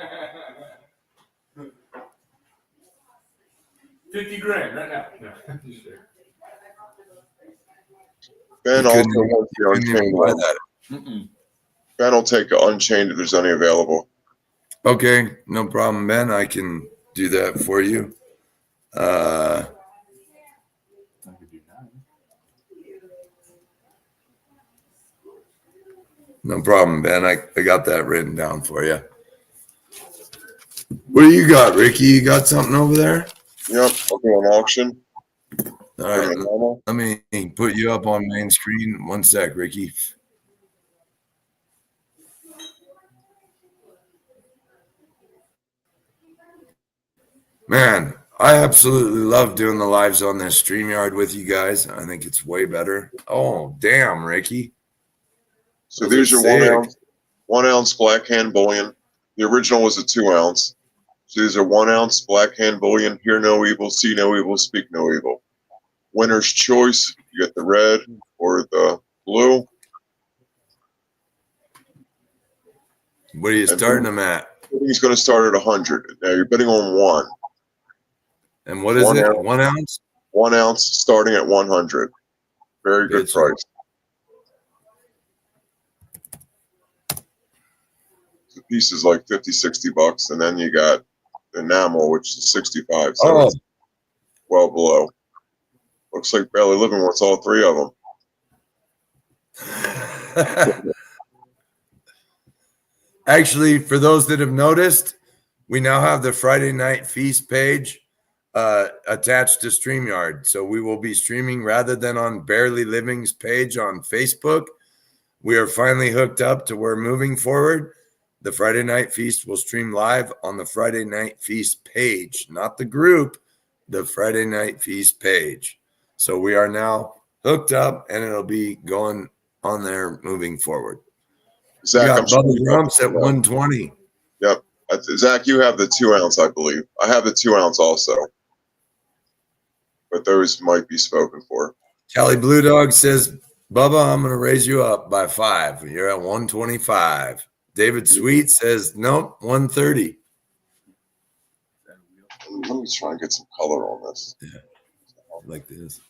50 grand right now. No, Ben also wants the Unchained one. Mm-mm. Ben will take Unchained if there's any available. Okay, no problem, Ben. I can do that for you. No problem, Ben. I got that written down for you. What do you got, Ricky? You got something over there? Yep, I'll do an auction. All right, let me put you up on main screen. 1 sec, Ricky. Man, I absolutely love doing the lives on this StreamYard with you guys. I think it's way better. Oh, damn, Ricky. So these are sick. 1 ounce black hand bullion. The original was a 2 ounce. So these are 1 ounce black hand bullion. Hear no evil, see no evil, speak no evil. Winner's choice. You get the red or the blue. What are you starting them at? He's going to start at 100. Now you're betting on 1. And what is it? 1 ounce? 1 ounce starting at 100. Very good price. The piece is like 50, 60 bucks. And then you got enamel, which is 65. So it's well below. Looks like Barely Living wants all 3 of them. Actually, for those that have noticed, we now have the Friday Night Feast page attached to StreamYard. So we will be streaming rather than on Barely Living's page on Facebook. We are finally hooked up to where moving forward, the Friday Night Feast will stream live on the Friday Night Feast page, not the group, the Friday Night Feast page. So we are now hooked up and it'll be going on there moving forward. Zach, I'm Bubba Grumps at 120. Yep. Zach, you have the 2 ounce, I believe. I have the 2 ounce also. But those might be spoken for. Cali Blue Dog says, Bubba, I'm going to raise you up by 5. You're at 125. David Sweet says, nope, 130. Let me try and get some color on this. Yeah, like this.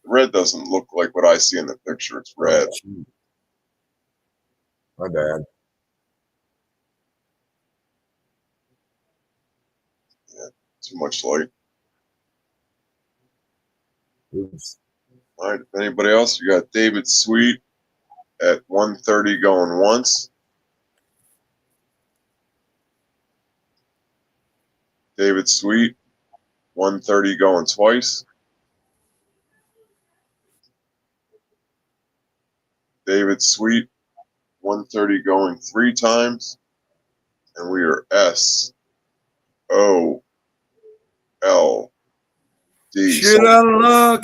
Red doesn't look like what I see in the picture. It's red. My bad. Yeah, too much light. Oops. All right. Anybody else? You got David Sweet at 130 going once. David Sweet, 130 going twice. David Sweet, 130 going 3 times. And we are SOLD. Shit out of luck.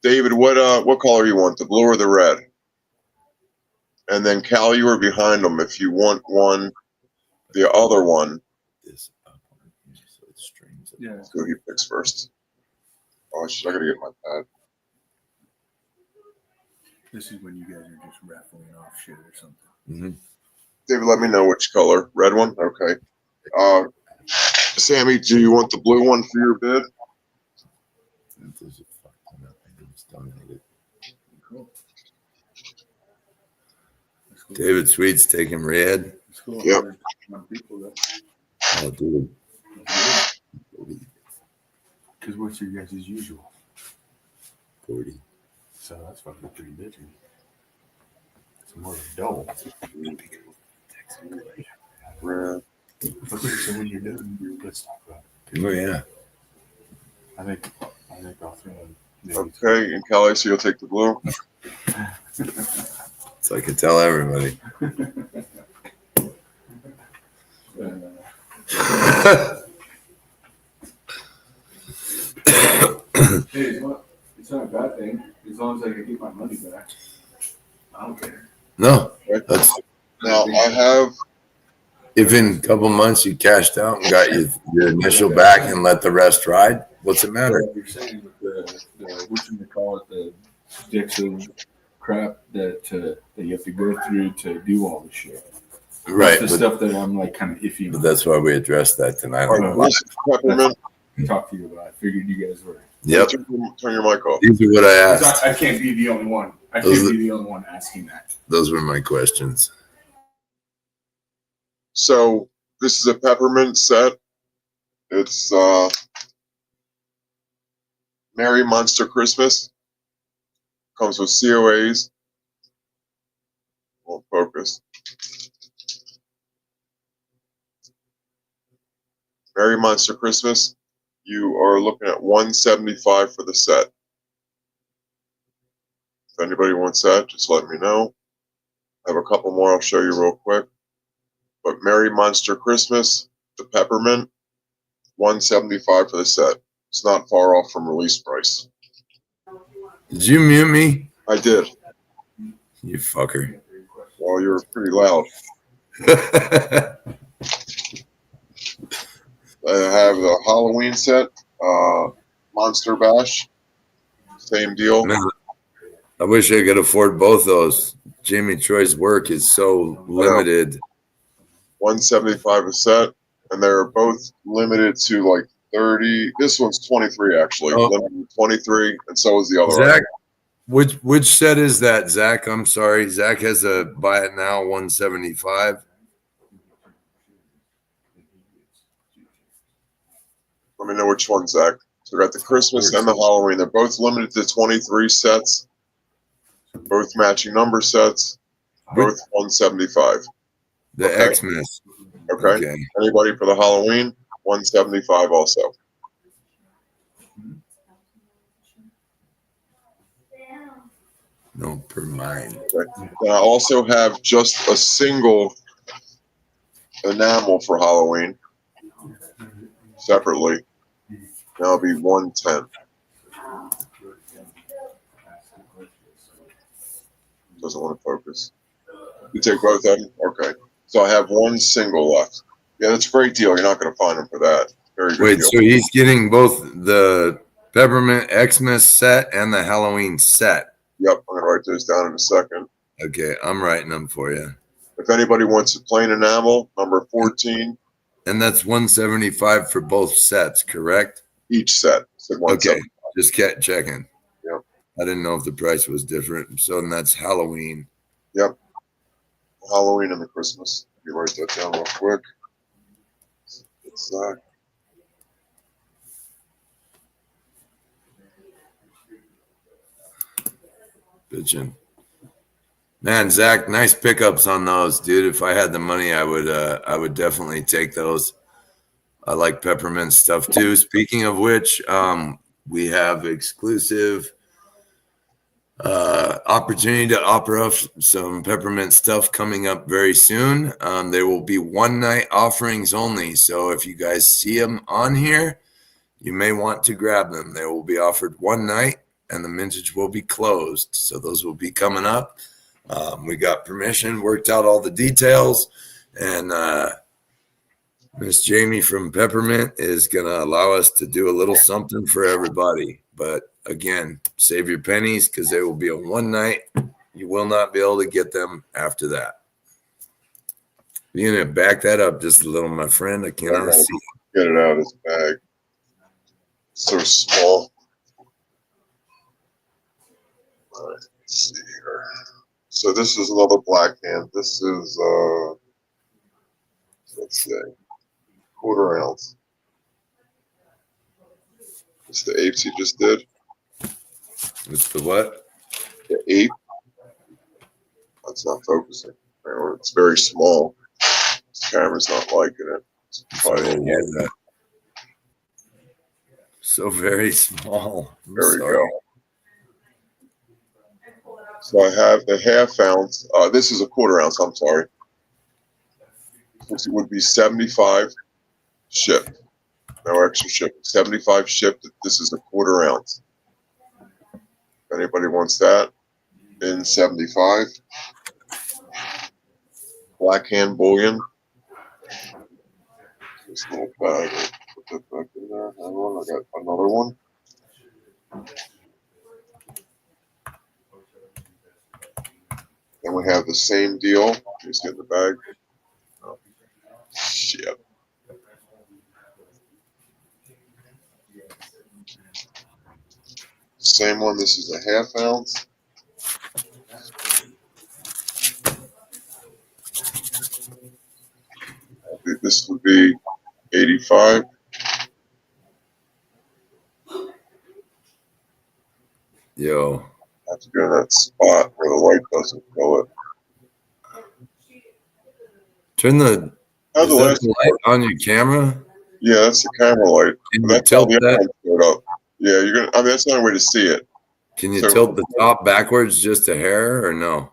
David, what color you want? The blue or the red? And then Cal, you are behind them. If you want one, the other one. Yeah. Let's go. He picks first. Oh shit! I gotta get my pad. This is when you guys are just raffling off shit or something. Mm-hmm. David, let me know which color. Red one. Okay. Sammy, do you want the blue one for your bid? Cool. David Sweet's taking red. Cool. Yep. Oh, dude. Because what's your guys' usual? 40. So that's fucking pretty bitchy. It's more than double. Red. Okay, so when you're done, let's talk about it. Oh, yeah. I think I'll throw in. Okay, and Kelly, so you'll take the blue. So I can tell everybody. Hey, it's not a bad thing as long as I can get my money back. I don't care. No, that's Now I have. if in a couple months you cashed out and got your initial back and let the rest ride, what's it matter? You're saying with the what you call it, the Dixon crap that you have to go through to do all this shit. Right. That's the stuff that I'm like kind of iffy. But that's why we addressed that tonight. This is peppermint. Talk to you about. I figured you guys were. Yep. Turn your mic off. These are what I asked. I can't be the only one. I can't be the only one asking that. Those were my questions. So this is a peppermint set. It's Merry Monster Christmas. Comes with COAs. Won't focus. Merry Monster Christmas. You are looking at $175 for the set. If anybody wants that, just let me know. I have a couple more I'll show you real quick. But Merry Monster Christmas, the peppermint, $175 for the set. It's not far off from release price. Did you mute me? I did. You fucker. Well, you were pretty loud. I have the Halloween set, Monster Bash, same deal. Man, I wish I could afford both those. Jamie Troy's work is so limited. $175 a set, and they're both limited to like 30. This one's 23 actually, limited to 23, and so is the other. Zach, which set is that, Zach? I'm sorry, Zach has a buy it now 175. Let me know which one, Zach. So we got the Christmas and the Halloween. They're both limited to 23 sets. Both matching number sets. Both 175. The Okay. Xmas. Okay. Anybody for the Halloween? 175 also. No, per mind. Okay. And I also have just a single enamel for Halloween separately. That'll be 110. Doesn't want to focus. You take both of them? Okay. So I have one single left. Yeah, that's a great deal. You're not going to find them for that. Very good Wait, deal. so he's getting both the Peppermint Xmas set and the Halloween set. Yep, I'm going to write those down in a second. Okay, I'm writing them for you. If anybody wants a plain enamel, number 14. And that's 175 for both sets, correct? Each set. So Okay, just kept checking. Yep. I didn't know if the price was different. So then that's Halloween. Yep. Halloween and the Christmas. You write that down real quick. It's Bitchin'. Man, Zach, nice pickups on those, dude. If I had the money, I would definitely take those. I like peppermint stuff too. Speaking of which, we have exclusive opportunity to offer up some peppermint stuff coming up very soon. There will be one night offerings only. So if you guys see them on here, you may want to grab them. They will be offered one night and the mintage will be closed. So those will be coming up. We got permission, worked out all the details, and Miss Jamie from Peppermint is going to allow us to do a little something for everybody. But again, save your pennies because they will be on one night. You will not be able to get them after that. You're going to back that up just a little, my friend. I cannot see. Get it out of his bag. So small. All right, let's see here. So this is another black hand. This is, let's say, 1/4 ounce. It's the apes he just did. It's the what? The ape. That's not focusing. It's very small. This camera's not liking it. Sorry to hear that. So very small. There we go. So I have the 1/2 ounce. This is a 1/4 ounce. I'm sorry. This would be 75 shipped. No extra shipping. 75 shipped. This is a 1/4 ounce. If anybody wants that, in 75. Black hand bullion. This little bag. Put that back in there. Hang on, I got another one. Then we have the same deal. Just get in the bag. Oh, shit. Same one. This is a 1/2 ounce. This would be 85. Yo. I have to go in that spot where the light doesn't go it. Turn the, How's the last light on your camera? Yeah, that's the camera light. Can you That's tilt how the that? other one showed up. Yeah, you're gonna. I mean, that's the only way to see it. Can you So- tilt the top backwards just a hair or no?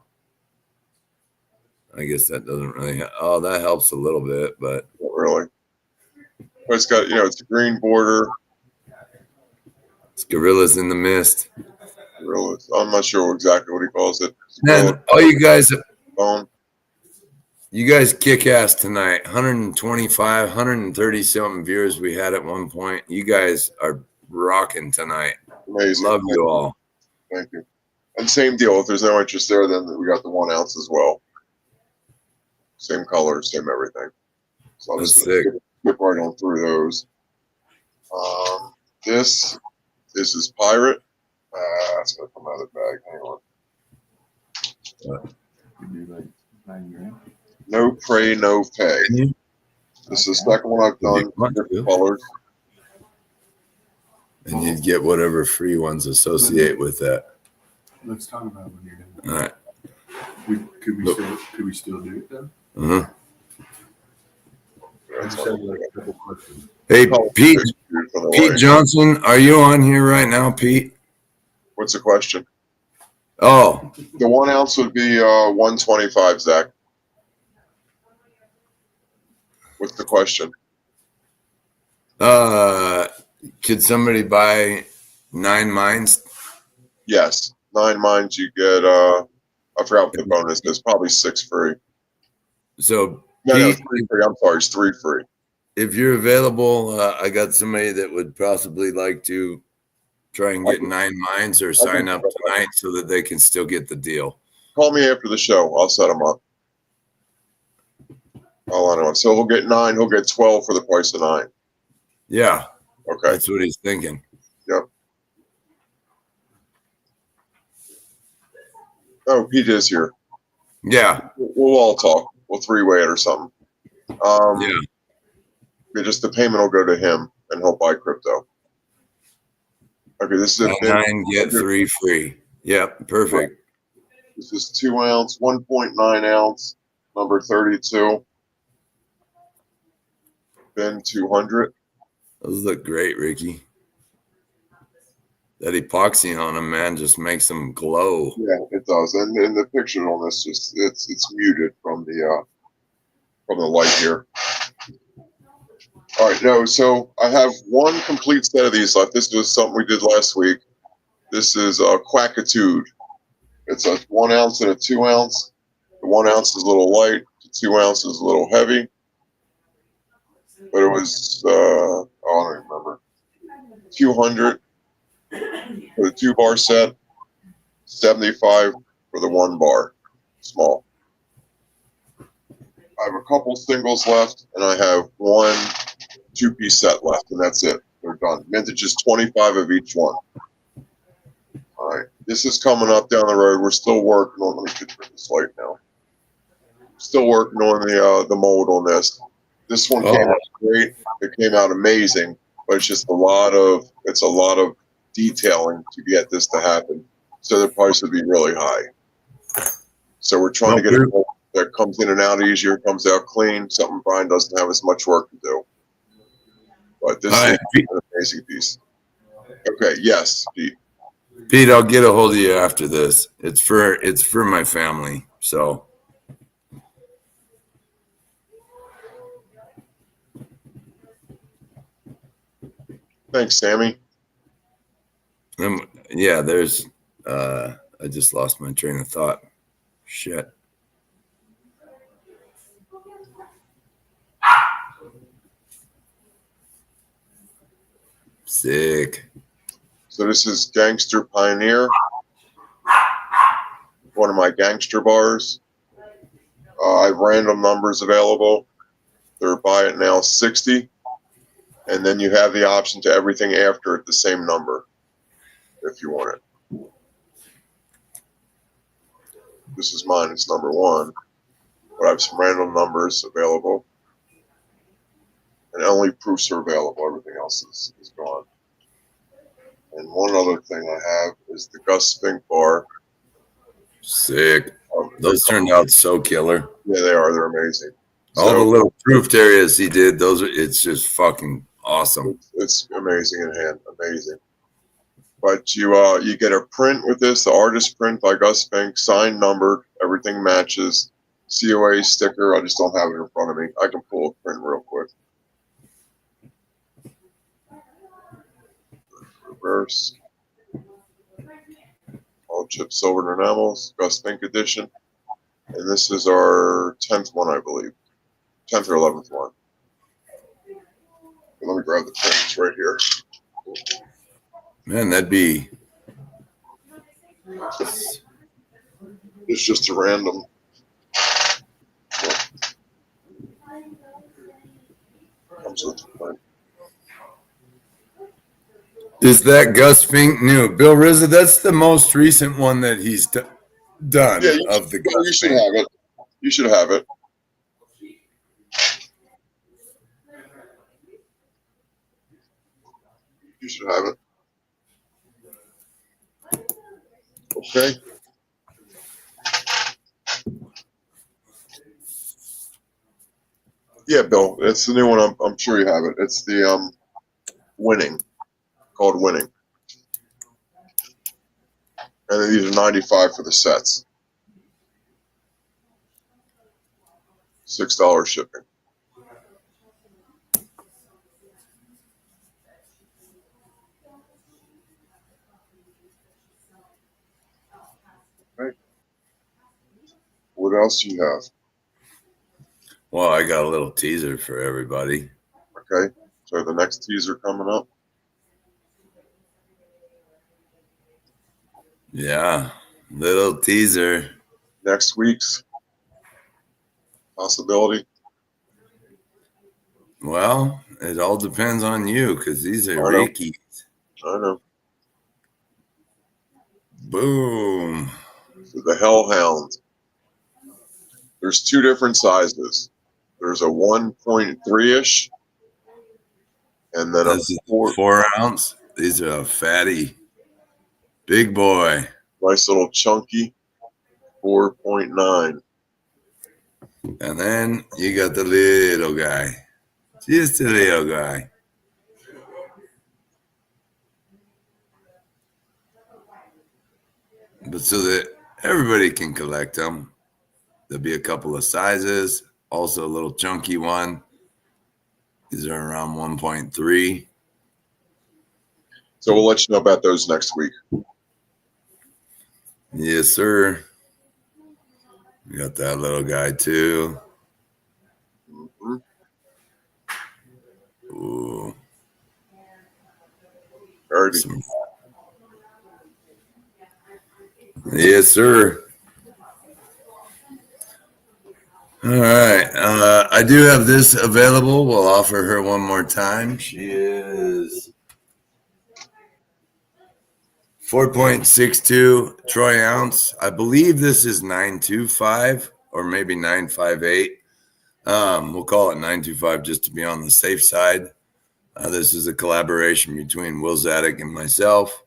I guess that doesn't really. Oh, that helps a little bit, but Not really. But it's got, it's a green border. it's gorillas in the mist. Really, I'm not sure exactly what he calls it. Man, all you guys Bone. kick ass tonight. 125, 130 something viewers we had at one point. You guys are rocking tonight. Amazing. Love you all. Thank you. And same deal. If there's no interest there, then we got the 1 ounce as well. Same color, same everything. So I'll That's just sick. skip right on through those. This is Pirate. It's gonna come out of the bag. Hang on. You do like 9 grand. No pray, no pay. This is the second one I've done. Different colors. And you'd get whatever free ones associate with that. Let's talk about when you're done. All right. Could we still do it then? Uh-huh. I just have like a couple questions. Hey, Pete Johnson, are you on here right now, Pete? What's the question? Oh, The 1 ounce would be 125, Zach. What's the question? could somebody buy 9 mines? Yes, 9 mines. You get. I forgot what the bonus is. Probably 6 free. So No, Pete, 3 free. I'm sorry, it's 3 free. if you're available, I got somebody that would possibly like to try and get 9 mines or sign up tonight so that they can still get the deal. Call me after the show. I'll set them up. I'll let him. So he'll get 9. He'll get 12 for the price of 9. Yeah, Okay. that's what he's thinking. Yep. Oh, Pete is here. Yeah, We'll all talk. We'll 3-way it or something. yeah. Just the payment will go to him, and he'll buy crypto. Okay, this is Buy 9, get 3 free. Yep, perfect. This is 2 ounce, 1.9 ounce, number 32. Bin 200. Those look great, Ricky. That epoxy on them, man, just makes them glow. Yeah, it does. And the picture on this just it's muted from the light here. All right, no, so I have one complete set of these left. This was something we did last week. This is Quackitude. It's a 1 ounce and a 2 ounce. The 1 ounce is a little light. The 2 ounce is a little heavy. But it was I don't remember. 200 for the 2 bar set. 75 for the 1 bar, small. I have a couple singles left, and I have one 2-piece set left, and that's it. They're done. Mintage is 25 of each one. All right, this is coming up down the road. We're still working on. Let me get rid of this light now. Still working on the mold on this. This one came out great. It came out amazing, but it's just a lot of detailing to get this to happen. So the price would be really high. So we're trying to get a mold that comes in and out easier, comes out clean. Something Brian doesn't have as much work to do. But this is an amazing piece. Okay, yes, Pete. Pete, I'll get a hold of you after this. It's for my family. So Thanks, Sammy. yeah, there's I just lost my train of thought. Shit. Sick. So this is Gangster Pioneer, one of my gangster bars. I have random numbers available. They're buy it now 60, and then you have the option to everything after it the same number if you want it. This is mine. It's number 1, but I have some random numbers available, and only proofs are available. Everything else is gone. And one other thing I have is the Gus Spink bar. Sick. Those turned out so killer. Yeah, they are. They're amazing. All the little proofed areas he did, it's just fucking awesome. It's amazing in hand. Amazing. But you get a print with this, the artist print by Gus Spink, signed, numbered, everything matches. COA sticker. I just don't have it in front of me. I can pull a print real quick. Reverse. All chip silver enamels, Gus Spink edition. And this is our 10th one, I believe. 10th or 11th one. Let me grab the print. It's right here. Man, that'd be. It's just a random. Comes with the print. Is that Gus Fink new? Bill Rizza, that's the most recent one that he's done of the Gus You should Fink. have it. You should have it. You should have it. Okay. Yeah, Bill. It's the new one. I'm sure you have it. It's the Winning, called Winning. And then these are 95 for the sets. $6 shipping. Okay. What else do you have? Well, I got a little teaser for everybody. Okay. So the next teaser coming up. Yeah, little teaser. Next week's possibility. Well, it all depends on you because these are Ricky's. I know. Boom. So the Hellhound. There's 2 different sizes. There's a 1.3-ish, and then That's a 4 ounce. These are a fatty, big boy. Nice little chunky 4.9. And then you got the little guy. Cheers to the little guy. But so that everybody can collect them, there'll be a couple of sizes. Also, a little chunky one. These are around 1.3. So we'll let you know about those next week. Yes, sir. We got that little guy too. Mm-hmm. Ooh. Alrighty. Yes, sir. All right. I do have this available. We'll offer her one more time. She is 4.62 troy ounce. I believe this is 925 or maybe 958. We'll call it 925 just to be on the safe side. This is a collaboration between Will Zadok and myself.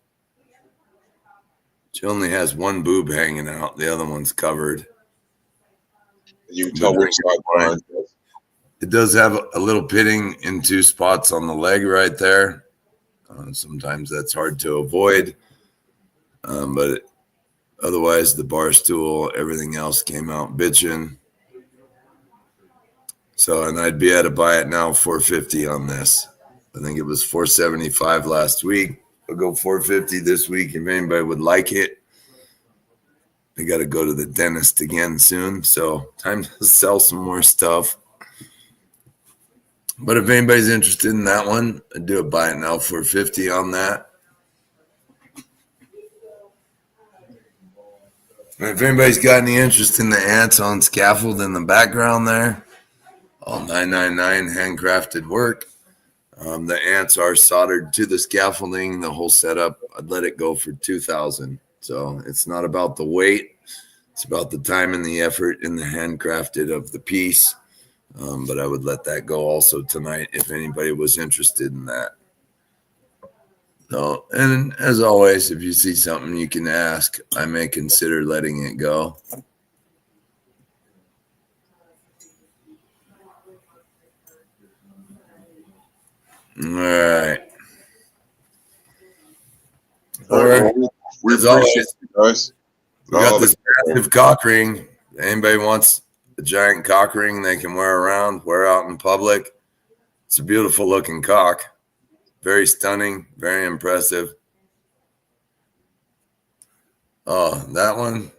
She only has one boob hanging out. The other one's covered. You can tell which side mine is. It does have a little pitting in two spots on the leg right there. Sometimes that's hard to avoid. But otherwise, the bar stool, everything else came out bitching. So, and I'd be able to buy it now $450 on this. I think it was $475 last week. I'll go $450 this week if anybody would like it. I got to go to the dentist again soon, so time to sell some more stuff. But if anybody's interested in that one, I'd do a buy it now $450 on that. And if anybody's got any interest in the ants on scaffold in the background there, all 999 handcrafted work. The ants are soldered to the scaffolding, the whole setup. I'd let it go for $2,000. So it's not about the weight. It's about the time and the effort in the handcrafted of the piece. But I would let that go also tonight if anybody was interested in that. So, and as always, if you see something you can ask, I may consider letting it go. All right. All right. We appreciate you guys. We got this massive cock ring. If anybody wants a giant cock ring they can wear around, wear out in public. It's a beautiful looking cock. Very stunning, very impressive. Oh, that one.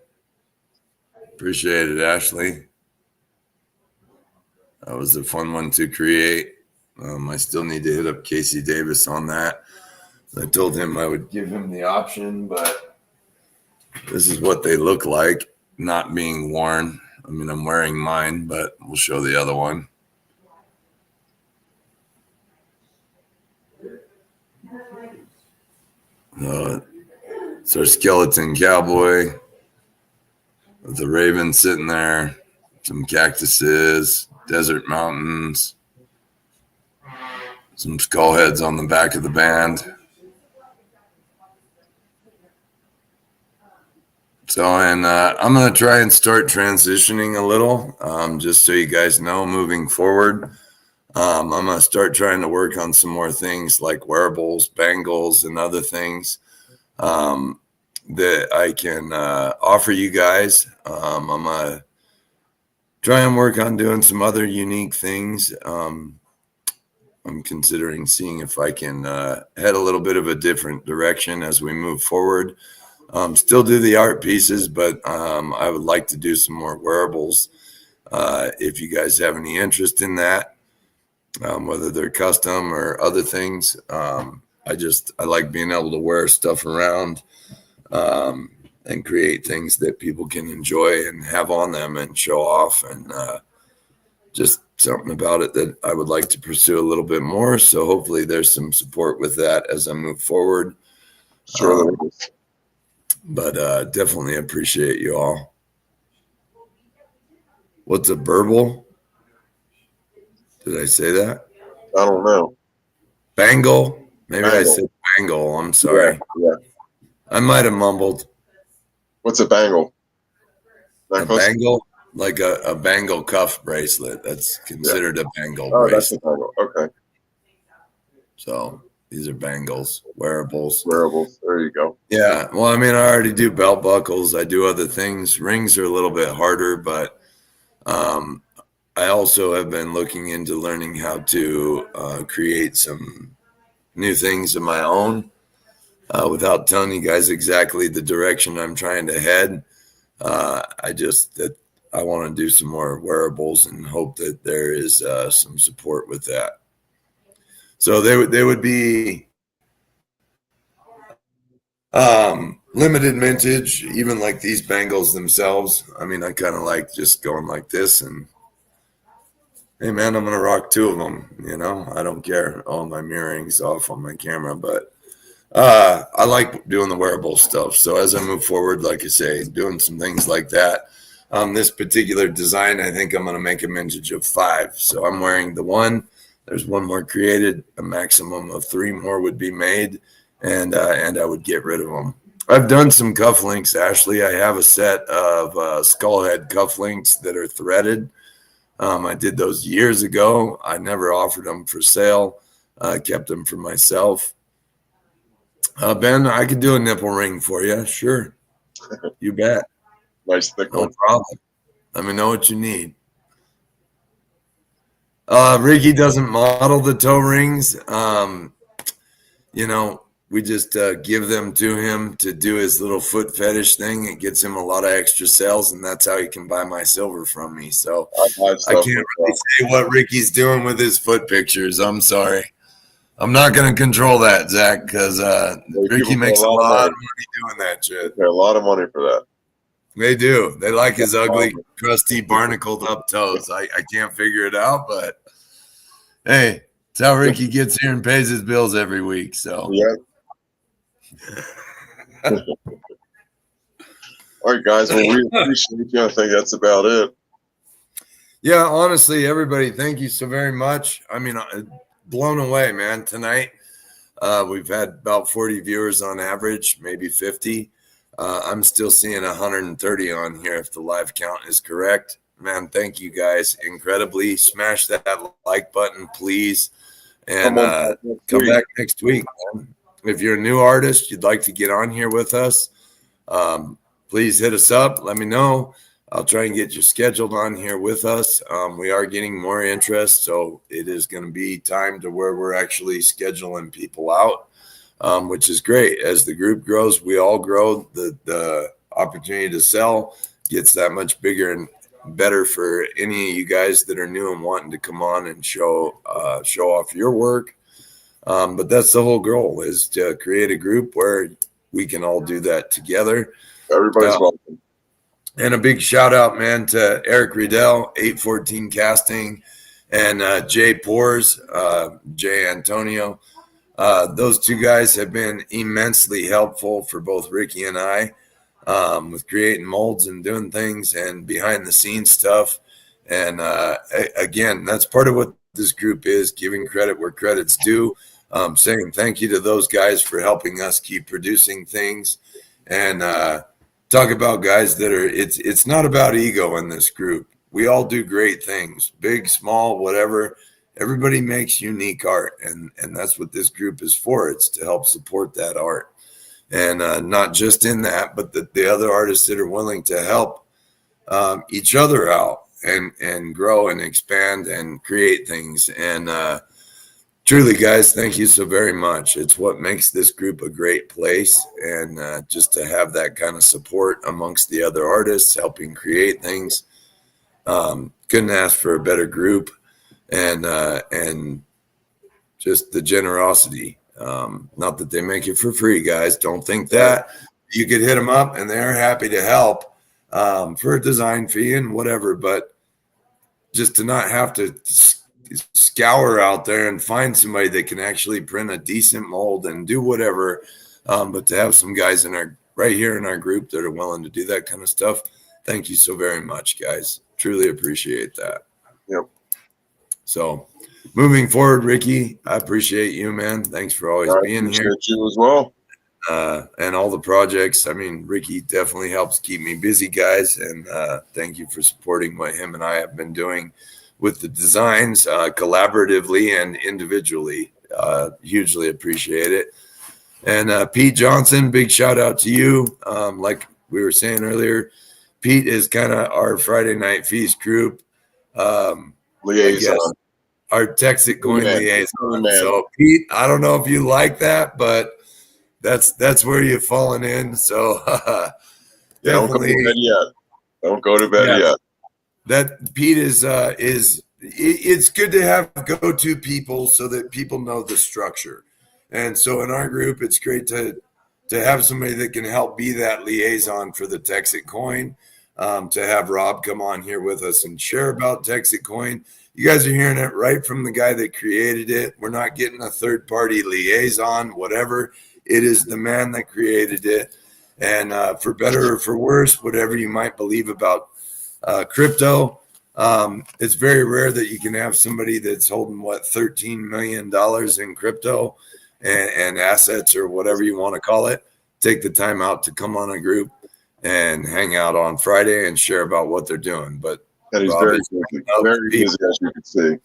Appreciate it, Ashley. That was a fun one to create. I still need to hit up Casey Davis on that. I told him I would give him the option, but this is what they look like, not being worn. I mean, I'm wearing mine, but we'll show the other one. It's our skeleton cowboy with the raven sitting there, some cactuses, desert mountains, some skull heads on the back of the band. So, and I'm going to try and start transitioning a little, just so you guys know, moving forward. I'm going to start trying to work on some more things like wearables, bangles, and other things that I can offer you guys. I'm going to try and work on doing some other unique things. I'm considering seeing if I can head a little bit of a different direction as we move forward. Still do the art pieces, but I would like to do some more wearables. If you guys have any interest in that, whether they're custom or other things, I like being able to wear stuff around and create things that people can enjoy and have on them and show off, and just something about it that I would like to pursue a little bit more. So hopefully there's some support with that as I move forward. Sure. But definitely appreciate you all. What's a burble? Did I say that? I don't know. Bangle? Maybe Bangle. I said bangle. I'm sorry. Yeah. I might have mumbled. What's a bangle? A bangle? like a bangle cuff bracelet. That's considered a bangle Oh, that's a bracelet. bangle. Okay. So these are bangles, wearables. Wearables. There you go. Yeah. Well, I mean, I already do belt buckles. I do other things. Rings are a little bit harder, but I also have been looking into learning how to create some new things of my own without telling you guys exactly the direction I'm trying to head. I want to do some more wearables and hope that there is some support with that. So they would be limited mintage, even like these bangles themselves. I mean, I kind of like just going like this and, hey man, I'm gonna rock 2 of them. You know, I don't care. Oh, my mirroring's off on my camera, but I like doing the wearable stuff. So as I move forward, like I say, doing some things like that. This particular design, I think I'm going to make a mintage of 5. So I'm wearing the 1. There's 1 more created. A maximum of 3 more would be made, and I would get rid of them. I've done some cufflinks, Ashley. I have a set of skull head cufflinks that are threaded. I did those years ago. I never offered them for sale. I kept them for myself. Ben, I could do a nipple ring for you. Sure. You bet. Nice thick one. No problem. Let me know what you need. Ricky doesn't model the toe rings. You know, we just give them to him to do his little foot fetish thing. It gets him a lot of extra sales, and that's how he can buy my silver from me. So I can't really say what Ricky's doing with his foot pictures. I'm sorry. I'm not going to control that, Zach, because Ricky makes a lot of money doing that shit. A lot of money for that. They do. They like his ugly, crusty, barnacled up toes. I can't figure it out, but hey, it's how Ricky gets here and pays his bills every week. So yeah. All right, guys. Well, we appreciate you. I think that's about it. Yeah, honestly, everybody, thank you so very much. I mean, blown away, man. Tonight, we've had about 40 viewers on average, maybe 50. I'm still seeing 130 on here if the live count is correct. Man, thank you guys incredibly. Smash that like button, please. And come back next week, man. If you're a new artist, you'd like to get on here with us, please hit us up. Let me know. I'll try and get you scheduled on here with us. We are getting more interest, so it is going to be time to where we're actually scheduling people out, which is great. As the group grows, we all grow. The opportunity to sell gets that much bigger and better for any of you guys that are new and wanting to come on and show off your work. But that's the whole goal, is to create a group where we can all do that together. Everybody's welcome. And a big shout out, man, to Eric Riedel, 814 Casting, and Jay Poors, Jay Antonio. Those 2 guys have been immensely helpful for both Ricky and I with creating molds and doing things and behind the scenes stuff. And again, that's part of what this group is, giving credit where credit's due, saying thank you to those guys for helping us keep producing things. And talk about guys that are, it's not about ego in this group. We all do great things, big, small, whatever. Everybody makes unique art, and that's what this group is for. It's to help support that art, and not just in that, but the other artists that are willing to help each other out and grow and expand and create things. And truly, guys, thank you so very much. It's what makes this group a great place, and just to have that kind of support amongst the other artists helping create things. Couldn't ask for a better group, and just the generosity. Not that they make it for free, guys. Don't think that. You could hit them up, and they're happy to help for a design fee and whatever. But just to not have to scour out there and find somebody that can actually print a decent mold and do whatever, but to have some guys right here in our group that are willing to do that kind of stuff. Thank you so very much, guys. Truly appreciate that. Yep. So moving forward, Ricky, I appreciate you, man. Thanks for always being here. I appreciate you as well. and all the projects. I mean, Ricky definitely helps keep me busy, guys. And thank you for supporting what him and I have been doing with the designs collaboratively and individually. Hugely appreciate it. And Pete Johnson, big shout out to you. Like we were saying earlier, Pete is kind of our Friday Night Feast group. Liaison. Our TEXIT coin liaison. Man. So Pete, I don't know if you like that, but that's where you've fallen in. So definitely Don't go to bed yet. That Pete is it's good to have go-to people so that people know the structure. And so in our group, it's great to have somebody that can help be that liaison for the TEXIT coin. To have Rob come on here with us and share about TEXIT coin. You guys are hearing it right from the guy that created it. We're not getting a third-party liaison, whatever. It is the man that created it. And for better or for worse, whatever you might believe about crypto, it's very rare that you can have somebody that's holding, $13 million in crypto and assets or whatever you want to call it, take the time out to come on a group and hang out on Friday and share about what they're doing. But and he's very busy, as you can see.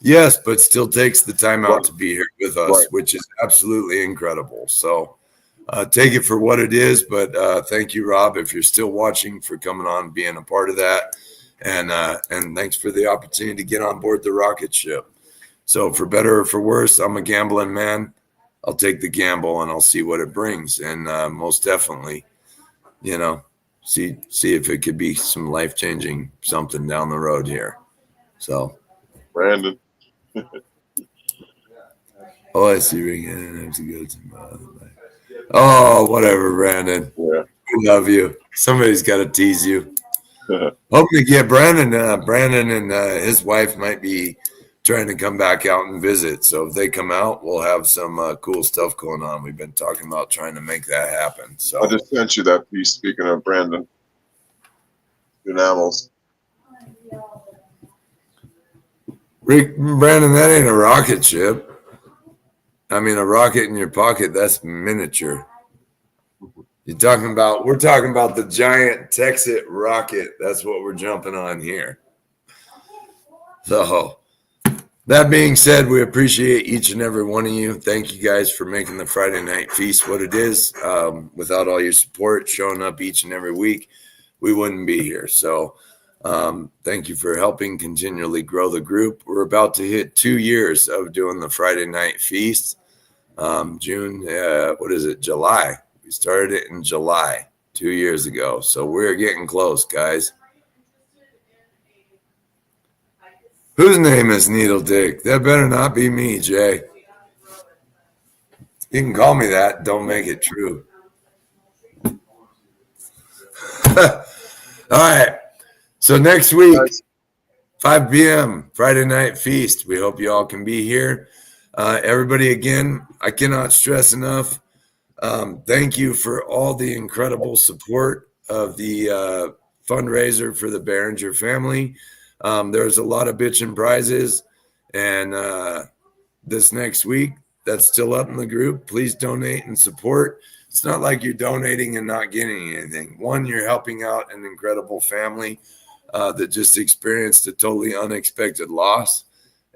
Yes, but still takes the time out to be here with us, which is absolutely incredible. So take it for what it is. But thank you, Rob, if you're still watching, for coming on and being a part of that. And thanks for the opportunity to get on board the rocket ship. So for better or for worse, I'm a gambling man. I'll take the gamble and I'll see what it brings. And most definitely, see if it could be some life-changing something down the road here. So, Brandon. Oh, I see. Ring. Oh, whatever, Brandon. Yeah. We love you. Somebody's got to tease you. Hoping to get Brandon. Brandon and his wife might be trying to come back out and visit. So if they come out, we'll have some cool stuff going on. We've been talking about trying to make that happen. So I just sent you that piece. Speaking of Brandon, enamels. Brandon, that ain't a rocket ship. I mean, a rocket in your pocket, that's miniature. We're talking about the giant TEXIT rocket. That's what we're jumping on here. So that being said, we appreciate each and every one of you. Thank you guys for making the Friday Night Feast what it is. Without all your support, showing up each and every week, we wouldn't be here. So thank you for helping continually grow the group. We're about to hit 2 years of doing the Friday Night Feast. July. We started it in July 2 years ago. So we're getting close, guys. Whose name is Needle Dick? That better not be me, Jay. You can call me that. Don't make it true. All right. So next week, 5 p.m., Friday Night Feast. We hope you all can be here. Everybody, again, I cannot stress enough. Thank you for all the incredible support of the fundraiser for the Behringer family. There's a lot of bitchin' prizes, and this next week, that's still up in the group. Please donate and support. It's not like you're donating and not getting anything. One, you're helping out an incredible family that just experienced a totally unexpected loss.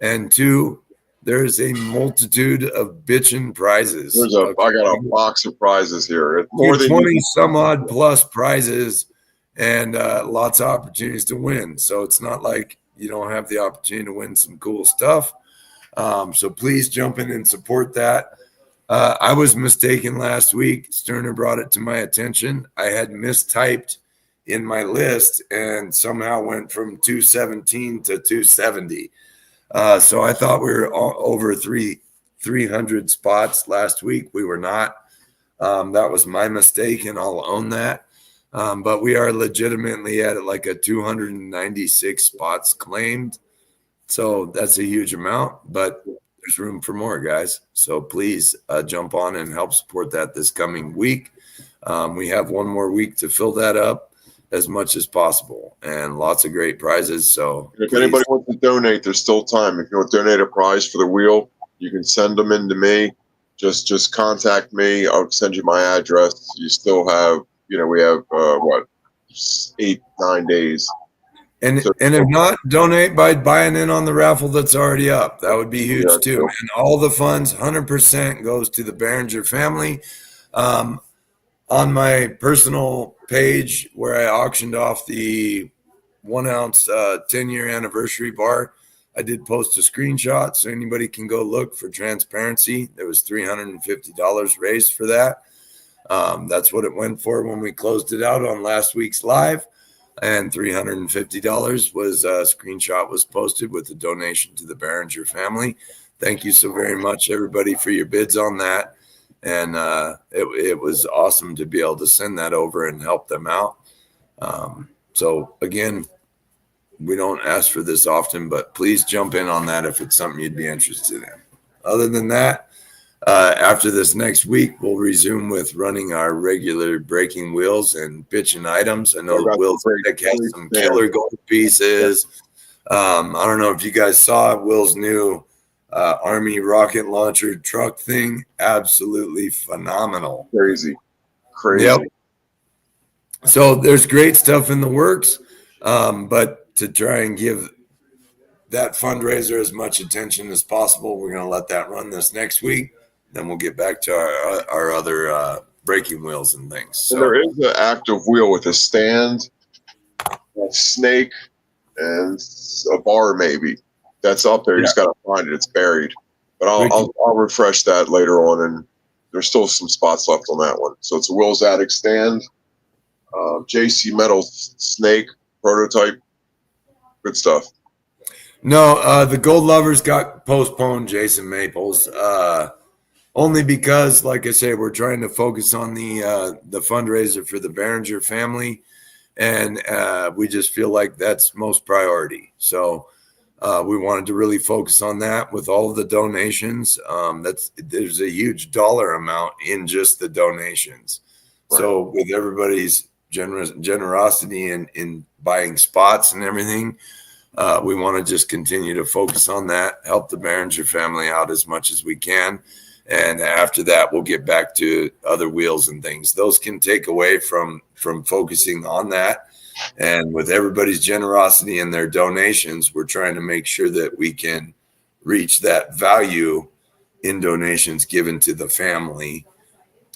And two, there's a multitude of bitchin' prizes. I got a box of prizes here. It's more than 20 some odd plus prizes. And lots of opportunities to win. So it's not like you don't have the opportunity to win some cool stuff. So please jump in and support that. I was mistaken last week. Sterner brought it to my attention. I had mistyped in my list and somehow went from 217 to 270. So I thought we were over 300 spots last week. We were not. That was my mistake, and I'll own that. But we are legitimately at like a 296 spots claimed. So that's a huge amount, but there's room for more, guys. So please jump on and help support that this coming week. We have one more week to fill that up as much as possible, and lots of great prizes. So if anybody wants to donate, there's still time. If you want to donate a prize for the wheel, you can send them in to me. just contact me. I'll send you my address. You still have, we have what, 8-9 days. And if not, donate by buying in on the raffle that's already up. That would be huge too. And all the funds, 100% goes to the Behringer family. On my personal page where I auctioned off the 1 ounce 10-year anniversary bar, I did post a screenshot so anybody can go look for transparency. There was $350 raised for that. That's what it went for when we closed it out on last week's live. And $350 was a screenshot was posted with a donation to the Behringer family. Thank you so very much, everybody, for your bids on that. And it was awesome to be able to send that over and help them out. So again, we don't ask for this often, but please jump in on that if it's something you'd be interested in. Other than that, after this next week, we'll resume with running our regular breaking wheels and pitching items. I know Will's has some killer gold pieces. I don't know if you guys saw Will's new Army rocket launcher truck thing. Absolutely phenomenal. Crazy. Yep. So there's great stuff in the works, but to try and give that fundraiser as much attention as possible, we're going to let that run this next week. Then we'll get back to our other breaking wheels and things. So and there is an active wheel with a stand, a snake, and a bar maybe. That's up there. You just got to find it. It's buried. But I'll refresh that later on, and there's still some spots left on that one. So it's a Will's Attic stand, JC Metal snake prototype. Good stuff. No, the Gold Lovers got postponed, Jason Maples. Only because, like I say, we're trying to focus on the fundraiser for the Behringer family, and we just feel like that's most priority. So we wanted to really focus on that with all of the donations. There's a huge dollar amount in just the donations. Right. So with everybody's generosity in buying spots and everything, we want to just continue to focus on that, help the Behringer family out as much as we can. And after that, we'll get back to other wheels and things. Those can take away from focusing on that. And with everybody's generosity and their donations, we're trying to make sure that we can reach that value in donations given to the family.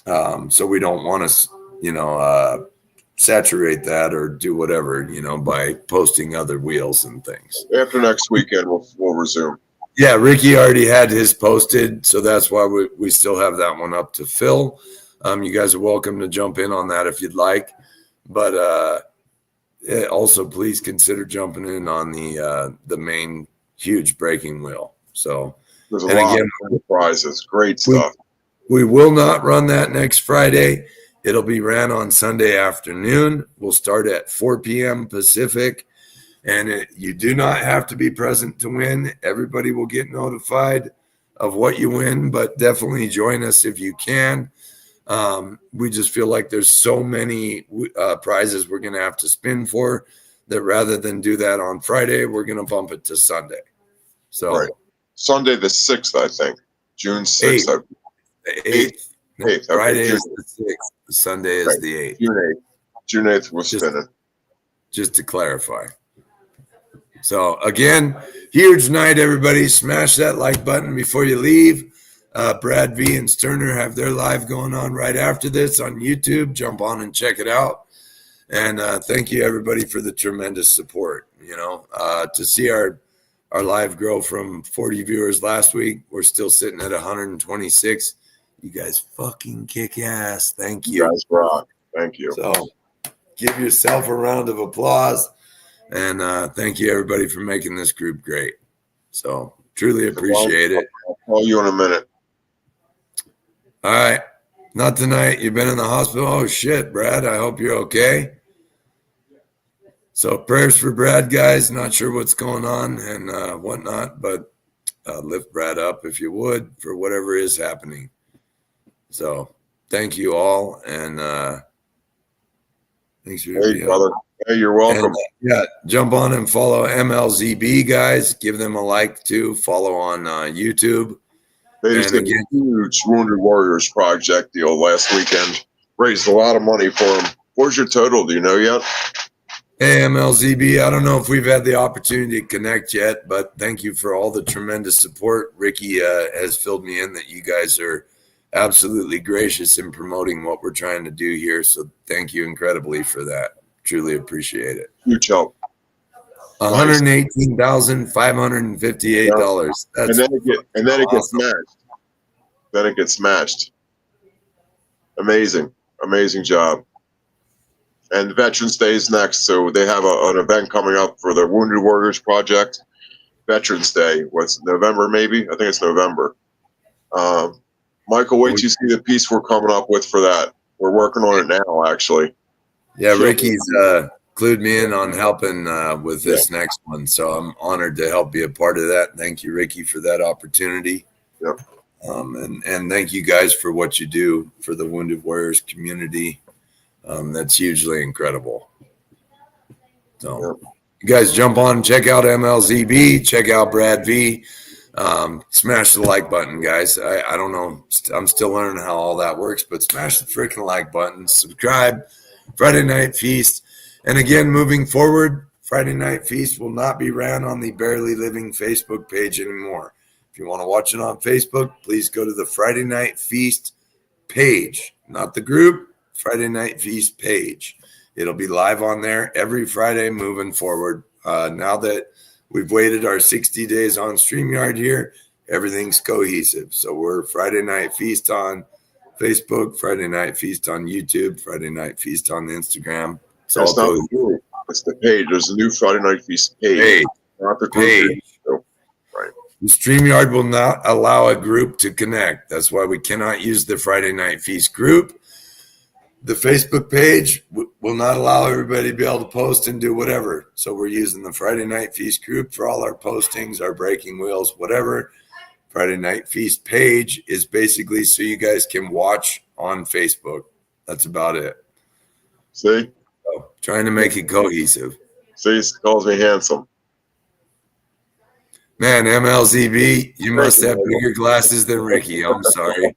So we don't want to, saturate that or do whatever, by posting other wheels and things. After next weekend, we'll resume. Yeah, Ricky already had his posted, so that's why we still have that one up to fill. You guys are welcome to jump in on that if you'd like, but also please consider jumping in on the main huge breaking wheel. So there's a lot of prizes, great stuff. We will not run that next Friday. It'll be ran on Sunday afternoon. We'll start at 4 p.m. Pacific. And you do not have to be present to win. Everybody will get notified of what you win, but definitely join us if you can. We just feel like there's so many prizes we're going to have to spin for that rather than do that on Friday, we're going to bump it to Sunday. So right. Sunday the 6th, I think. June 6th. 8th. Okay, Friday is the 6th. Sunday is the 8th. June 8th we're spinning. Just to clarify. So again, huge night, everybody. Smash that like button before you leave. Brad V and Sterner have their live going on right after this on YouTube. Jump on and check it out. And thank you, everybody, for the tremendous support. To see our live grow from 40 viewers last week, we're still sitting at 126. You guys fucking kick ass. Thank you. You guys rock. Thank you. So give yourself a round of applause. And thank you, everybody, for making this group great. So truly appreciate it. I'll call you in a minute. All right. Not tonight. You've been in the hospital. Oh, shit, Brad. I hope you're okay. So prayers for Brad, guys. Not sure what's going on and whatnot, but lift Brad up if you would for whatever is happening. So thank you all. And thanks for your brother. Hey, you're welcome. And, jump on and follow MLZB, guys. Give them a like too. Follow on YouTube. They just did a huge Wounded Warriors project deal last weekend. Raised a lot of money for them. What's your total? Do you know yet? Hey, MLZB, I don't know if we've had the opportunity to connect yet, but thank you for all the tremendous support. Ricky has filled me in that you guys are absolutely gracious in promoting what we're trying to do here. So thank you incredibly for that. Truly appreciate it. Huge help. $118,558. And then it gets matched. Then it gets matched. Amazing job. And Veterans Day is next, so they have an event coming up for the Wounded Warriors Project. Veterans Day was November, maybe. I think it's November. Michael, wait till you see the piece we're coming up with for that. We're working on it now, actually. Yeah, Ricky's clued me in on helping with this next one, so I'm honored to help be a part of that. Thank you, Ricky, for that opportunity. Yep. And thank you guys for what you do for the Wounded Warriors community. That's hugely incredible. So you guys jump on, check out MLZB, check out Brad V. Smash the like button, guys. I don't know. I'm still learning how all that works, but smash the freaking like button. Subscribe. Friday Night Feast. And again, moving forward, Friday Night Feast will not be ran on the Barely Living Facebook page anymore. If you want to watch it on Facebook, please go to the Friday Night Feast page, not the group. Friday Night Feast page. It'll be live on there every Friday moving forward. Now that we've waited our 60 days on StreamYard here, everything's cohesive. So we're Friday Night Feast on Facebook, Friday Night Feast on YouTube, Friday Night Feast on Instagram. It's all cohesive. It's the page. There's a new Friday Night Feast page. Not the page. So, right. The StreamYard will not allow a group to connect. That's why we cannot use the Friday Night Feast group. The Facebook page will not allow everybody to be able to post and do whatever. So we're using the Friday Night Feast group for all our postings, our breaking wheels, whatever. Friday Night Feast page is basically so you guys can watch on Facebook. That's about it. See? So, trying to make it cohesive. See, he calls me handsome. Man, MLZB, you must have bigger glasses than Ricky. I'm sorry.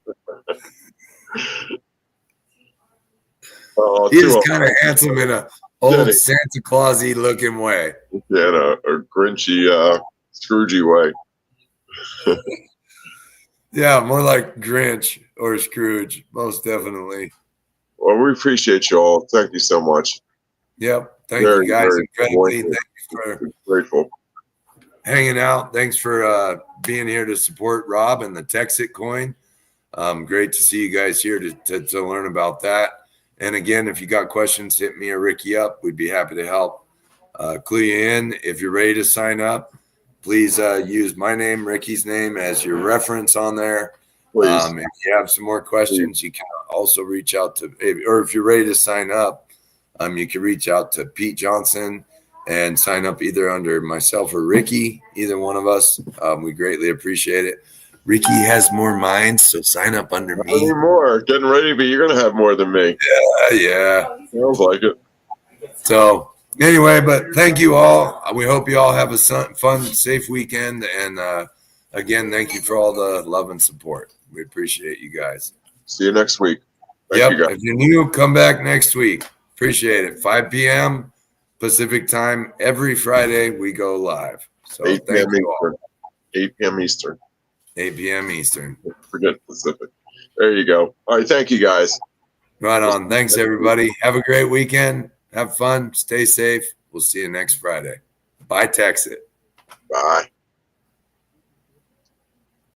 He is kind of handsome in a old Santa Claus-y looking way. Yeah, in a Grinchy, Scroogey way. Yeah, more like Grinch or Scrooge, most definitely. Well, we appreciate you all. Thank you so much. Yep. Thank you guys incredibly. Thank you for grateful hanging out. Thanks for being here to support Rob and the TEXIT coin. Great to see you guys here to learn about that. And again, if you got questions, hit me or Ricky up. We'd be happy to help. Clue you in. If you're ready to sign up, please use my name, Ricky's name, as your reference on there. If you have some more questions, you can also reach out to, or if you're ready to sign up, you can reach out to Pete Johnson and sign up either under myself or Ricky, either one of us. We greatly appreciate it. Ricky has more minds, so sign up under me. Any more? Getting ready, but you're going to have more than me. Yeah. Sounds like it. So anyway, but thank you all. We hope you all have a fun, safe weekend. And again, thank you for all the love and support. We appreciate you guys. See you next week. Thank you guys. If you're new, come back next week. Appreciate it. 5 p.m. Pacific time. Every Friday we go live. So 8 thank you all. 8 p.m. Eastern. 8 p.m. Eastern. Forget Pacific. There you go. All right. Thank you, guys. Right on. Thanks, everybody. Have a great weekend. Have fun. Stay safe. We'll see you next Friday. Bye, TEXIT. Bye.